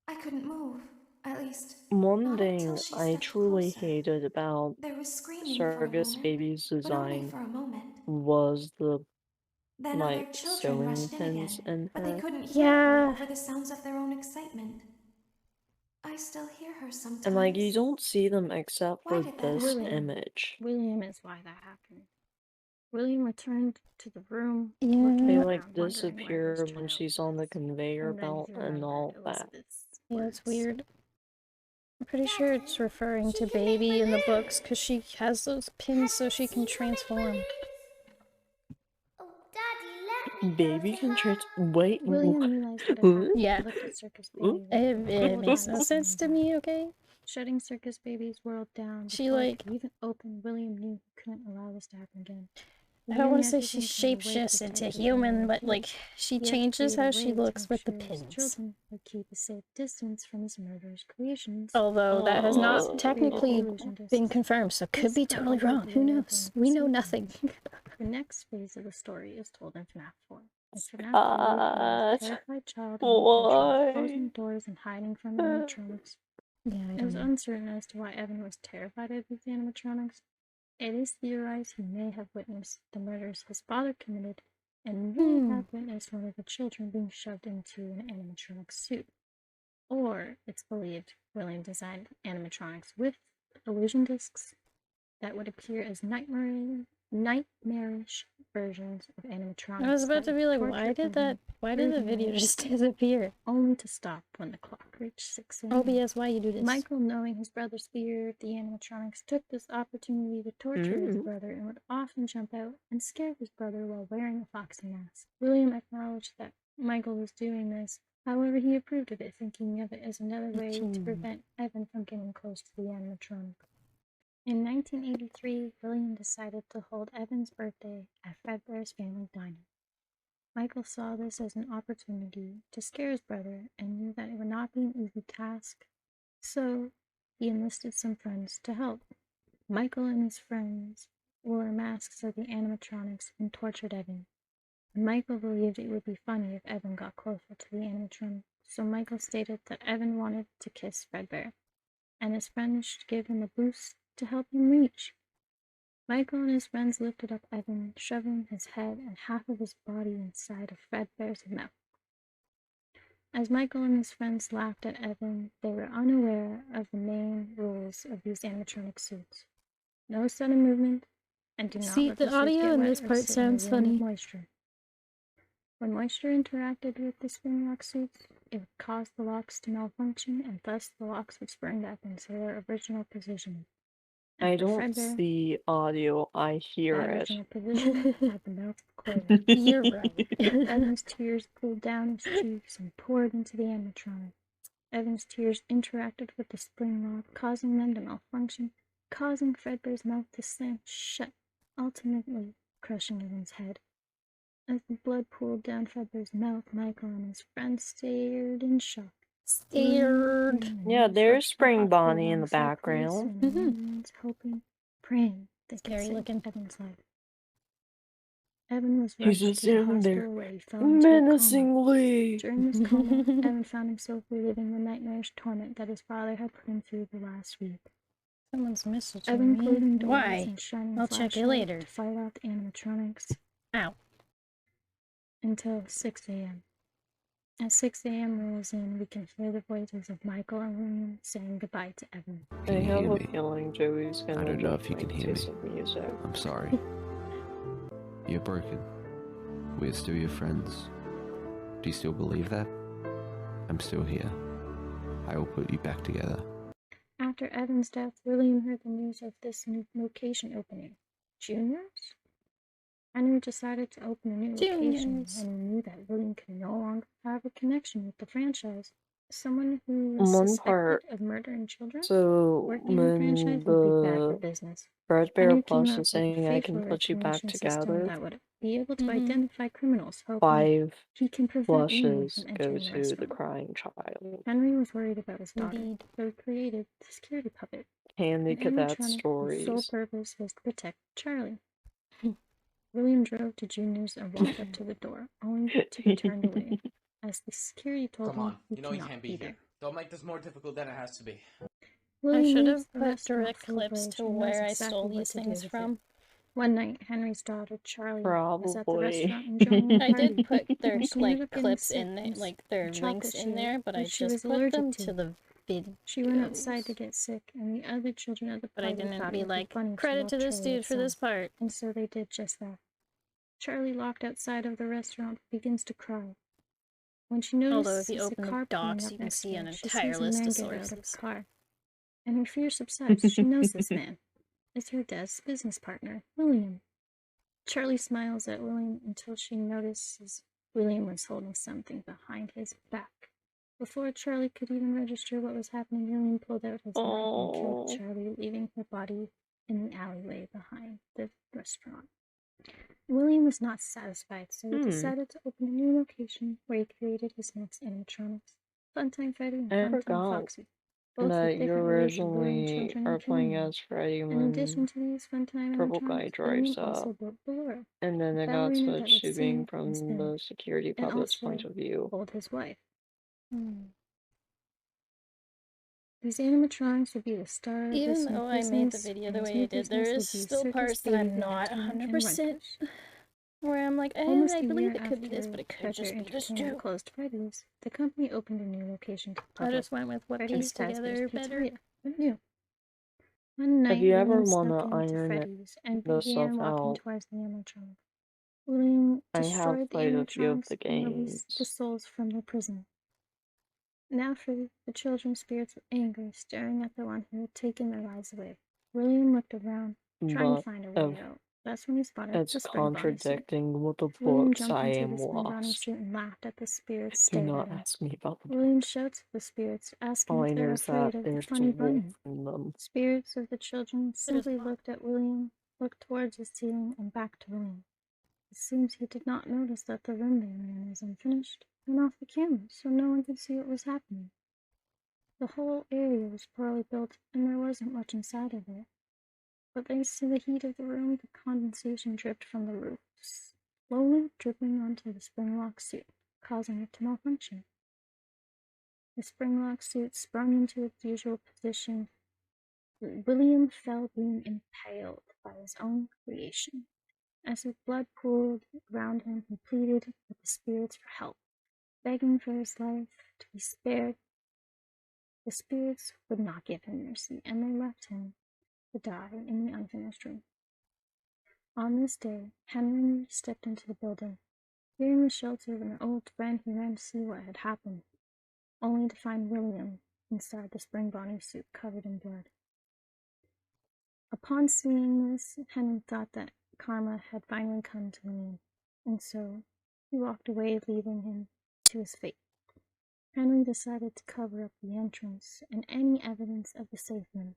I couldn't move, at least One not thing until she I stepped truly closer. hated about There was screaming for a Circus moment, Baby's but only design for a moment. was the Then other like children sewing rushed in pins again, in but they her. couldn't hear her Yeah. over the sounds of their own excitement. I still hear her sometimes. And like you don't see them except Why for did that this William. happen? image. William is why that happened. William returned to the room, Yeah. looking They around, like wondering where his disappear when child she's on the was. conveyor And then belt he and remembered all that. Elizabeth's Yeah, it's words. weird. I'm pretty sure it's referring to Baby in the books because she has those pins so she can transform. Oh, Daddy, let me Baby go to can her. wait. William realized what had happened. Yeah. Looked at Circus Baby. It makes no sense to me, okay? Shutting Circus Baby's world down She, before like- it could even open, William knew he couldn't allow this to happen again. I don't want to say she shapeshifts into human, but like she changes how she looks with the pins. Children would keep a safe distance from his murderous creations. Although that has not Oh. technically been confirmed, so could be totally wrong. Who knows? We know nothing. The next phase of the story is told in FNAF 4. In FNAF 4, What? a terrified child Why? closing doors and hiding from animatronics. Yeah, I It don't was know. uncertain as to why Evan was terrified of these animatronics. It is theorized he may have witnessed the murders his father committed and may have witnessed one of the children being shoved into an animatronic suit. Or it's believed William designed animatronics with illusion discs that would appear as nightmarish versions of animatronics. I was about to that be like, would why torture did Evan the video through the just disappear? only to stop when the clock reached 6 a.m. OBS, why you do this? Michael, knowing his brother's fear of the animatronics, took this opportunity to torture his brother and would often jump out and scare his brother while wearing a foxy mask. William acknowledged that Michael was doing this, however he approved of it, thinking of it as another way to prevent Evan from getting close to the animatronic. In 1983, William decided to hold Evan's birthday at Fredbear's family diner. Michael saw this as an opportunity to scare his brother and knew that it would not be an easy task, so he enlisted some friends to help. Michael and his friends wore masks of the animatronics and tortured Evan. Michael believed it would be funny if Evan got closer to the animatronic, so Michael stated that Evan wanted to kiss Fredbear, and his friends should give him a boost to help him reach. Michael and his friends lifted up Evan, shoving his head and half of his body inside of Fredbear's mouth. As Michael and his friends laughed at Evan, they were unaware of the main rules of these animatronic suits. No sudden movement, and do not See, let the suits audio get in wet this or part sit in a sounds room with funny. moisture. When moisture interacted with the spring lock suits, it would cause the locks to malfunction, and thus the locks would spring back into their original position. I After don't Fredbear, see audio, I hear the it. original position had the mouth closed. You're right. Evan's tears cooled down his cheeks and poured into the animatronic. Evan's tears interacted with the spring lock, causing them to malfunction, causing Fredbear's mouth to slam shut, ultimately crushing Evan's head. As the blood pooled down Fredbear's mouth, Michael and his friends stared in shock. Scared. Yeah, there's Spring Bonnie in the background. Hoping, praying that Scary save looking. Evan's life. Evan was He's rushed just to the in there, hospital where he fell into a coma. menacingly. During this coma, Evan found himself reliving the nightmarish torment that his father had put him through the last week. Someone's messaging Evan me. closing doors Why? and shining I'll check it flashlight later. to fight off the animatronics Ow. until 6 a.m. As 6 a.m. rolls in, we can hear the voices of Michael and William saying goodbye to Evan. I Can you have hear a me? feeling Joey's gonna I don't know if you can like, hear say me. some music. I'm sorry. You're broken. We're still your friends. Do you still believe that? I'm still here. I will put you back together. After Evan's death, William heard the news of this new location opening. Junior's? Henry decided to open a new location, Juniors. and he knew that William could no longer have a connection with the franchise. Someone who was One suspected part, of murdering children? so Working in the franchise when would be bad for the business. Fredbear Henry came Plus up is with a saying I can faithful put you back reclamation system together, that would be able to Mhm. identify criminals, hoping 5 he can prevent William flushes from go entering the to the restaurant. crying child. Henry was worried about his daughter, Indeed. so he created the security puppet. Candy An Cadet animatronic whose sole Stories. purpose was to protect Charlie. William drove to Junior's and walked up to the door, only to be turned away, as the security told Come him on, he you know he cannot can't be be there. here. Don't make this more difficult than it has to be. I William should leaves have the put restaurant direct full of clips rage to and knows where I exactly stole what these to do things with from. it. One night, Henry's daughter, Charlie, was at the Probably. restaurant enjoying a I party. did put their and she ended up getting clips sick in there, from their the chocolate links she in ate, there, but I which she just was put allergic them to. to the videos. She went outside to get sick, and the other children at the But I party didn't thought be it would like, be funny credit lock to this Charlie dude for this outside, part. and so they did just that. Charlie, locked outside of the restaurant, begins to cry. When she Although if notices you a open car the pulling docs, up you can next see to an her, she entire sees a list man of get out of the sources. car, and her fear subsides. She knows this man. It's her dad's business partner, William. Charlie smiles at William until she notices William was holding something behind his back. Before Charlie could even register what was happening, William pulled out his knife and killed Oh. Charlie, leaving her body in the alleyway behind the restaurant. William was not satisfied, so he decided to open a new location where he created his next animatronics, Funtime Freddy and I Funtime forgot Foxy, both with that you different ways of luring originally children are and killing playing them. as Freddy In addition when to these Funtime Purple Guy animatronics, drives William also up, built Ballora, and then a it got ballerina that switched would to being sing and from spin, the security and puppet's point also of view. hold his wife. Hmm. These animatronics would be the star of Even this though new I made the business, video and the his way new I did, there business is would be still circus, parts that baby, I'm not entertainment, and 100% rentals. where I'm like, Almost I a believe year it could be this, after but it could Fredbear just be this Entertainment too. closed Freddy's, the company opened a new location to the I public. just went with what Freddy's pieced together Fazbear's better. Pizzeria, but new. One If night, you ever William want snuck to into iron Freddy's and this stuff began walking out, towards the animatronic. William I have destroyed the played a few of animatronics the and released the games. souls from their prison. Now free, the children's spirits were angry, staring at the one who had taken their lives away. William looked around, trying to But find a if way out. That's when he spotted it's the spring bonnie suit. contradicting what the William books, jumped I into am the spring bonnie lost. suit and laughed at the spirits Do stared not at him. ask me about the William books. shouts at the spirits, asking All if I they're know is that afraid of the there's a funny wolf bunny. in them. Spirits of the children It is simply fun. looked at William, looked towards the ceiling, and back to William. It seems he did not notice that the room they were in was unfinished and off the camera, so no one could see what was happening. The whole area was poorly built, and there wasn't much inside of it. But thanks to the heat of the room, the condensation dripped from the roof, slowly dripping onto the spring-lock suit, causing it to malfunction. The spring-lock suit sprung into its usual position. William fell being impaled by his own creation. As his blood pooled around him, he pleaded with the spirits for help, begging for his life to be spared. The spirits would not give him mercy, and they left him to die in the unfinished room. On this day, Henry stepped into the building. Fearing the shelter of an old friend, he ran to see what had happened, only to find William inside the spring bonnie suit covered in blood. Upon seeing this, Henry thought that karma had finally come to William, and so he walked away, leaving him to his fate. Henry decided to cover up the entrance and any evidence of the safe room.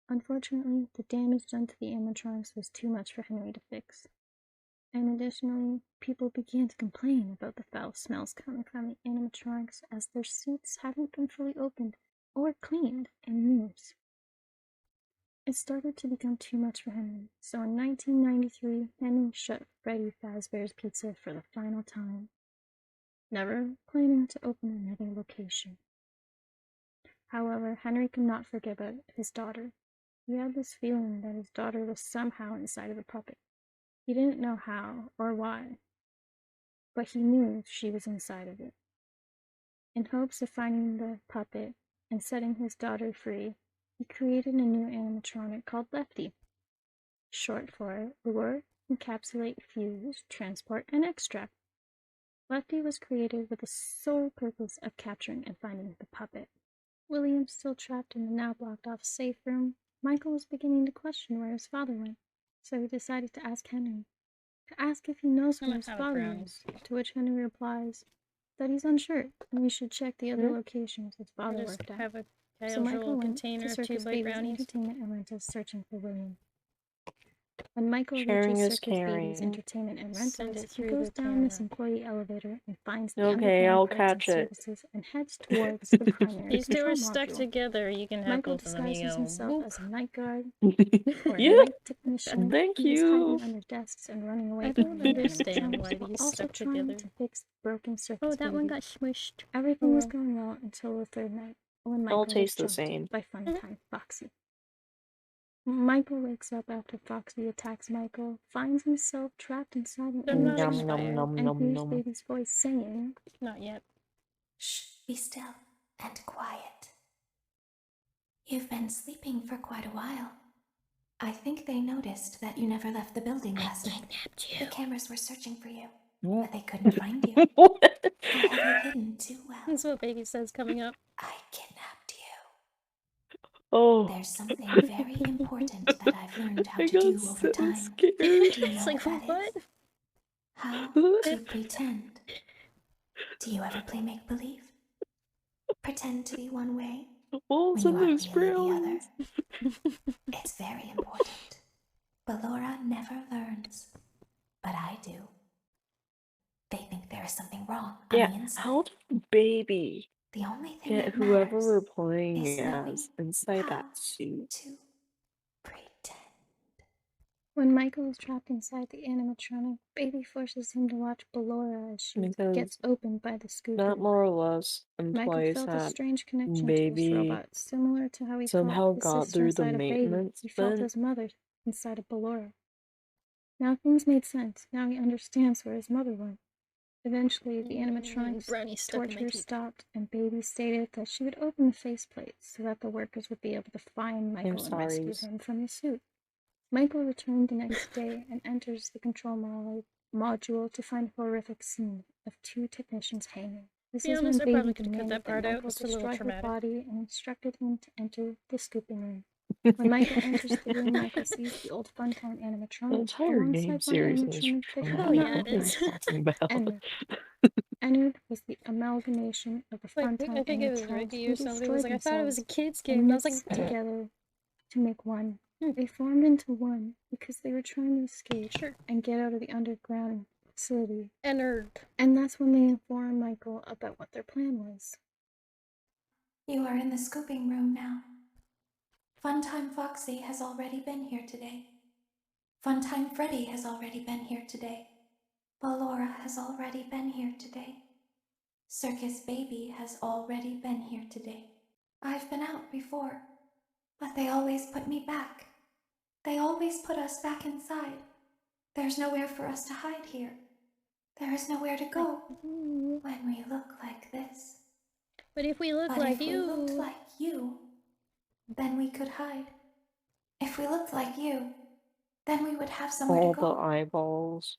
Unfortunately, the damage done to the animatronics was too much for Henry to fix. And additionally, people began to complain about the foul smells coming from the animatronics as their suits hadn't been fully opened or cleaned in years. It started to become too much for Henry, so in 1993, Henry shut Freddy Fazbear's Pizza for the final time, never planning to open another location. However, Henry could not forget about his daughter. He had this feeling that his daughter was somehow inside of the puppet. He didn't know how or why, but he knew she was inside of it. In hopes of finding the puppet and setting his daughter free, he created a new animatronic called Lefty, short for Lure, Encapsulate, Fuse, Transport, and Extract. Lefty was created with the sole purpose of capturing and finding the puppet. William, still trapped in the now blocked-off safe room, Michael was beginning to question where his father went, so he decided to ask Henry. To ask if he knows where his father is, to which Henry replies that he's unsure and we should check the other locations his father worked at. So Michael went to Circus Baby's Entertainment and Rentals searching for William. When Michael Sharing reaches is Circus Baby's caring. Entertainment and Send Rentals, it he through goes the down this camera. employee elevator and finds the Okay, I'll underground parts catch and it. services and heads towards the primary These two control are stuck module. together. You can have Michael both of them. You disguises go, himself whoop. as a night guard or a Yeah, night technician. thank He was you. hiding under desks and running away I from don't the understand animatronics why while these also stuck trying together. to fix the broken Circus Oh, that one Baby. got smushed. Everything was well. going well until the third night, when All Michael was taste the jumped same. by Funtime Foxy. Michael wakes up after Foxy attacks Michael, finds himself trapped inside an They're not animatronic, expired. and hears Baby's voice saying, Not yet. Shh, be still and quiet. You've been sleeping for quite a while. I think they noticed that you never left the building last night. The cameras were searching for you, but they couldn't find you. I have you hidden too well. That's what Baby says coming up. I kidnapped you. Oh, There's something very important that I've learned how I to got do so over time. scared. Do you know It's like, what that what? is? How to pretend. Do you ever play make-believe? Pretend to be one way Walls when you and are those really the other. brownies. It's very important. Ballora never learns, but I do. They think there is something wrong on Yeah, the inside. how did Baby The only thing get that whoever matters we're playing is knowing as inside how that suit? to pretend. when Michael is trapped inside the animatronic, Baby forces him to watch Ballora as she Because gets opened by the scooper. that more or less Michael implies felt a that strange connection to this Baby robot, similar to how he somehow felt his got sister through the inside of Baby. maintenance He felt vent. his mother inside of Ballora. Now things made sense. Now he understands where his mother went. Eventually, the animatronics Brownie stuck in my torture teeth. stopped, and Baby stated that she would open the faceplate so that the workers would be able to find Michael and rescue sorry. him from his suit. Michael returned the next day and enters the control module to find a horrific scene of two technicians hanging. This To be is honest, when I probably Baby could have cut demanded that part out. Michael It's a little destroy her traumatic. body and instructed him to enter the scooping room. When Michael enters the room, Michael sees the old Funtime The animatronic entire game alongside one series is animatronic figure Oh, yeah, not it is. talking about. Ennard was the amalgamation of the Like, Funtime I think it was animatronics Ricky who or something. It destroyed was like, I thought it was a themselves kid's and game. And I was like, mixed together to make one. Hmm. They formed into one because they were trying to escape sure. and get out of the underground facility. Ennard. And that's when they informed Michael about what their plan was. You are in the scooping room now. Funtime Foxy has already been here today. Funtime Freddy has already been here today. Ballora has already been here today. Circus Baby has already been here today. I've been out before, but they always put me back. They always put us back inside. There's nowhere for us to hide here. There is nowhere to go when we look like this. But if we look But like if you. we looked like you, then we could hide. If we looked like you, then we would have somewhere All to the go. eyeballs.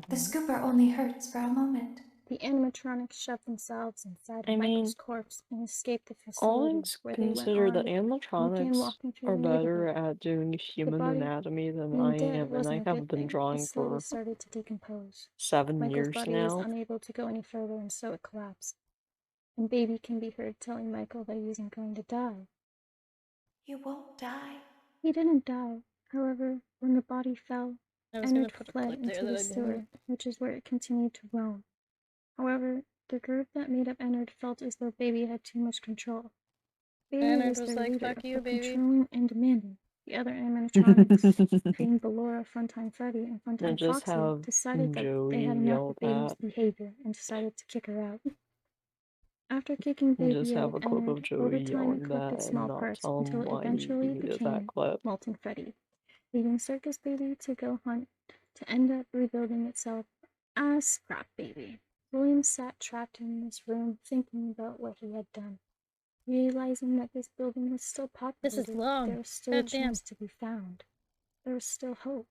The scooper only hurts for a moment. The animatronics shoved themselves inside I of mean, Michael's corpse and escaped the all facility things where they went considered, the on and began animatronics walking through are the better neighborhood. at doing The human body anatomy than being I dead am, and wasn't I a good have been thing. It drawing slowly for started to decompose. 7 Michael's years body was now. unable to go any further, and so it collapsed. And Baby can be heard telling Michael that he isn't going to die. You won't die. He didn't die. However, when the body fell, I was gonna Ennard put a fled clip there into that the I didn't. sewer, which is where it continued to roam. However, the group that made up Ennard felt as though Baby had too much control. Baby Ennard was was their like, leader, "Fuck you, but baby." controlling and demanding. The other animatronics, being Ballora, Funtime Freddy, and And Funtime just Foxy, have decided that they Joey had enough yell of Baby's that. behavior and decided to kick her out. After kicking And Baby just out have of a clip Ennard, of Joey over time it yelling collected that small and not parts tell until him it why eventually he needed that became clip. Molten Freddy, leaving Circus Baby to go hunt to end up rebuilding itself as Scrap Baby. William sat trapped in this room thinking about what he had done. Realizing that this building was still This populated, is long. there was still a Goddamn. chance to be found. There was still hope.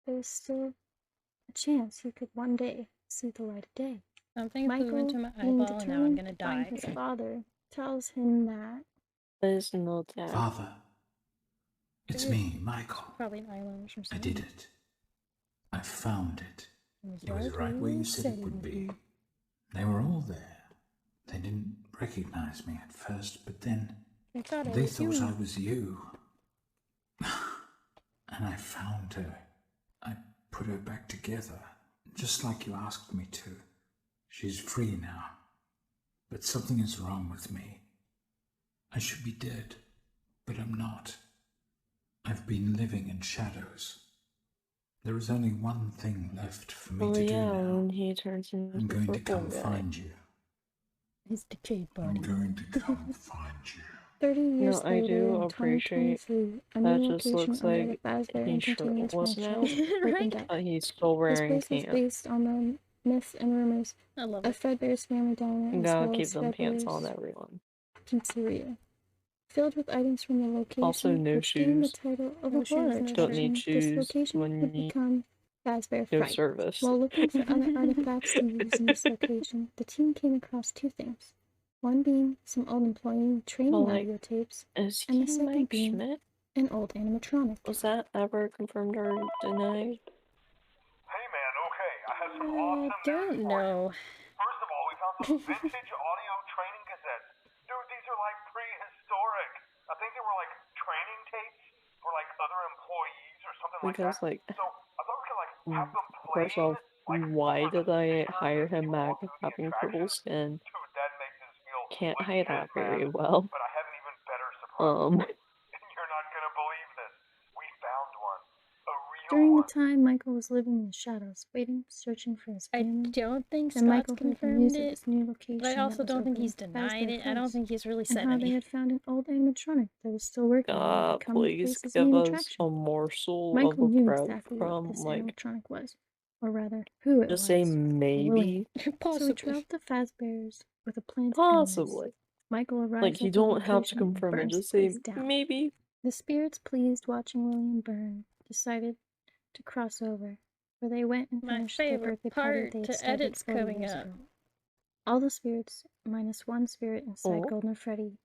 There was still a chance he could one day see the light of day. Something flew Michael, into my being eyeball and now I'm determined gonna to find die. his father, tells him that There's no dad. Father, it's me, Michael. Probably an eyelash or I something. did it. I found it. It was right where you said it would be. They were all there. They didn't recognize me at first, but then I thought it they was thought you. I was you. And I found her. I put her back together, just like you asked me to. She's free now. But something is wrong with me. I should be dead, but I'm not. I've been living in shadows. There is only one thing left for me Oh to do yeah, now. when he turns into I'm going to purple come guy. find you. his decayed I'm body. going to come find you. 30 years No, I later, do in appreciate 2023, a that new just location looks under the like Fazbear he's Entertainment shirtless now. franchise opened up. But he's still This wearing place was pants. based on the myths and rumors I love of it. Fredbear's family diner, You as gotta well keep as them pants on, Fredbear's everyone. pizzeria. Filled with items from the location, Also, no which gained the shoes. title of No a shoes, horror no Don't shirt. need attraction, this shoes location when would you become Fazbear go Fright. service. While looking for other artifacts to use in this location, the team came across two things. One being some old employee training Well, like, audiotapes, is and he the second Mike being Schmidt? an old animatronic. Was that ever confirmed or denied? Hey man, okay, I have some I awesome don't news for you. know. First of all, we found some vintage audio training cassettes. Dude, these are like prehistoric. I think they were like training tapes for like other employees or something Because, like like, that. So I thought we could like have them first playing off, like why over did the I speakers hire as him people back walk through the having purple attraction? skin? Dude, that makes us feel Can't hide that legit, very man. well. But I have an even better surprise. Um, And you're not gonna believe this. We found one. A real During the one. time Michael was living in the shadows, waiting, searching for his I family, don't think then Scott's Michael heard the confirmed news of it, this new location but I also that was don't think he's opening, denied Fazbear it. I don't Place, think he's really and said how they any. had found an old animatronic that was still working and had become the please place's give main us attraction. a morsel Michael of a knew bread exactly what from, this like, animatronic was, or rather, who it just was. say William. maybe? So he Possibly. traveled to Fazbear's with a plan to end this. Possibly. Michael arrives Like, you at the don't have to location and confirm it, burns just the say place down. maybe. The spirits, pleased watching William burn, decided to cross over, where they went and My finished their favorite birthday party part they had to started edit's 40 coming years up. ago. All the spirits, minus one spirit inside Oh. Golden Freddy,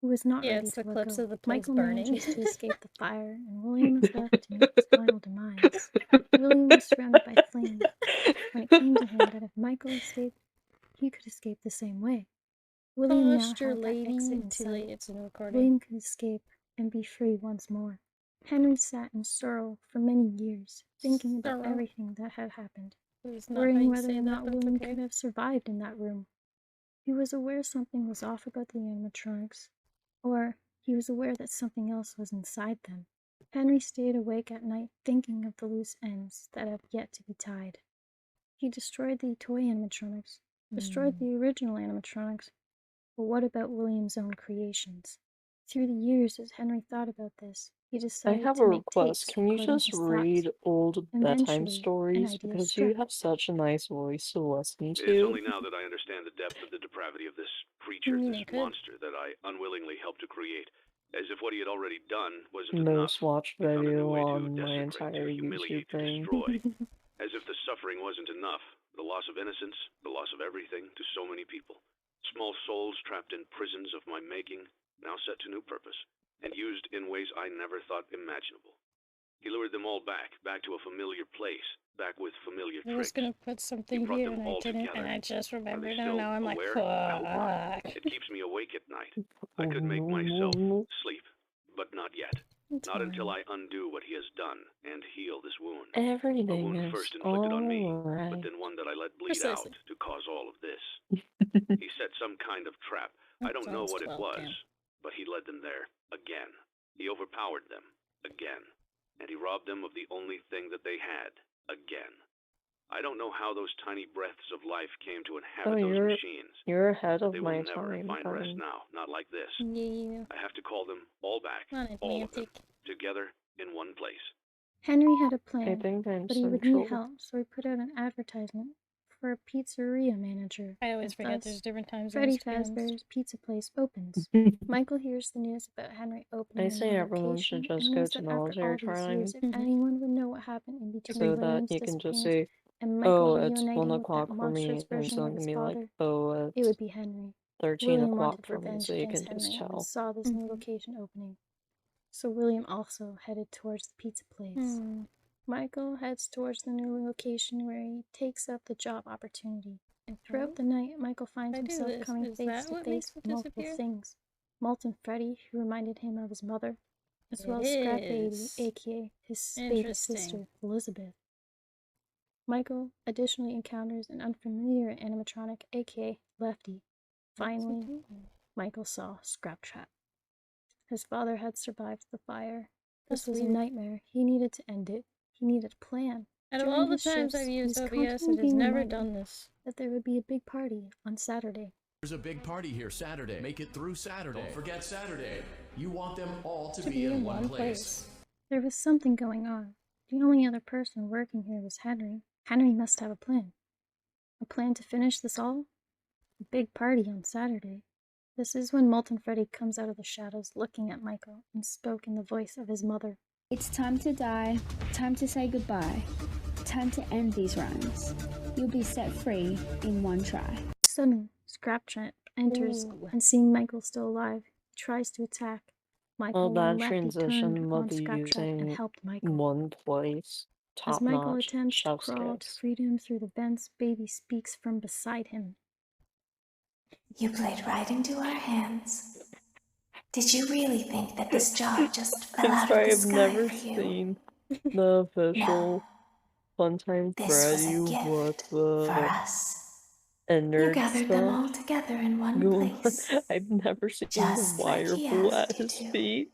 who was not Yeah, ready it's to the let clips go. of the place Michael burning. manages to escape the fire, and William is left to meet his final demise. William was surrounded by flames when it came to him that if Michael escaped, he could escape the same way. William now Posture, had that lady. exit in Too sight. late, it's in recording. William could escape and be free once more. Henry sat in sorrow for many years, thinking about Sorrow. everything that had happened, It's not how worrying you whether say or that, not but William okay. could have survived in that room. He was aware something was off about the animatronics, or he was aware that something else was inside them. Henry stayed awake at night thinking of the loose ends that have yet to be tied. He destroyed the toy animatronics, destroyed the original animatronics, but what about William's own creations? Through the years, as Henry thought about this, he I decided have to a make request. tapes Can you recording just his read thoughts. old bedtime Eventually, an stories? idea Because struck. you have such a nice voice to listen It is to. only now that I understand the depth of the depravity of this creature, I mean, this it could. monster that I unwillingly helped to create, as if what he had already done wasn't Most enough. watched He found a new video way to on my desecrate, entire to YouTube humiliate, to thing. destroy. As if the suffering wasn't enough, the loss of of innocence, the loss of everything to so many people. Small souls trapped in prisons of my making, now set to new purpose, and used in ways I never thought imaginable. He lured them all back to a familiar place, back with familiar I was tricks. gonna put something here and I didn't, and I just remembered it, and now I'm like, fuck. It keeps me awake at night. I could make myself sleep, but not yet. Not until I undo what he has done and heal this wound. Everything a wound is first inflicted on me, alright. but then one that I let bleed out to cause all of this. He set some kind of trap. I don't know what it was, but he led them there again. He overpowered them again. And he robbed them of the only thing that they had, again. I don't know how those tiny breaths of life came to inhabit those machines. You're ahead of they my will never time. find rest now, not like this. Yeah. I have to call them all back, all of them, together in one place. Henry had a plan, I think I'm but he would central. need help, so he put out an advertisement for a pizzeria manager. I always forget Thus, there's different times Freddy zones, to be honest. Fazbear's Pizza Place opens. Michael hears the news about Henry opening I a say new everyone should location just and go knows to that after all military these training. years, if anyone would know what happened in between So that William's you can just disappearance say, and Michael oh, it's 1 reuniting with o'clock that for me, monstrous and version someone of can his be like, father, oh, it it's would be Henry. 13 William o'clock wanted for me, revenge so you against can just Henry and tell. saw this new location opening. So William also headed towards the pizza place. Michael heads towards the new location where he takes up the job opportunity. And throughout the night, Michael finds himself coming face to face with multiple things. Molten Freddy, who reminded him of his mother, as well as Scrap Baby, aka his baby sister, Elizabeth. Michael additionally encounters an unfamiliar animatronic, aka Lefty. Finally, Michael saw Scrap Trap. His father had survived the fire. This was a nightmare. He needed to end it. He needed a plan. Out of all the times I've used OBS, it has never done this. That there would be a big party on Saturday. There's a big party here Saturday. Make it through Saturday. Don't forget Saturday. You want them all to be in one place. There was something going on. The only other person working here was Henry. Henry must have a plan. A plan to finish this all? A big party on Saturday. This is when Molten Freddy comes out of the shadows looking at Michael and spoke in the voice of his mother. It's time to die, time to say goodbye, time to end these rhymes. You'll be set free in one try. Suddenly, Scrap Trap enters and seeing Michael still alive, he tries to attack. Michael Well, that and Lefty transition turned will on be Scrap Trap and using helped Michael. one place. As Michael Top-notch attempts to chef crawl to skills. freedom through the vents, Baby speaks from beside him. You played right into our hands. Did you really think that this job just fell out of the I've sky never for you? seen the official Funtime Freddy with the and You nerd gathered them all stuff together in one going on. place. I've never seen Just a wire like he pull asked at you his to. feet.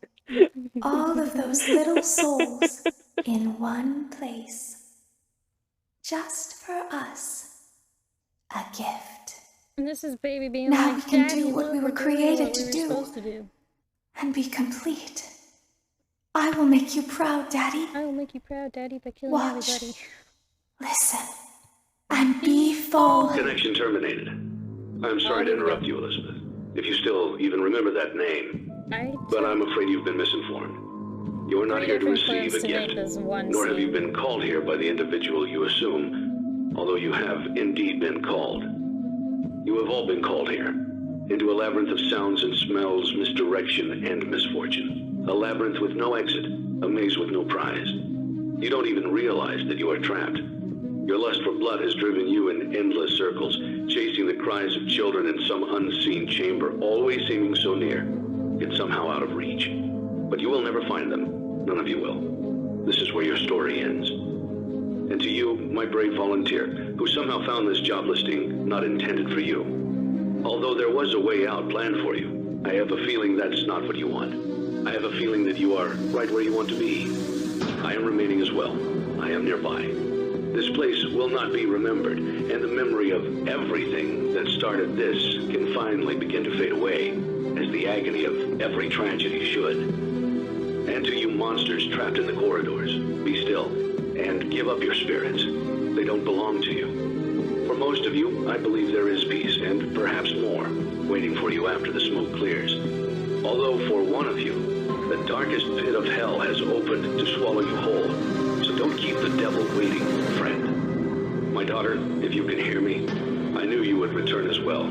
All of those little souls in one place. Just for us. A gift. And this is Baby being Now like, we can Daddy, do what we were we're doing created what to we were do. supposed to do. And be complete. I will make you proud, Daddy. I will make you proud, Daddy, by killing Watch. everybody. Listen. And be full. Connection terminated. I'm sorry to interrupt you, Elizabeth. If you still even remember that name. But I'm afraid you've been misinformed. You are not here to receive a gift, nor have you been called here by the individual you assume, although you have indeed been called. You have all been called here, into a labyrinth of sounds and smells, misdirection and misfortune. A labyrinth with no exit, a maze with no prize. You don't even realize that you are trapped. Your lust for blood has driven you in endless circles, chasing the cries of children in some unseen chamber, always seeming so near, yet somehow out of reach. But you will never find them. None of you will. This is where your story ends. And to you, my brave volunteer, who somehow found this job listing not intended for you. Although there was a way out planned for you, I have a feeling that's not what you want. I have a feeling that you are right where you want to be. I am remaining as well. I am nearby. This place will not be remembered, and the memory of everything that started this can finally begin to fade away, as the agony of every tragedy should. And to you monsters trapped in the corridors, be still, and give up your spirits. They don't belong to you. For most of you, I believe there is peace, and perhaps more, waiting for you after the smoke clears. Although for one of you, the darkest pit of hell has opened to swallow you whole. So don't keep the devil waiting, friend. My My daughter, if you can hear me, I knew you would return as well.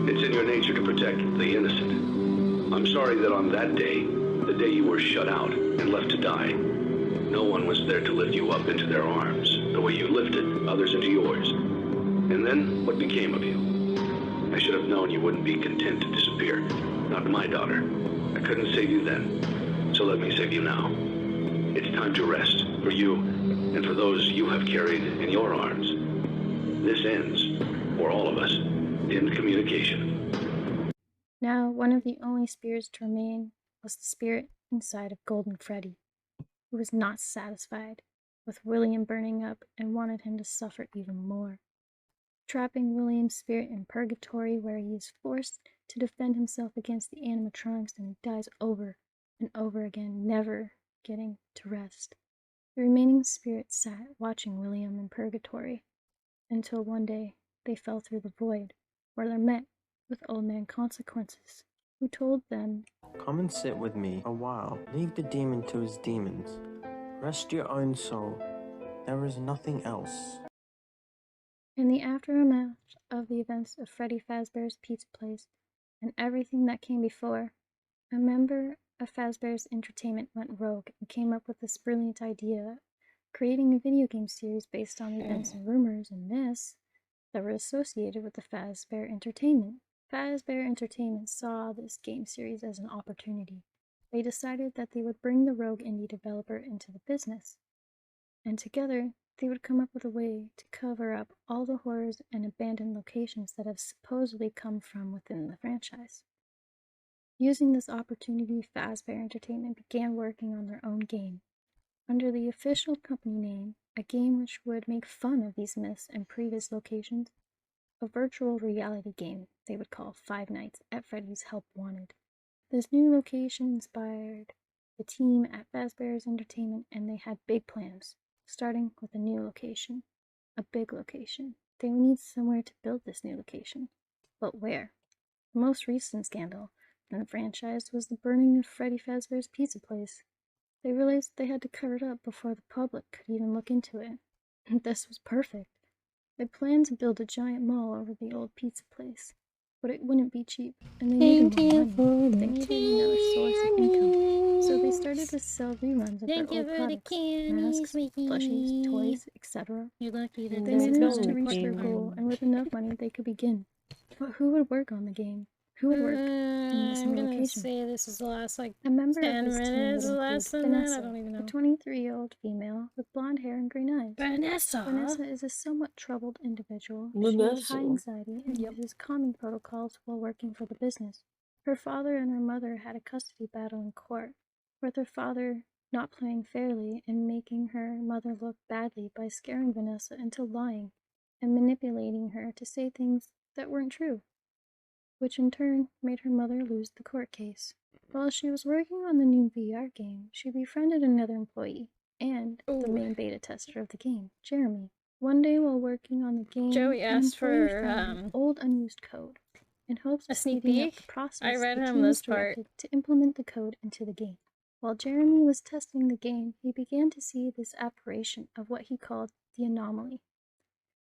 It's in your nature to protect the innocent. I'm sorry that on that day, the day you were shut out and left to die, no one was there to lift you up into their arms, the way you lifted others into yours. And then, what became of you? I should have known you wouldn't be content to disappear. Not my daughter. I couldn't save you then, so let me save you now. It's time to rest, for you, and for those you have carried in your arms. This ends, for all of us, in communication. Now, one of the only spirits to remain was the spirit inside of Golden Freddy, who was not satisfied with William burning up and wanted him to suffer even more, trapping William's spirit in purgatory where he is forced to defend himself against the animatronics and he dies over and over again, never getting to rest. The remaining spirits sat watching William in purgatory until one day they fell through the void where they met with Old Man Consequences, who told them, "Come and sit with me a while. Leave the demon to his demons. Rest your own soul. There is nothing else." In the aftermath of the events of Freddy Fazbear's Pizza Place and everything that came before, a member of Fazbear's Entertainment went rogue and came up with this brilliant idea, creating a video game series based on the events and rumors and myths that were associated with the Fazbear Entertainment. Fazbear Entertainment saw this game series as an opportunity. They decided that they would bring the rogue indie developer into the business, and together they would come up with a way to cover up all the horrors and abandoned locations that have supposedly come from within the franchise. Using this opportunity, Fazbear Entertainment began working on their own game, under the official company name, a game which would make fun of these myths and previous locations, a virtual reality game they would call Five Nights at Freddy's Help Wanted. This new location inspired the team at Fazbear's Entertainment, and they had big plans, starting with a new location, a big location. They would need somewhere to build this new location, but where? The most recent scandal in the franchise was the burning of Freddy Fazbear's Pizza Place. They realized they had to cover it up before the public could even look into it. This was perfect. They planned to build a giant mall over the old pizza place, but it wouldn't be cheap, and they needed more money. They needed another source of income, so they started to sell reruns of their old products, masks, plushies, toys, etc. They managed to reach their goal, and with enough money they could begin. But who would work on the game? Who would work in this new location? Say this is the last like a member 10 of this team minutes, would less include than Vanessa, that. I don't even know. a 23-year-old female with blonde hair and green eyes. Vanessa is a somewhat troubled individual. She has high anxiety and uses calming protocols while working for the business. Her father and her mother had a custody battle in court, with her father not playing fairly and making her mother look badly by scaring Vanessa into lying and manipulating her to say things that weren't true, which in turn made her mother lose the court case. While she was working on the new VR game, she befriended another employee and the main beta tester of the game, Jeremy. One day while working on the game, Joey asked for found old unused code. In hopes a of sneak speeding up peek. the process, I read the him team was this part. directed to implement the code into the game. While Jeremy was testing the game, he began to see this apparition of what he called the anomaly.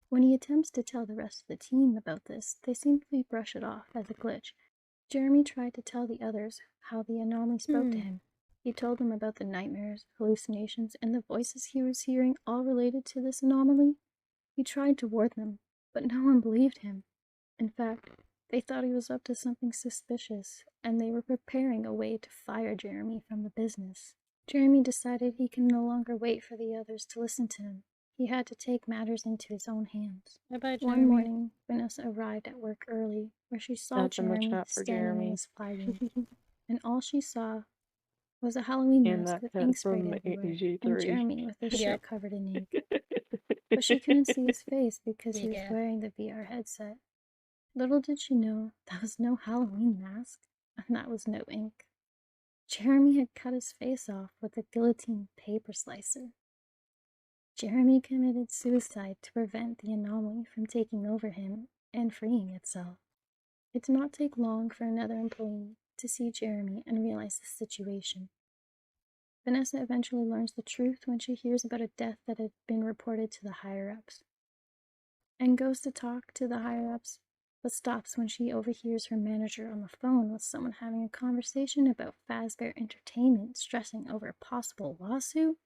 When he attempts to tell the rest of the team about this, they simply brush it off as a glitch. Jeremy tried to tell the others how the anomaly spoke to him. He told them about the nightmares, hallucinations, and the voices he was hearing, all related to this anomaly. He tried to warn them, but no one believed him. In fact, they thought he was up to something suspicious, and they were preparing a way to fire Jeremy from the business. Jeremy decided he could no longer wait for the others to listen to him. He had to take matters into his own hands. One morning, Vanessa arrived at work early, where she saw Jeremy standing in the supply room, and all she saw was a Halloween mask with ink sprayed everywhere, and Jeremy with his shirt covered in ink. But she couldn't see his face because he was wearing the VR headset. Little did she know that was no Halloween mask, and that was no ink. Jeremy had cut his face off with a guillotine paper slicer. Jeremy committed suicide to prevent the anomaly from taking over him and freeing itself. It did not take long for another employee to see Jeremy and realize the situation. Vanessa eventually learns the truth when she hears about a death that had been reported to the higher-ups. and goes to talk to the higher-ups, but stops when she overhears her manager on the phone with someone having a conversation about Fazbear Entertainment stressing over a possible lawsuit,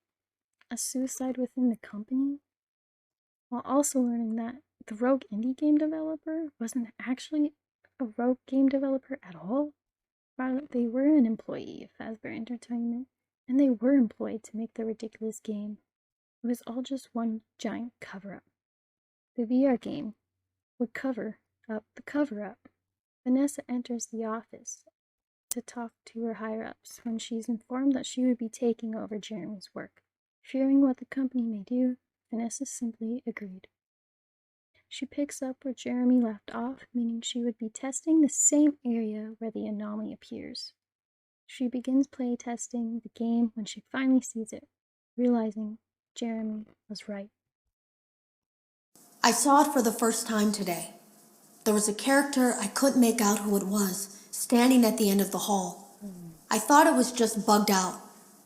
a suicide within the company, while also learning that the rogue indie game developer wasn't actually a rogue game developer at all. Rather, they were an employee of Fazbear Entertainment, and they were employed to make the ridiculous game. It was all just one giant cover-up. The VR game would cover up the cover-up. Vanessa enters the office to talk to her higher-ups when she's informed that she would be taking over Jeremy's work. Fearing what the company may do, Vanessa simply agreed. She picks up where Jeremy left off, meaning she would be testing the same area where the anomaly appears. She begins play testing the game when she finally sees it, realizing Jeremy was right. I saw it for the first time today. There was a character I couldn't make out who it was, standing at the end of the hall. I thought it was just bugged out,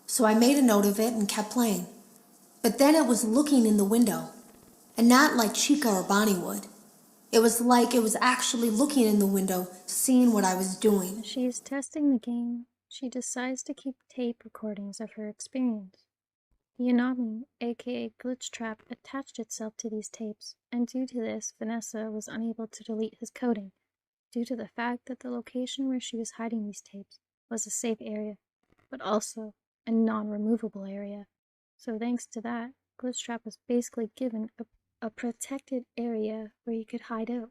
so I made a note of it and kept playing. But then it was looking in the window, and not like Chica or Bonnie would. It was like it was actually looking in the window, seeing what I was doing. As she is testing the game, she decides to keep tape recordings of her experience. The anomaly, aka Glitch Trap, attached itself to these tapes, and due to this, Vanessa was unable to delete his coding, due to the fact that the location where she was hiding these tapes was a safe area, but also a non-removable area. So thanks to that, Glitch Trap was basically given a protected area where he could hide out.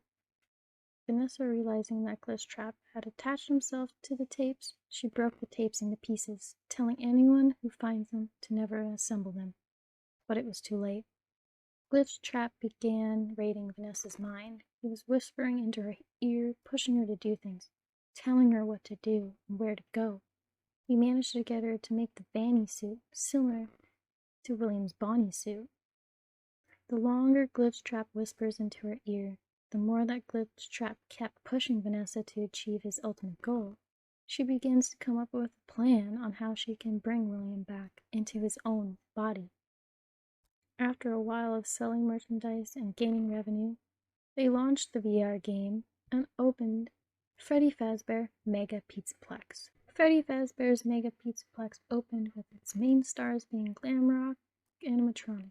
Vanessa, realizing that Glitch Trap had attached himself to the tapes, she broke the tapes into pieces, telling anyone who finds them to never assemble them. But it was too late. Glitch Trap began raiding Vanessa's mind. He was whispering into her ear, pushing her to do things, telling her what to do and where to go. He managed to get her to make the Vanny suit, similar to William's Bonnie suit. The longer Glitch Trap whispers into her ear, the more that Glitch Trap kept pushing Vanessa to achieve his ultimate goal. She begins to come up with a plan on how she can bring William back into his own body. After a while of selling merchandise and gaining revenue, they launched the VR game and opened Freddy Fazbear Mega Pizzaplex. Freddy Fazbear's Mega Pizzaplex opened with its main stars being glam rock animatronics.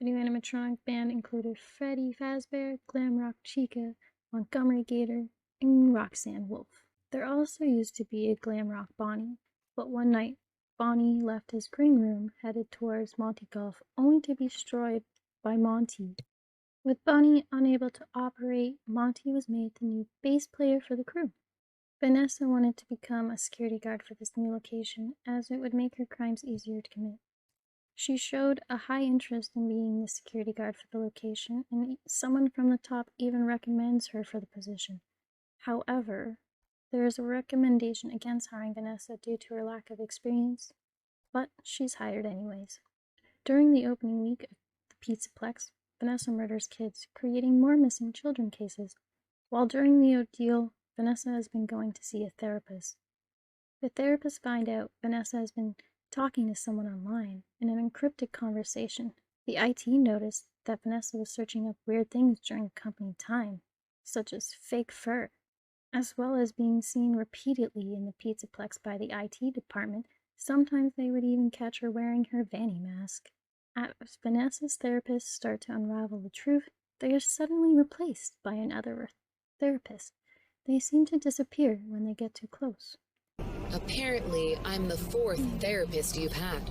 The new animatronic band included Freddy Fazbear, Glam Rock Chica, Montgomery Gator, and Roxanne Wolf. There also used to be a Glam Rock Bonnie, but one night, Bonnie left his green room headed towards Monty Golf, only to be destroyed by Monty. With Bonnie unable to operate, Monty was made the new bass player for the crew. Vanessa wanted to become a security guard for this new location, as it would make her crimes easier to commit. She showed a high interest in being the security guard for the location, and someone from the top even recommends her for the position. However, there is a recommendation against hiring Vanessa due to her lack of experience, but she's hired anyways. During the opening week of the Pizzaplex, Vanessa murders kids, creating more missing children cases, while during the ordeal, Vanessa has been going to see a therapist. The therapist finds out Vanessa has been talking to someone online in an encrypted conversation. The IT noticed that Vanessa was searching up weird things during company time, such as fake fur, as well as being seen repeatedly in the Pizzaplex by the IT department. Sometimes they would even catch her wearing her Vanny mask. As Vanessa's therapists start to unravel the truth, they are suddenly replaced by another therapist. They seem to disappear when they get too close. Apparently, I'm the 4th therapist you've had.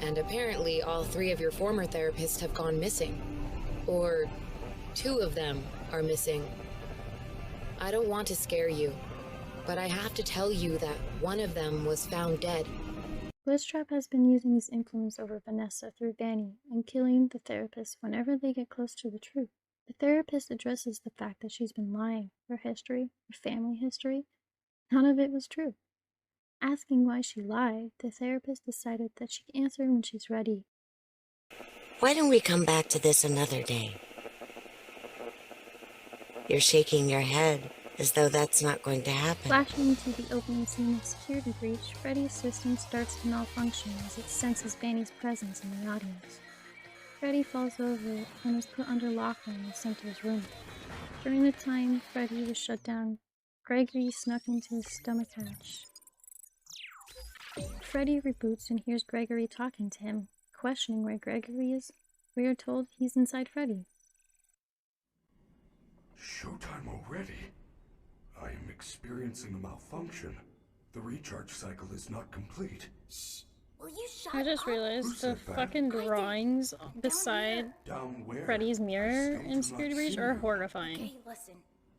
And apparently, all 3 of your former therapists have gone missing. Or 2 of them are missing. I don't want to scare you, but I have to tell you that one of them was found dead. Glitch Trap has been using his influence over Vanessa through Vanny and killing the therapist whenever they get close to the truth. The therapist addresses the fact that she's been lying. Her history, her family history, none of it was true. Asking why she lied, the therapist decided that she'd answer when she's ready. Why don't we come back to this another day? You're shaking your head as though that's not going to happen. Flashing into the opening scene of Security Breach, Freddy's system starts to malfunction as it senses Vanny's presence in the audience. Freddy falls over and is put under lockdown and sent to his room. During the time Freddy was shut down, Gregory snuck into his stomach hatch. Freddy reboots and hears Gregory talking to him, questioning where Gregory is. We are told he's inside Freddy. Showtime already? I am experiencing a malfunction. The recharge cycle is not complete. Shh. Will you shut I just realized the fucking drawings beside Freddy's mirror in Security Breach are horrifying. Okay, listen.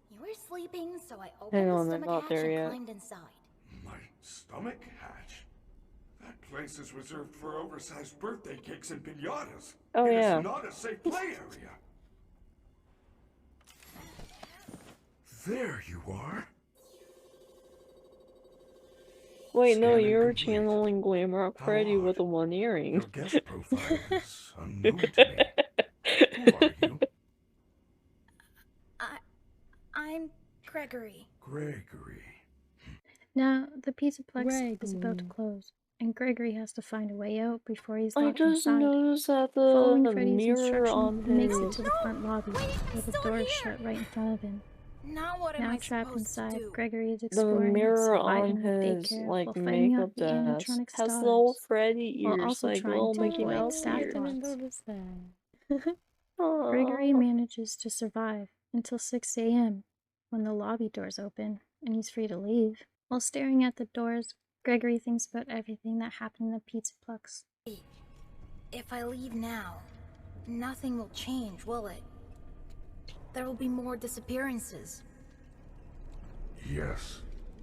You were sleeping, so I Hang opened on, the I'm stomach not hatch there and yet. climbed inside. My stomach hatch? That place is reserved for oversized birthday cakes and piñatas. Oh, It yeah. is not a safe play area. There you are. Wait, no, Scanning you're complete. channeling Glamrock Freddy with the one earring. Your guest profile is unknown to me. Who are you? I'm Gregory. Gregory. Now, the Pizzaplex is about to close, and Gregory has to find a way out before he's I locked just inside. noticed that Following the Freddy's mirror instruction, on he makes it his... to the front lobby, where the door is shut right in front of him. Now what am Now I trapped supposed inside, to do? Gregory is The exploring and mirror surviving on the his, daycare like, while fighting makeup out the desk animatronic has stars, little Freddy while ears, also like trying little to Mickey avoid Mouse staff ears. bots. Gregory Aww. manages to survive until 6 a.m. when the lobby doors open and he's free to leave. While staring at the doors, Gregory thinks about everything that happened in the Pizzaplex. If I leave now, nothing will change, will it? There will be more disappearances. Yes,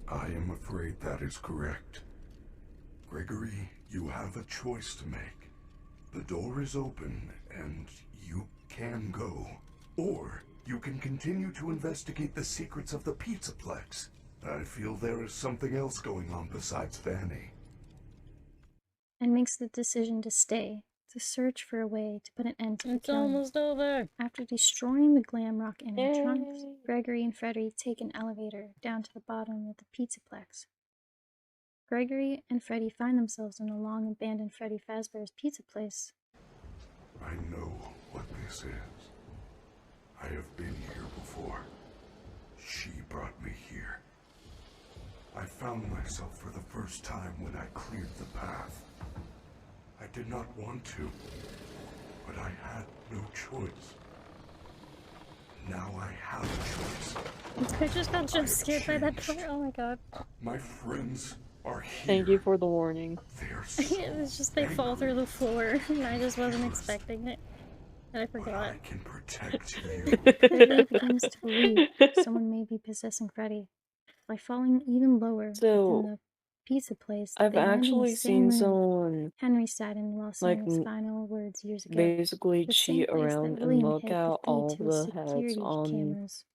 I am afraid that is correct. Gregory, you have a choice to make. The door is open, and you can go. Or you can continue to investigate the secrets of the Pizzaplex. I feel there is something else going on besides Fanny. And makes the decision to stay, to search for a way to put an end to the It's killing. almost over. After destroying the Glamrock animatronics, Yay. Gregory and Freddy take an elevator down to the bottom of the Pizzaplex. Gregory and Freddy find themselves in a long-abandoned Freddy Fazbear's pizza place. I know what this is. I have been here before. She brought me here. I found myself for the first time when I cleared the path. I did not want to, but I had no choice. Now I have a choice. I just got jump scared by that part. Oh my god. My friends are here. Thank you for the warning. It was just they fall through the floor, and I just wasn't expecting it. And I forgot. I can protect you. Gregory begins to believe someone may be possessing Freddy. By falling even lower within the pizza place, I've they land in the actually same seen room someone Henry sat in while saying like his final words years ago. basically The same cheat place around that and William look hid at the feed all to his the heads security on cameras.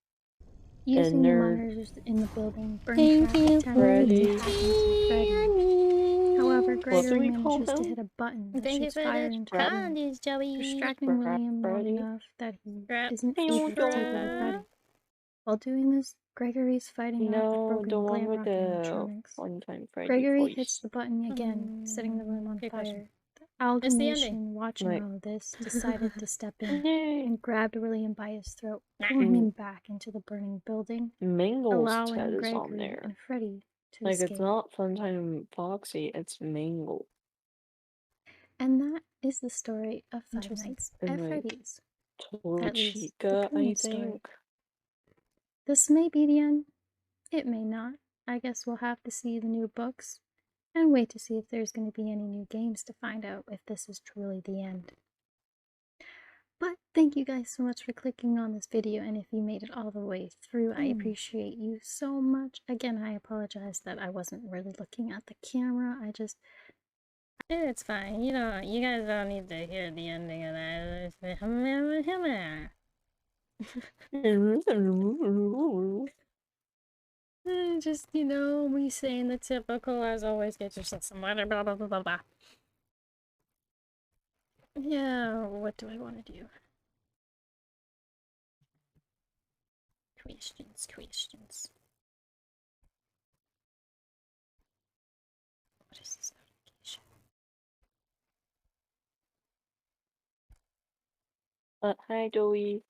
a Using the nerd monitors in the building, Thank you, Freddy. Freddy. However, What do Gregory we call manages to him? hit a button that Thank you shoots for fire the into the room, candies, Joey. distracting William long Freddy. enough that he Crap. isn't able to take on Freddy. While doing this, Gregory's fighting off the No, broken the one with Glamrock the animatronics. Funtime Freddy Gregory voice. hits the button again, setting the room on Good fire. question. The Aldo It's the Nation, ending. watching Right. all of this, decided to step in Yay. and grabbed William by his throat, pulling him back into the burning building, Mangle's allowing head is on Gregory there. and Freddy to Like, escape. it's not Funtime Foxy, it's Mangle. And that is the story of Five Interesting. Nights And, at like, Freddy's. At least the Chica, I current story. think. This may be the end. It may not. I guess we'll have to see the new books and wait to see if there's going to be any new games to find out if this is truly the end. But thank you guys so much for clicking on this video, and if you made it all the way through, I appreciate you so much. Again, I apologize that I wasn't really looking at the camera. It's fine. You guys don't need to hear the ending of that. Just, me saying the typical, as always, get yourself some water, blah, blah, blah, blah, blah. Yeah, what do I want to do? Questions. What is this notification? Hi, Joey.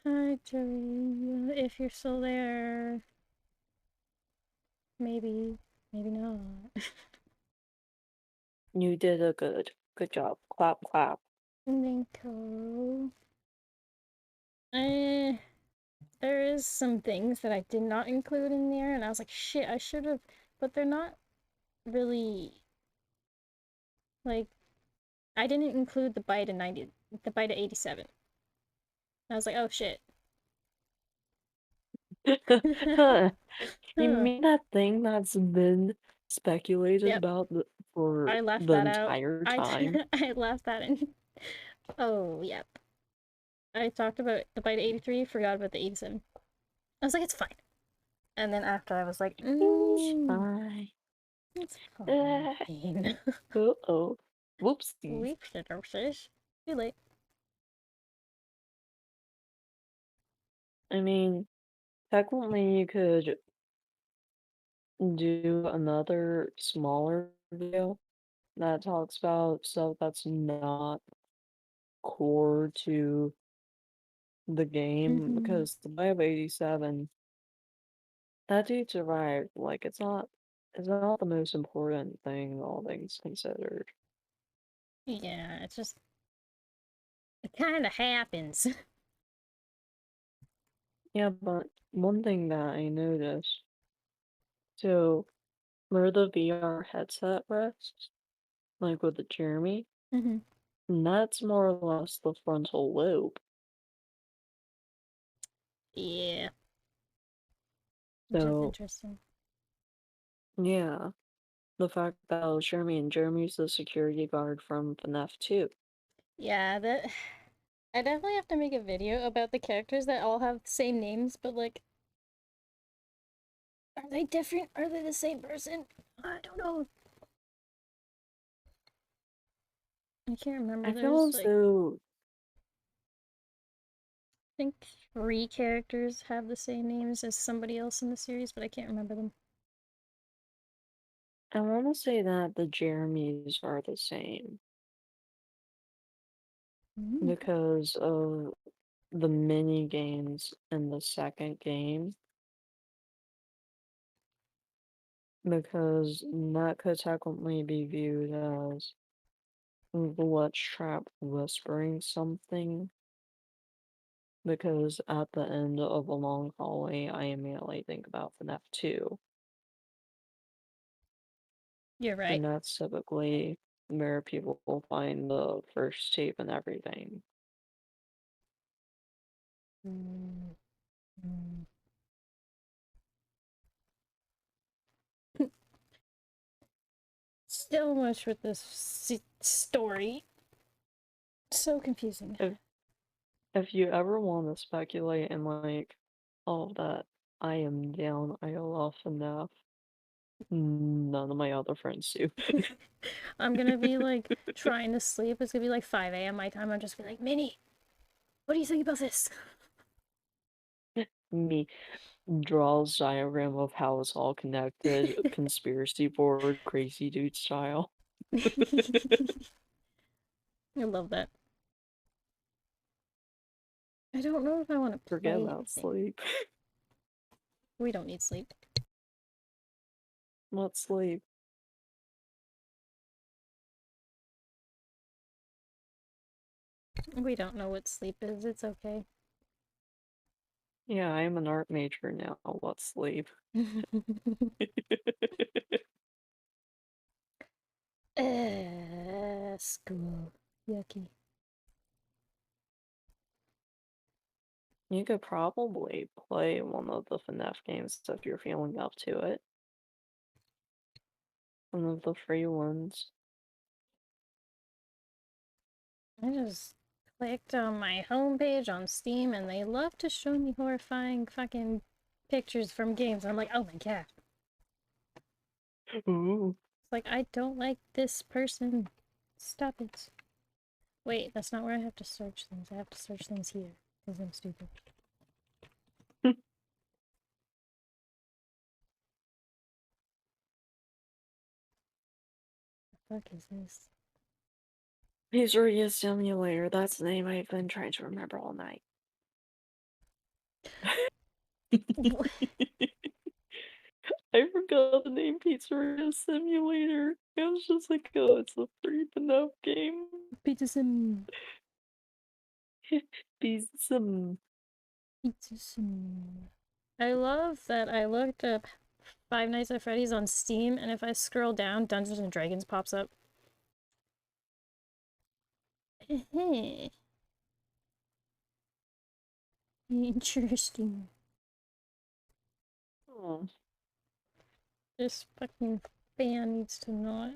Hi, Joey. If you're still there. Maybe. Maybe not. You did a good job. Clap, clap. Thank you. There is some things that I did not include in there, and I was like, shit, I should have, but they're not really, like, I didn't include the bite of 87. I was like, oh shit. You mean that thing that's been speculated about for I left the that out. entire time? I left that in. Oh, yep. I talked about the bite of 83, forgot about the 87. I was like, it's fine. And then after I was like, It's fine. It's fine. Uh-oh. Whoopsies. Too late. I mean, technically you could do another smaller video that talks about stuff that's not core to the game, because the Bite of 87, that dude survived. Like, it's not the most important thing, all things considered. Yeah, it's just, it kind of happens. Yeah, but one thing that I noticed, so where the VR headset rests, like with the Jeremy, and that's more or less the frontal lobe. Yeah. Which is So, interesting. yeah, the fact that it was Jeremy, and Jeremy's the security guard from FNAF 2. Yeah, I definitely have to make a video about the characters that all have the same names, but like, are they different? Are they the same person? I don't know. I can't remember. I feel as though I think 3 characters have the same names as somebody else in the series, but I can't remember them. I want to say that the Jeremys are the same because of the mini games in the second game. Because that could technically be viewed as Let's Trap whispering something. Because at the end of a long hallway, I immediately think about FNAF 2. You're right. And that's typically where people will find the first tape and everything. Still much with this story. So confusing. If you ever want to speculate in like all of that, I am down. I love FNAF. None of my other friends do. I'm gonna be like trying to sleep. It's gonna be like 5 a.m. my time. I'm just gonna be like, Minnie, what do you think about this? Me draws diagram of how it's all connected, conspiracy board, crazy dude style. I love that. I don't know if I want to play. Forget about sleep. We don't need sleep. Let's sleep. We don't know what sleep is. It's okay. Yeah, I am an art major now. Let's sleep. School. Yucky. You could probably play one of the FNAF games if you're feeling up to it. One of the free ones. I just clicked on my homepage on Steam and they love to show me horrifying fucking pictures from games. I'm like, oh my god. Ooh. It's like, I don't like this person. Stop it. Wait, that's not where I have to search things. I have to search things here, because I'm stupid. What the fuck is this? Pizzeria Simulator, that's the name I've been trying to remember all night. I forgot the name Pizzeria Simulator. I was just like, oh, it's a free FNAF game. Pizza Sim. Pizza Sim. Pizza Sim. I love that I looked up Five Nights at Freddy's on Steam, and if I scroll down, Dungeons and Dragons pops up. Interesting. Oh. This fucking fan needs to not.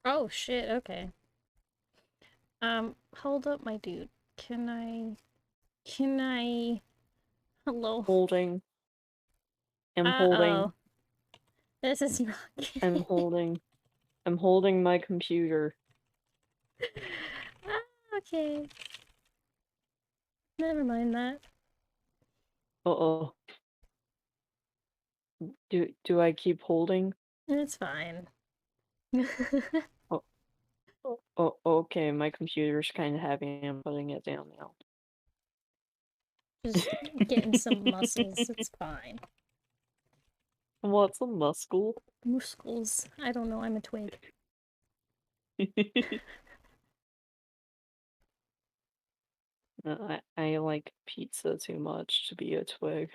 Oh shit, okay. Hold up, my dude. Can I... Hello? Holding. I'm Uh-oh. holding. This is not good. I'm holding my computer. Okay. Never mind that. Uh-oh. Do I keep holding? It's fine. Oh, okay, my computer's kind of heavy. I'm putting it down now. Just getting some muscles. It's fine. What's a muscle? Muscles. I don't know. I'm a twig. No, I like pizza too much to be a twig.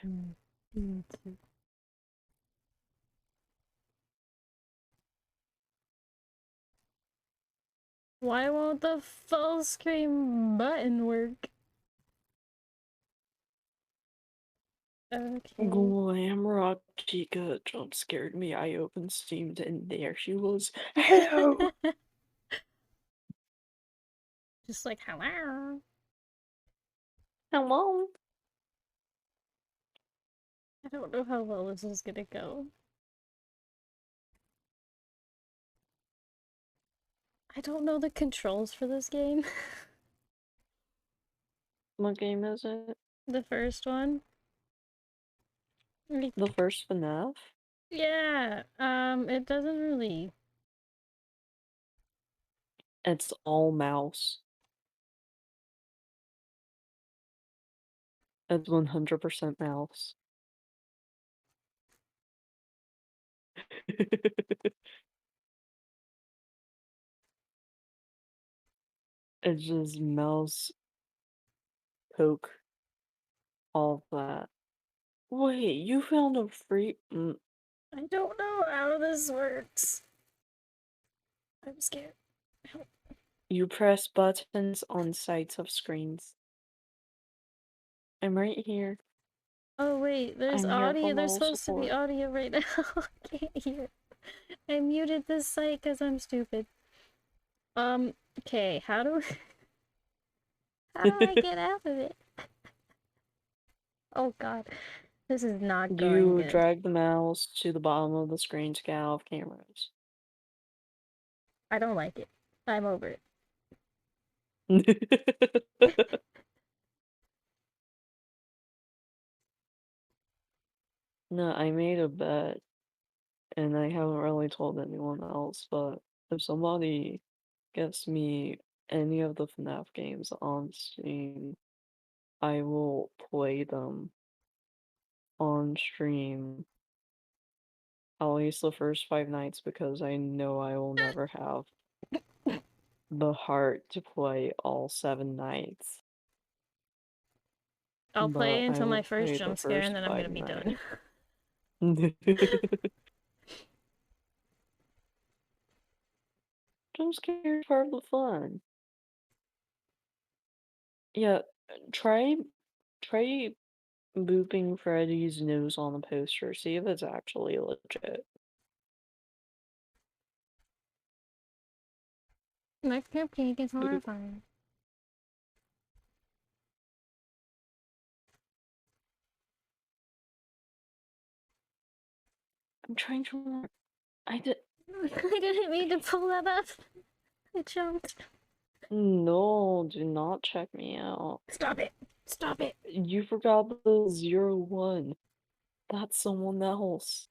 Why won't the full screen button work? Okay. Glamrock Chica jump scared me. I opened Steam and there she was. Hello! Just like, hello. Hello? I don't know how well this is gonna go. I don't know the controls for this game. What game is it? The first one. The first FNAF? Yeah, it doesn't really... It's all mouse. It's 100% mouse. It's just mouse, poke, all that. Wait, you found a free... I don't know how this works. I'm scared. Help. You press buttons on sides of screens. I'm right here. Oh wait, there's I'm here audio. for There's moral supposed to be support. audio right now. I can't hear. I muted this site because I'm stupid. Okay, how do I get out of it? Oh god, this is not going You good. drag the mouse to the bottom of the screen to get out of cameras. I don't like it. I'm over it. No, I made a bet, and I haven't really told anyone else, but if somebody gets me any of the FNAF games on Steam, I will play them on stream at least the first 5 nights because I know I will never have the heart to play all 7 nights. I'll play But I until my will first play jump the scare first and then I'm 5 gonna be nights. done. Jump scare is part of the fun. Yeah, try booping Freddy's nose on the poster. See if it's actually legit. My cupcake is horrifying. I'm trying to remember. I didn't mean to pull that up. I jumped. No, do not check me out. Stop it. Stop it. You forgot the 01. That's someone else.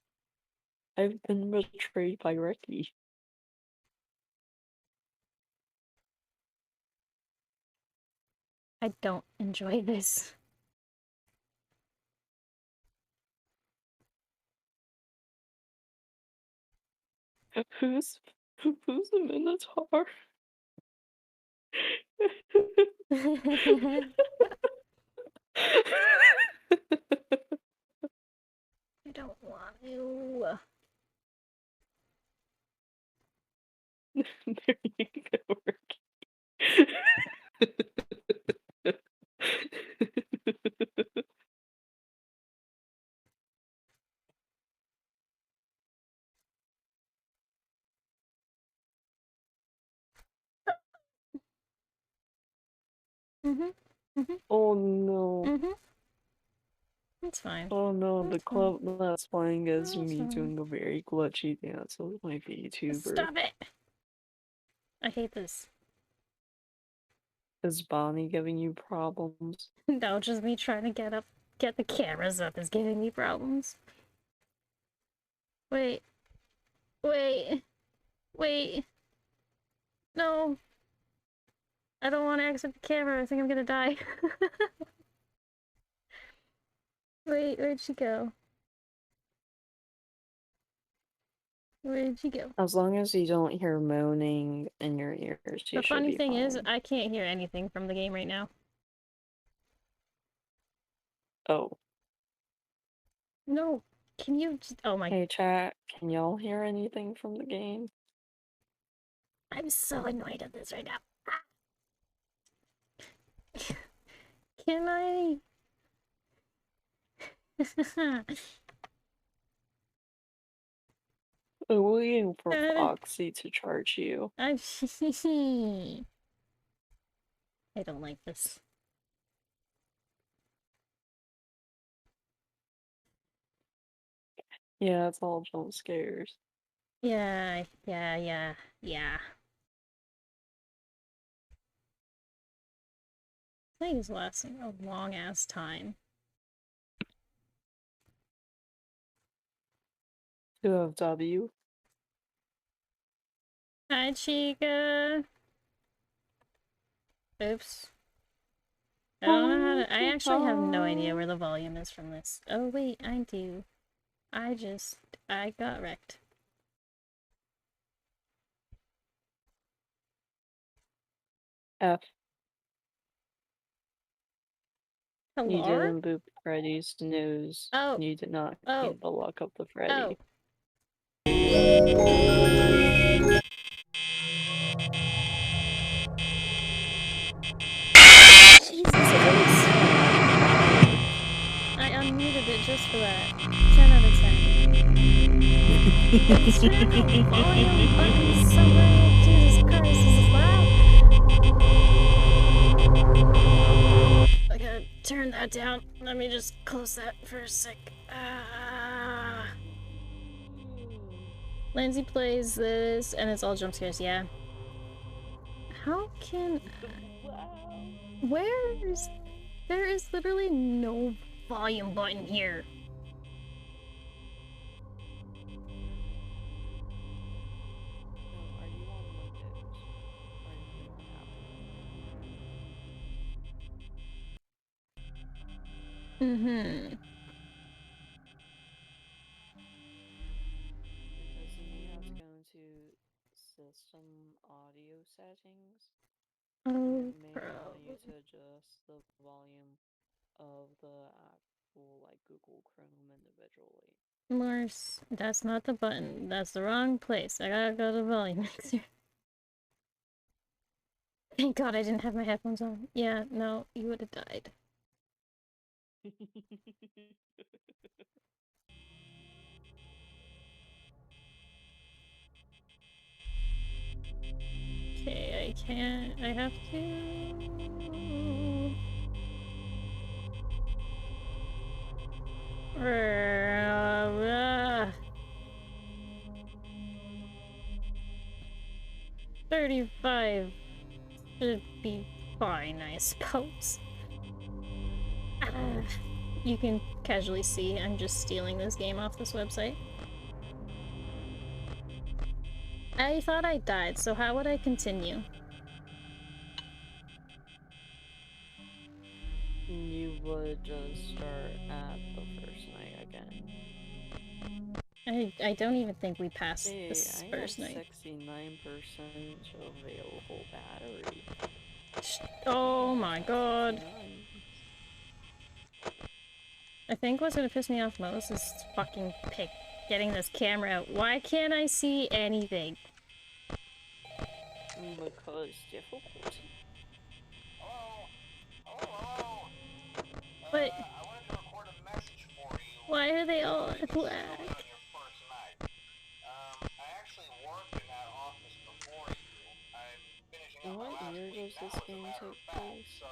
I've been betrayed by Ricky. I don't enjoy this. Who's the Minotaur? I don't want you. There you go, Ricky. Oh no. It's fine. Oh no, That's the clip that's playing is me doing a very glitchy dance with my VTuber. Stop it! I hate this. Is Bonnie giving you problems? No, just me trying to get the cameras up is giving me problems. Wait. Wait. Wait. No. I don't want to exit the camera. I think I'm gonna die. Wait, where'd she go? Where'd she go? As long as you don't hear moaning in your ears, you should be fine. The funny thing is, I can't hear anything from the game right now. Oh. No. Can you just... Oh my... Hey chat, can y'all hear anything from the game? I'm so annoyed at this right now. Can I... I'm waiting for Foxy to charge you. I don't like this. Yeah, it's all jump scares. Yeah. Thing's lasting a long ass time. 2 of W. Hi, Chica. Oops. I don't know how to. I actually have no idea where the volume is from this. Oh, wait, I do. I got wrecked. F. Hello? You didn't boop Freddy's nose. Oh. You did not get the luck of the Freddy. Oh. Jesus Christ. I unmuted it just for that. 10 out of 10. It's turn the volume button somewhere. Jesus Christ, this is loud. I gotta turn that down. Let me just close that for a sec. Lindsay plays this, and it's all jump scares, yeah. How can... There is literally no volume button here. Mm-hmm. Because then you have to go into system audio settings. Oh, and it may allow you to adjust the volume of the actual Google Chrome individually. Morse, that's not the button. That's the wrong place. I gotta go to volume mixer. Thank God I didn't have my headphones on. Yeah, no, you would have died. Okay, I can't. I have to. 35 should be fine, I suppose. You can casually see I'm just stealing this game off this website. I thought I died, so how would I continue? You would just start at the first night again. I don't even think we passed Hey, this first night. 69% available battery. Oh my god. 69. I think what's gonna piss me off most is fucking getting this camera out. Why can't I see anything? Because difficult. But why are they all black? What year does this game take place?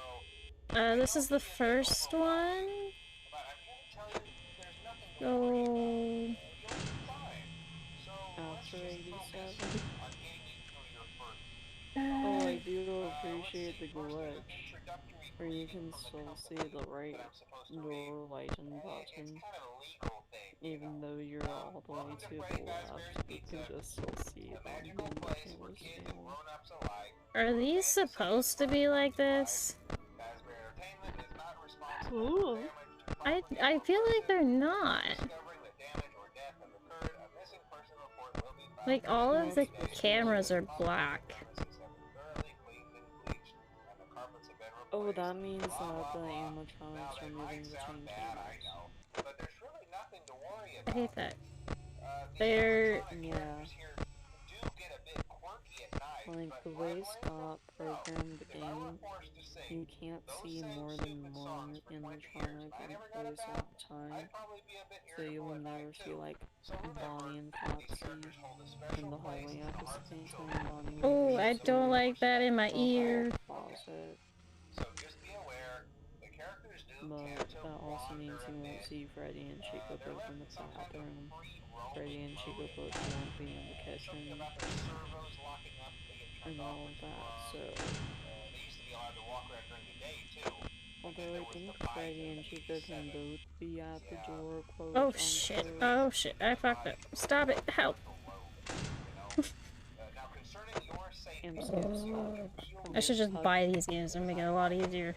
This is the first one. Oh. After 87. Oh, I do appreciate the glitch, where you can still see the right door lighten button. Even though you're all the way to the left, you can just still see them when the camera's down. Are these supposed to be like this? Ooh. I feel like they're not. Like, all of the cameras are black. Oh, that means that the animatronics are moving between cameras. I hate that. They're... Yeah. Like, the way Scott programmed the game, you can't see more than one animatronic in place at a time. So you will never see, like, Bonnie and Foxy in the hallway at the same time. Bonnie Oh, I don't like that in my ear. Closet. But that also means you won't see Freddy and Chico both in the bathroom. Freddy and Chico both won't be in the kitchen. And all of that, so... Although I think Freddy and Chico can both be at the door, quote, Oh shit, oh shit, I fucked up. Stop it, help! I should just buy these games and make it a lot easier.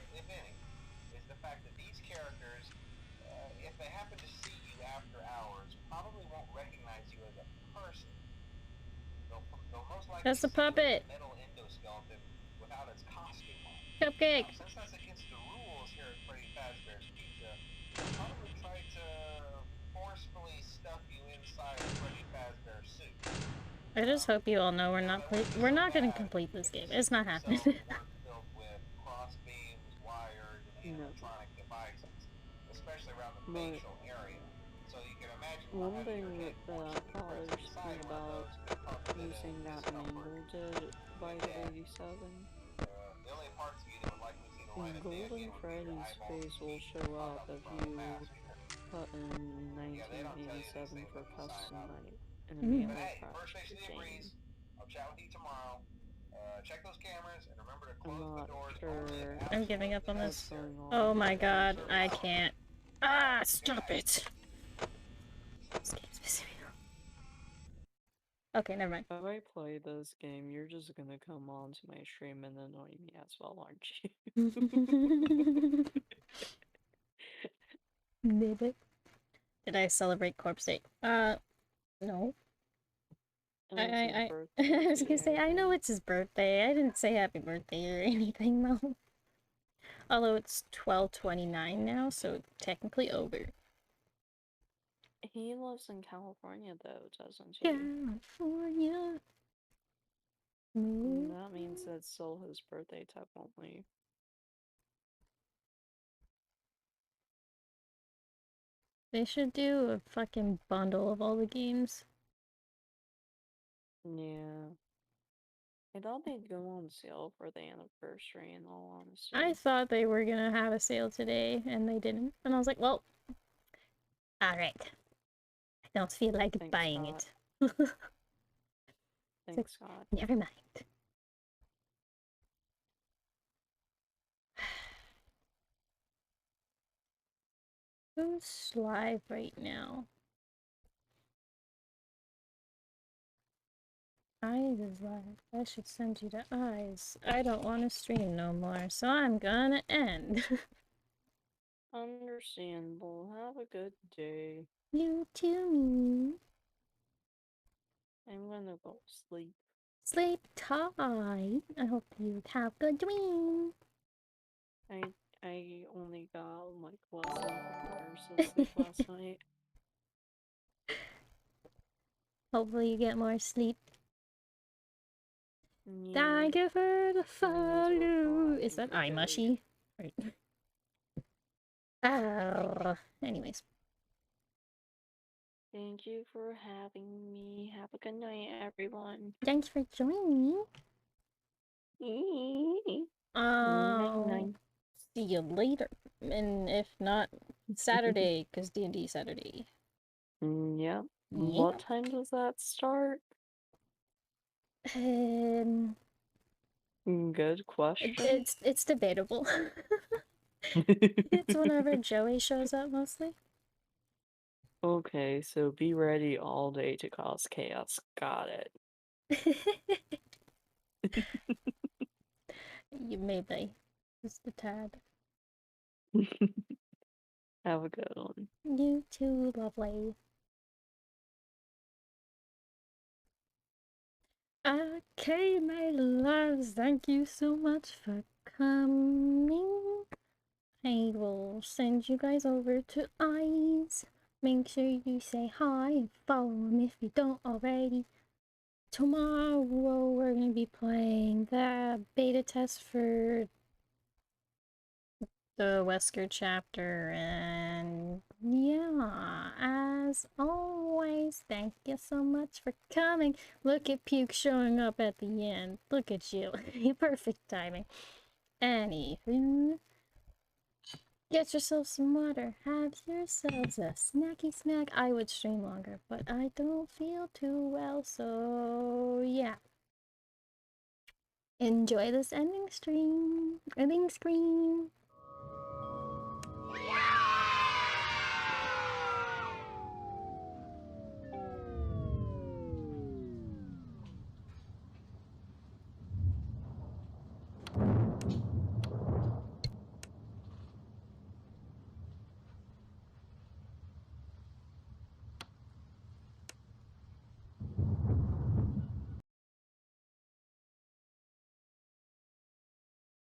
That's a puppet! Cupcake! I just hope you all know we're not gonna complete this game. It's not happening. No. But one thing that bothers me about using that manual did by the 87, Golden Freddy's face will show up if you put in 1987 for custom night and immediately crash the game. I'm not sure. I'm giving up on this. Oh my god, I can't. Ah, stop it! This game's pissing me off. Okay, never mind. If I play this game, you're just gonna come on to my stream and annoy me as well, aren't you? Maybe. Did I celebrate Corpse Day? No. I was gonna say, I know it's his birthday. I didn't say happy birthday or anything, though. Although it's 12/29 now, so technically over. He lives in California, though, doesn't he? California. That means it's still his birthday, technically. They should do a fucking bundle of all the games. Yeah. I thought they'd go on sale for the anniversary, in all honesty. I thought they were gonna have a sale today, and they didn't. And I was like, well, alright. I don't feel like buying it. Thanks, God. Never mind. Who's live right now? Eyes is live. I should send you to Eyes. I don't want to stream no more, so I'm gonna end. Understandable. Have a good day. You too. I'm gonna go sleep. Sleep tight. I hope you have a good dream. I only got like less than 4 hours of sleep last night. Hopefully you get more sleep. Yeah. Thank you for the follow. Is that eye mushy? Right. Anyways. Thank you for having me. Have a good night, everyone. Thanks for joining. Night. See you later. And if not, Saturday, because D&D Saturday. Yep. Yeah. What time does that start? Good question. It's debatable. It's whenever Joey shows up, mostly. Okay, so be ready all day to cause chaos. Got it. You maybe. Just a tad. Have a good one. You too, lovely. Okay, my loves, thank you so much for coming. I will send you guys over to Eyes. Make sure you say hi and follow him if you don't already. Tomorrow we're going to be playing the beta test for the Wesker chapter, and yeah, as always, thank you so much for coming. Look at Puke showing up at the end. Look at you. Perfect timing. Anywho, get yourself some water. Have yourselves a snacky snack. I would stream longer, but I don't feel too well, so yeah. Enjoy this ending screen.